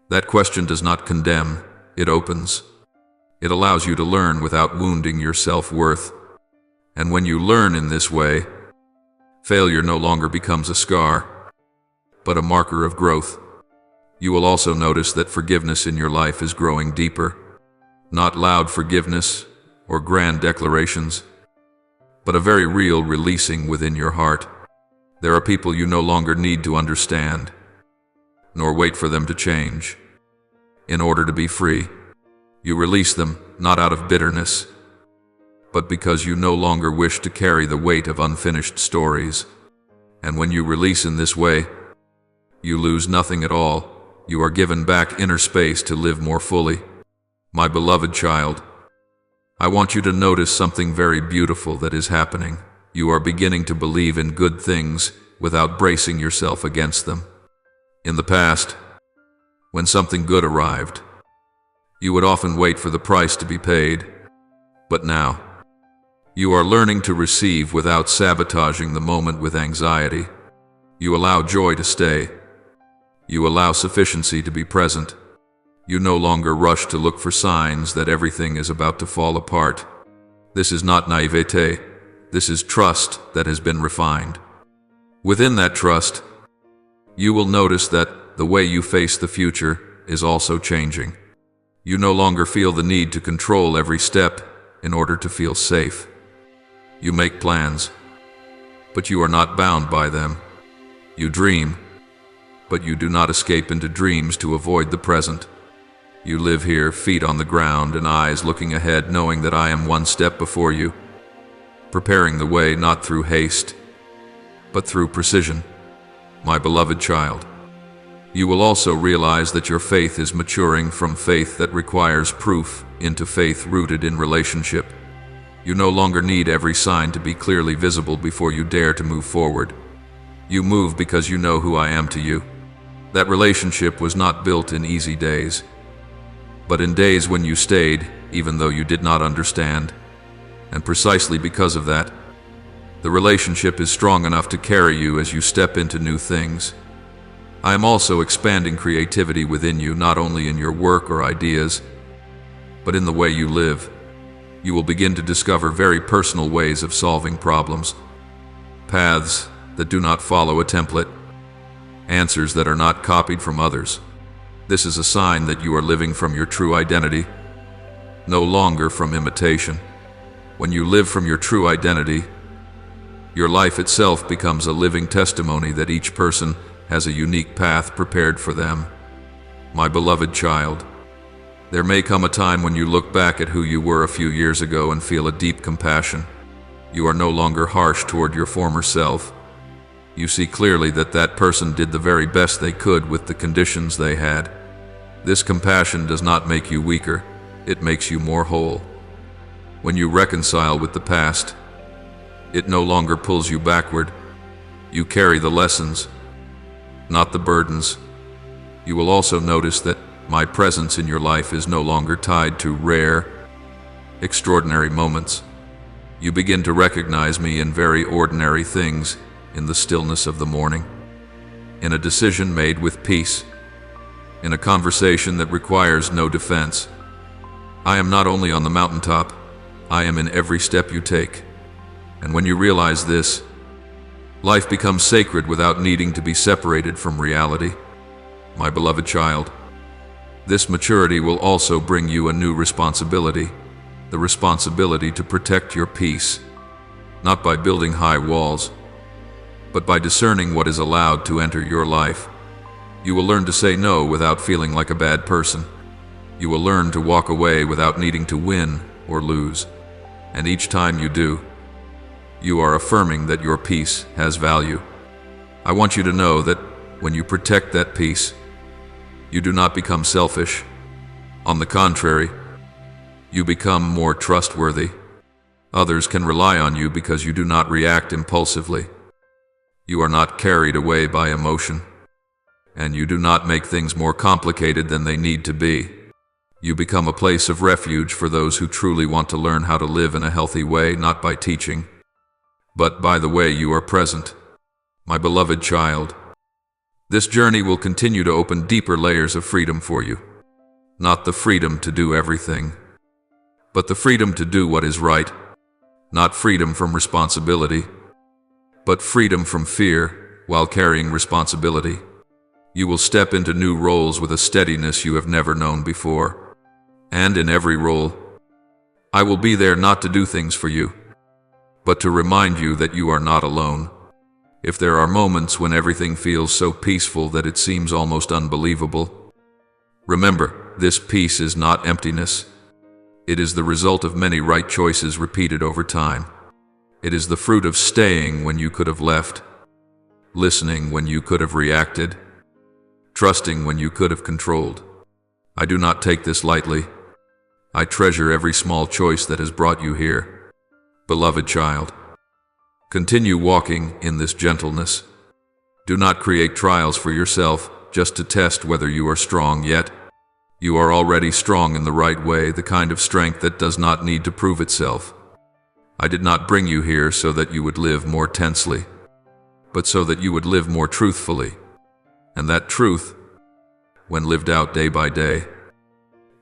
That question does not condemn, it opens. It allows you to learn without wounding your self-worth. And when you learn in this way, failure no longer becomes a scar, but a marker of growth. You will also notice that forgiveness in your life is growing deeper. Not loud forgiveness or grand declarations, but a very real releasing within your heart. There are people you no longer need to understand, nor wait for them to change. In order to be free, you release them not out of bitterness, but because you no longer wish to carry the weight of unfinished stories. And when you release in this way, you lose nothing at all. You are given back inner space to live more fully. My beloved child, I want you to notice something very beautiful that is happening. You are beginning to believe in good things without bracing yourself against them. In the past, when something good arrived, you would often wait for the price to be paid. But now, you are learning to receive without sabotaging the moment with anxiety. You allow joy to stay. You allow sufficiency to be present. You no longer rush to look for signs that everything is about to fall apart. This is not naivete. This is trust that has been refined. Within that trust, you will notice that the way you face the future is also changing. You no longer feel the need to control every step in order to feel safe. You make plans, but you are not bound by them. You dream, but you do not escape into dreams to avoid the present. You live here, feet on the ground and eyes looking ahead, knowing that I am one step before you, preparing the way not through haste, but through precision. My beloved child, you will also realize that your faith is maturing from faith that requires proof into faith rooted in relationship. You no longer need every sign to be clearly visible before you dare to move forward. You move because you know who I am to you. That relationship was not built in easy days, but in days when you stayed, even though you did not understand. And precisely because of that, the relationship is strong enough to carry you as you step into new things. I am also expanding creativity within you, not only in your work or ideas, but in the way you live. You will begin to discover very personal ways of solving problems, paths that do not follow a template, answers that are not copied from others. This is a sign that you are living from your true identity, no longer from imitation. When you live from your true identity, your life itself becomes a living testimony that each person has a unique path prepared for them. My beloved child, there may come a time when you look back at who you were a few years ago and feel a deep compassion. You are no longer harsh toward your former self. You see clearly that that person did the very best they could with the conditions they had. This compassion does not make you weaker, it makes you more whole. When you reconcile with the past, it no longer pulls you backward. You carry the lessons, not the burdens. You will also notice that my presence in your life is no longer tied to rare, extraordinary moments. You begin to recognize me in very ordinary things, in the stillness of the morning, in a decision made with peace, in a conversation that requires no defense. I am not only on the mountaintop, I am in every step you take. And when you realize this, life becomes sacred without needing to be separated from reality. My beloved child, this maturity will also bring you a new responsibility, the responsibility to protect your peace, not by building high walls, but by discerning what is allowed to enter your life. You will learn to say no without feeling like a bad person. You will learn to walk away without needing to win or lose. And each time you do, you are affirming that your peace has value. I want you to know that when you protect that peace, you do not become selfish. On the contrary, you become more trustworthy. Others can rely on you because you do not react impulsively. You are not carried away by emotion, and you do not make things more complicated than they need to be. You become a place of refuge for those who truly want to learn how to live in a healthy way, not by teaching, but by the way you are present. My beloved child, this journey will continue to open deeper layers of freedom for you. Not the freedom to do everything, but the freedom to do what is right. Not freedom from responsibility, but freedom from fear while carrying responsibility. You will step into new roles with a steadiness you have never known before. And in every role, I will be there not to do things for you, but to remind you that you are not alone. If there are moments when everything feels so peaceful that it seems almost unbelievable, remember, this peace is not emptiness. It is the result of many right choices repeated over time. It is the fruit of staying when you could have left, listening when you could have reacted, trusting when you could have controlled. I do not take this lightly. I treasure every small choice that has brought you here. Beloved child, continue walking in this gentleness. Do not create trials for yourself just to test whether you are strong yet. You are already strong in the right way, the kind of strength that does not need to prove itself. I did not bring you here so that you would live more tensely, but so that you would live more truthfully. And that truth, when lived out day by day,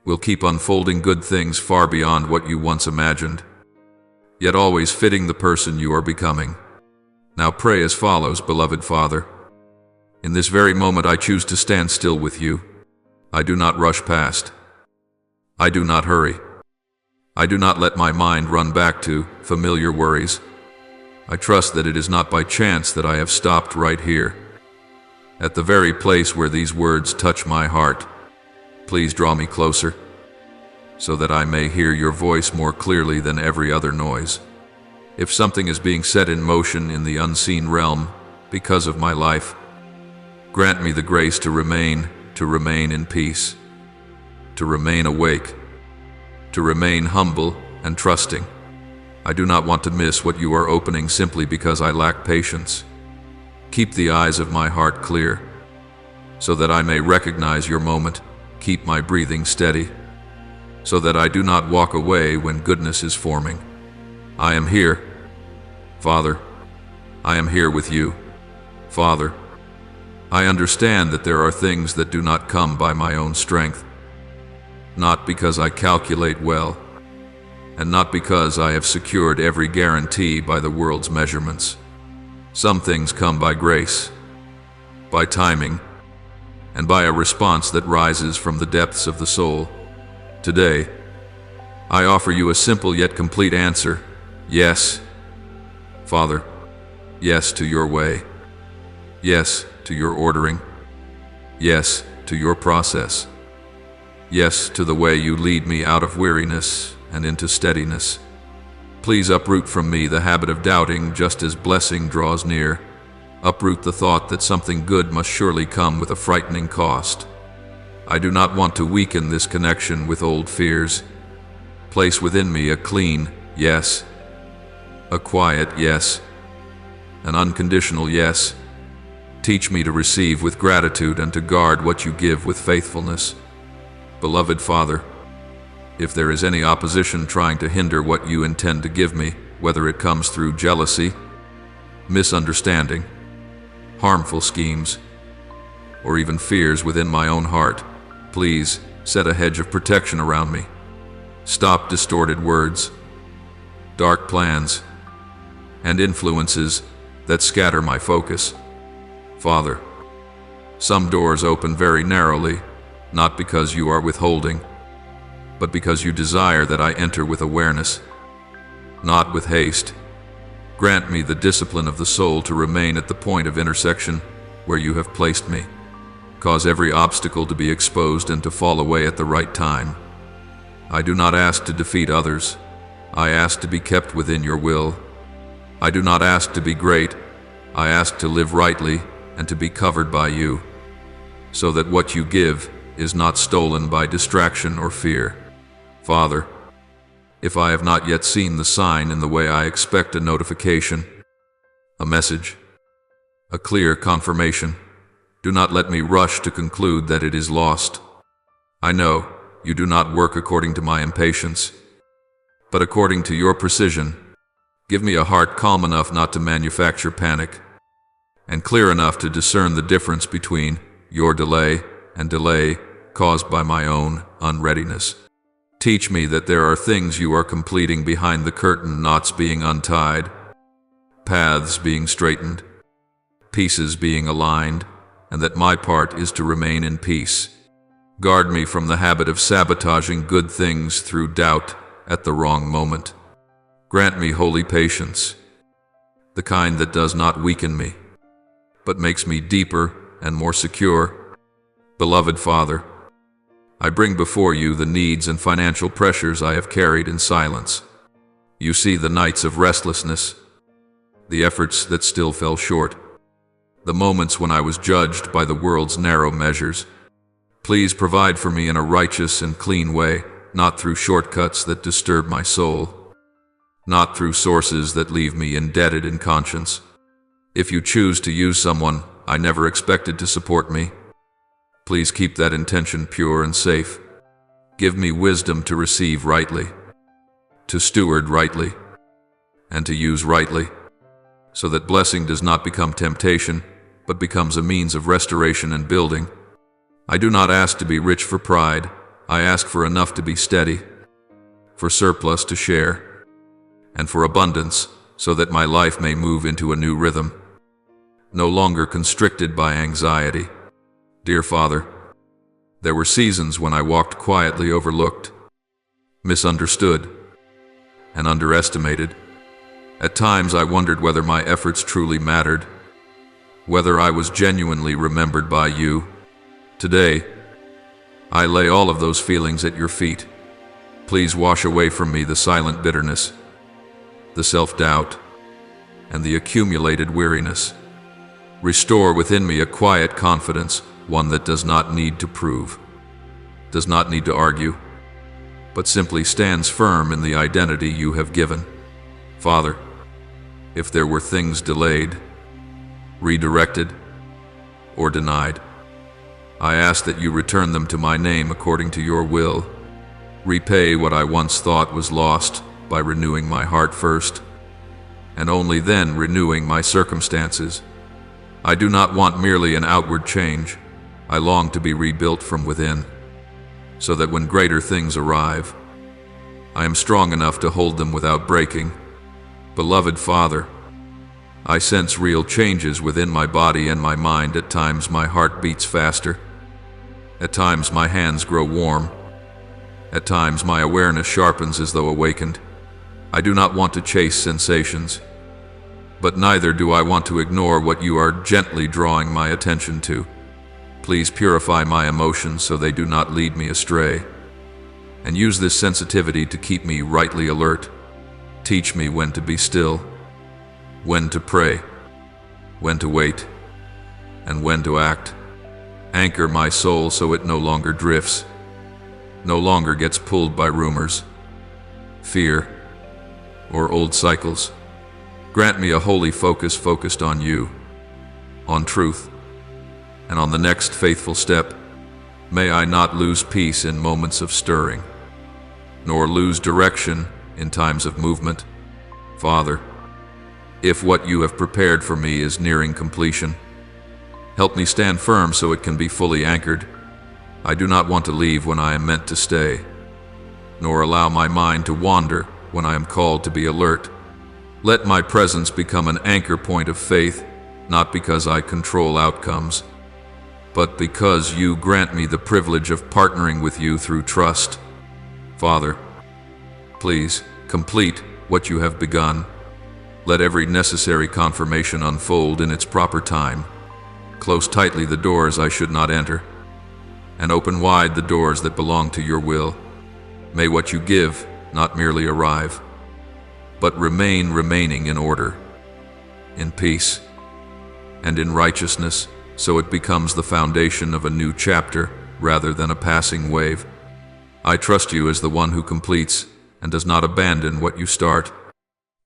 will keep unfolding good things far beyond what you once imagined, yet always fitting the person you are becoming. Now pray as follows, beloved Father. In this very moment I choose to stand still with you. I do not rush past. I do not hurry. I do not let my mind run back to familiar worries. I trust that it is not by chance that I have stopped right here, at the very place where these words touch my heart. Please draw me closer, so that I may hear your voice more clearly than every other noise. If something is being set in motion in the unseen realm because of my life, grant me the grace to remain in peace, to remain awake, to remain humble and trusting. I do not want to miss what you are opening simply because I lack patience. Keep the eyes of my heart clear, so that I may recognize your moment. Keep my breathing steady, so that I do not walk away when goodness is forming. I am here, Father. I am here with you, Father. I understand that there are things that do not come by my own strength, not because I calculate well, and not because I have secured every guarantee by the world's measurements. Some things come by grace, by timing, and by a response that rises from the depths of the soul. Today, I offer you a simple yet complete answer. Yes, Father. Yes to your way. Yes to your ordering. Yes to your process. Yes to the way you lead me out of weariness and into steadiness. Please uproot from me the habit of doubting just as blessing draws near. Uproot the thought that something good must surely come with a frightening cost. I do not want to weaken this connection with old fears. Place within me a clean yes, a quiet yes, an unconditional yes. Teach me to receive with gratitude and to guard what you give with faithfulness. Beloved Father, if there is any opposition trying to hinder what you intend to give me, whether it comes through jealousy, misunderstanding, harmful schemes, or even fears within my own heart, please set a hedge of protection around me. Stop distorted words, dark plans, and influences that scatter my focus. Father, some doors open very narrowly, not because you are withholding, but because you desire that I enter with awareness, not with haste. Grant me the discipline of the soul to remain at the point of intersection where you have placed me. Cause every obstacle to be exposed and to fall away at the right time. I do not ask to defeat others. I ask to be kept within your will. I do not ask to be great. I ask to live rightly and to be covered by you, so that what you give is not stolen by distraction or fear. Father, if I have not yet seen the sign in the way I expect a notification, a message, a clear confirmation, do not let me rush to conclude that it is lost. I know you do not work according to my impatience, but according to your precision. Give me a heart calm enough not to manufacture panic, and clear enough to discern the difference between your delay and delay caused by my own unreadiness. Teach me that there are things you are completing behind the curtain, knots being untied, paths being straightened, pieces being aligned, and that my part is to remain in peace. Guard me from the habit of sabotaging good things through doubt at the wrong moment. Grant me holy patience, the kind that does not weaken me, but makes me deeper and more secure. Beloved Father, I bring before you the needs and financial pressures I have carried in silence. You see the nights of restlessness, the efforts that still fell short, the moments when I was judged by the world's narrow measures. Please provide for me in a righteous and clean way, not through shortcuts that disturb my soul, not through sources that leave me indebted in conscience. If you choose to use someone I never expected to support me, please keep that intention pure and safe. Give me wisdom to receive rightly, to steward rightly, and to use rightly, so that blessing does not become temptation, but becomes a means of restoration and building. I do not ask to be rich for pride. I ask for enough to be steady, for surplus to share, and for abundance, so that my life may move into a new rhythm, no longer constricted by anxiety. Dear Father, there were seasons when I walked quietly overlooked, misunderstood, and underestimated. At times I wondered whether my efforts truly mattered, whether I was genuinely remembered by you. Today, I lay all of those feelings at your feet. Please wash away from me the silent bitterness, the self-doubt, and the accumulated weariness. Restore within me a quiet confidence, one that does not need to prove, does not need to argue, but simply stands firm in the identity you have given. Father, if there were things delayed, redirected, or denied, I ask that you return them to my name according to your will. Repay what I once thought was lost by renewing my heart first, and only then renewing my circumstances. I do not want merely an outward change. I long to be rebuilt from within, so that when greater things arrive, I am strong enough to hold them without breaking. Beloved Father, I sense real changes within my body and my mind. At times my heart beats faster. At times my hands grow warm. At times my awareness sharpens as though awakened. I do not want to chase sensations, but neither do I want to ignore what you are gently drawing my attention to. Please purify my emotions so they do not lead me astray, and use this sensitivity to keep me rightly alert. Teach me when to be still, when to pray, when to wait, and when to act. Anchor my soul so it no longer drifts, no longer gets pulled by rumors, fear, or old cycles. Grant me a holy focus focused on you, on truth, and on the next faithful step. May I not lose peace in moments of stirring, nor lose direction in times of movement. Father, if what you have prepared for me is nearing completion, help me stand firm so it can be fully anchored. I do not want to leave when I am meant to stay, nor allow my mind to wander when I am called to be alert. Let my presence become an anchor point of faith, not because I control outcomes, but because you grant me the privilege of partnering with you through trust. Father, please complete what you have begun. Let every necessary confirmation unfold in its proper time. Close tightly the doors I should not enter, and open wide the doors that belong to your will. May what you give not merely arrive, but remaining in order, in peace, and in righteousness, so it becomes the foundation of a new chapter rather than a passing wave. I trust you as the one who completes and does not abandon what you start.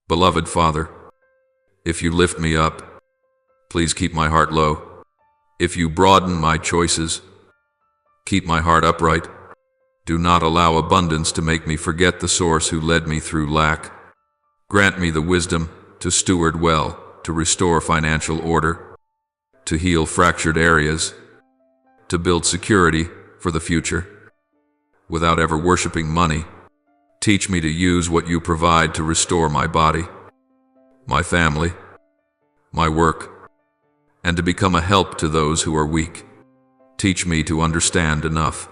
Beloved Father, if you lift me up, please keep my heart low. If you broaden my choices, keep my heart upright. Do not allow abundance to make me forget the source who led me through lack. Grant me the wisdom to steward well, to restore financial order, to heal fractured areas, to build security for the future. Without ever worshiping money, teach me to use what you provide to restore my body, my family, my work, and to become a help to those who are weak. Teach me to understand enough,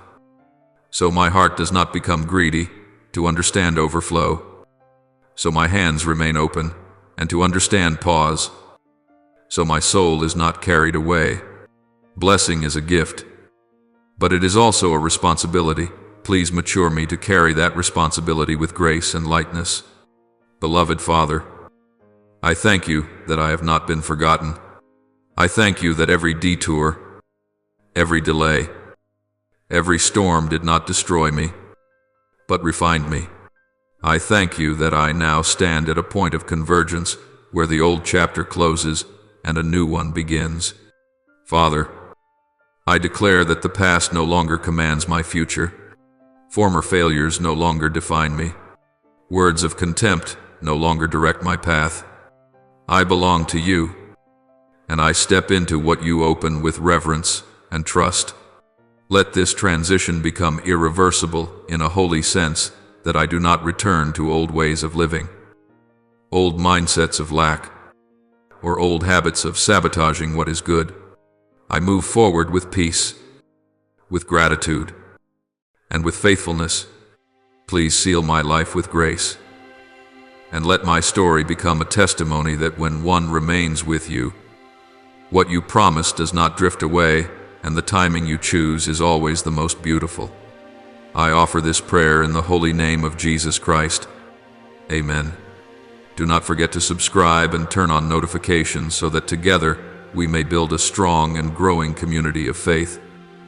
so my heart does not become greedy, to understand overflow, so my hands remain open, and to understand pause, so my soul is not carried away. Blessing is a gift, but it is also a responsibility. Please mature me to carry that responsibility with grace and lightness. Beloved Father, I thank you that I have not been forgotten. I thank you that every detour, every delay, every storm did not destroy me, but refined me. I thank you that I now stand at a point of convergence where the old chapter closes and a new one begins. Father, I declare that the past no longer commands my future. Former failures no longer define me. Words of contempt no longer direct my path. I belong to you, and I step into what you open with reverence and trust. Let this transition become irreversible in a holy sense, that I do not return to old ways of living, old mindsets of lack, or old habits of sabotaging what is good. I move forward with peace, with gratitude, and with faithfulness. Please seal my life with grace, and let my story become a testimony that when one remains with you, what you promise does not drift away, and the timing you choose is always the most beautiful. I offer this prayer in the holy name of Jesus Christ. Amen. Do not forget to subscribe and turn on notifications so that together we may build a strong and growing community of faith.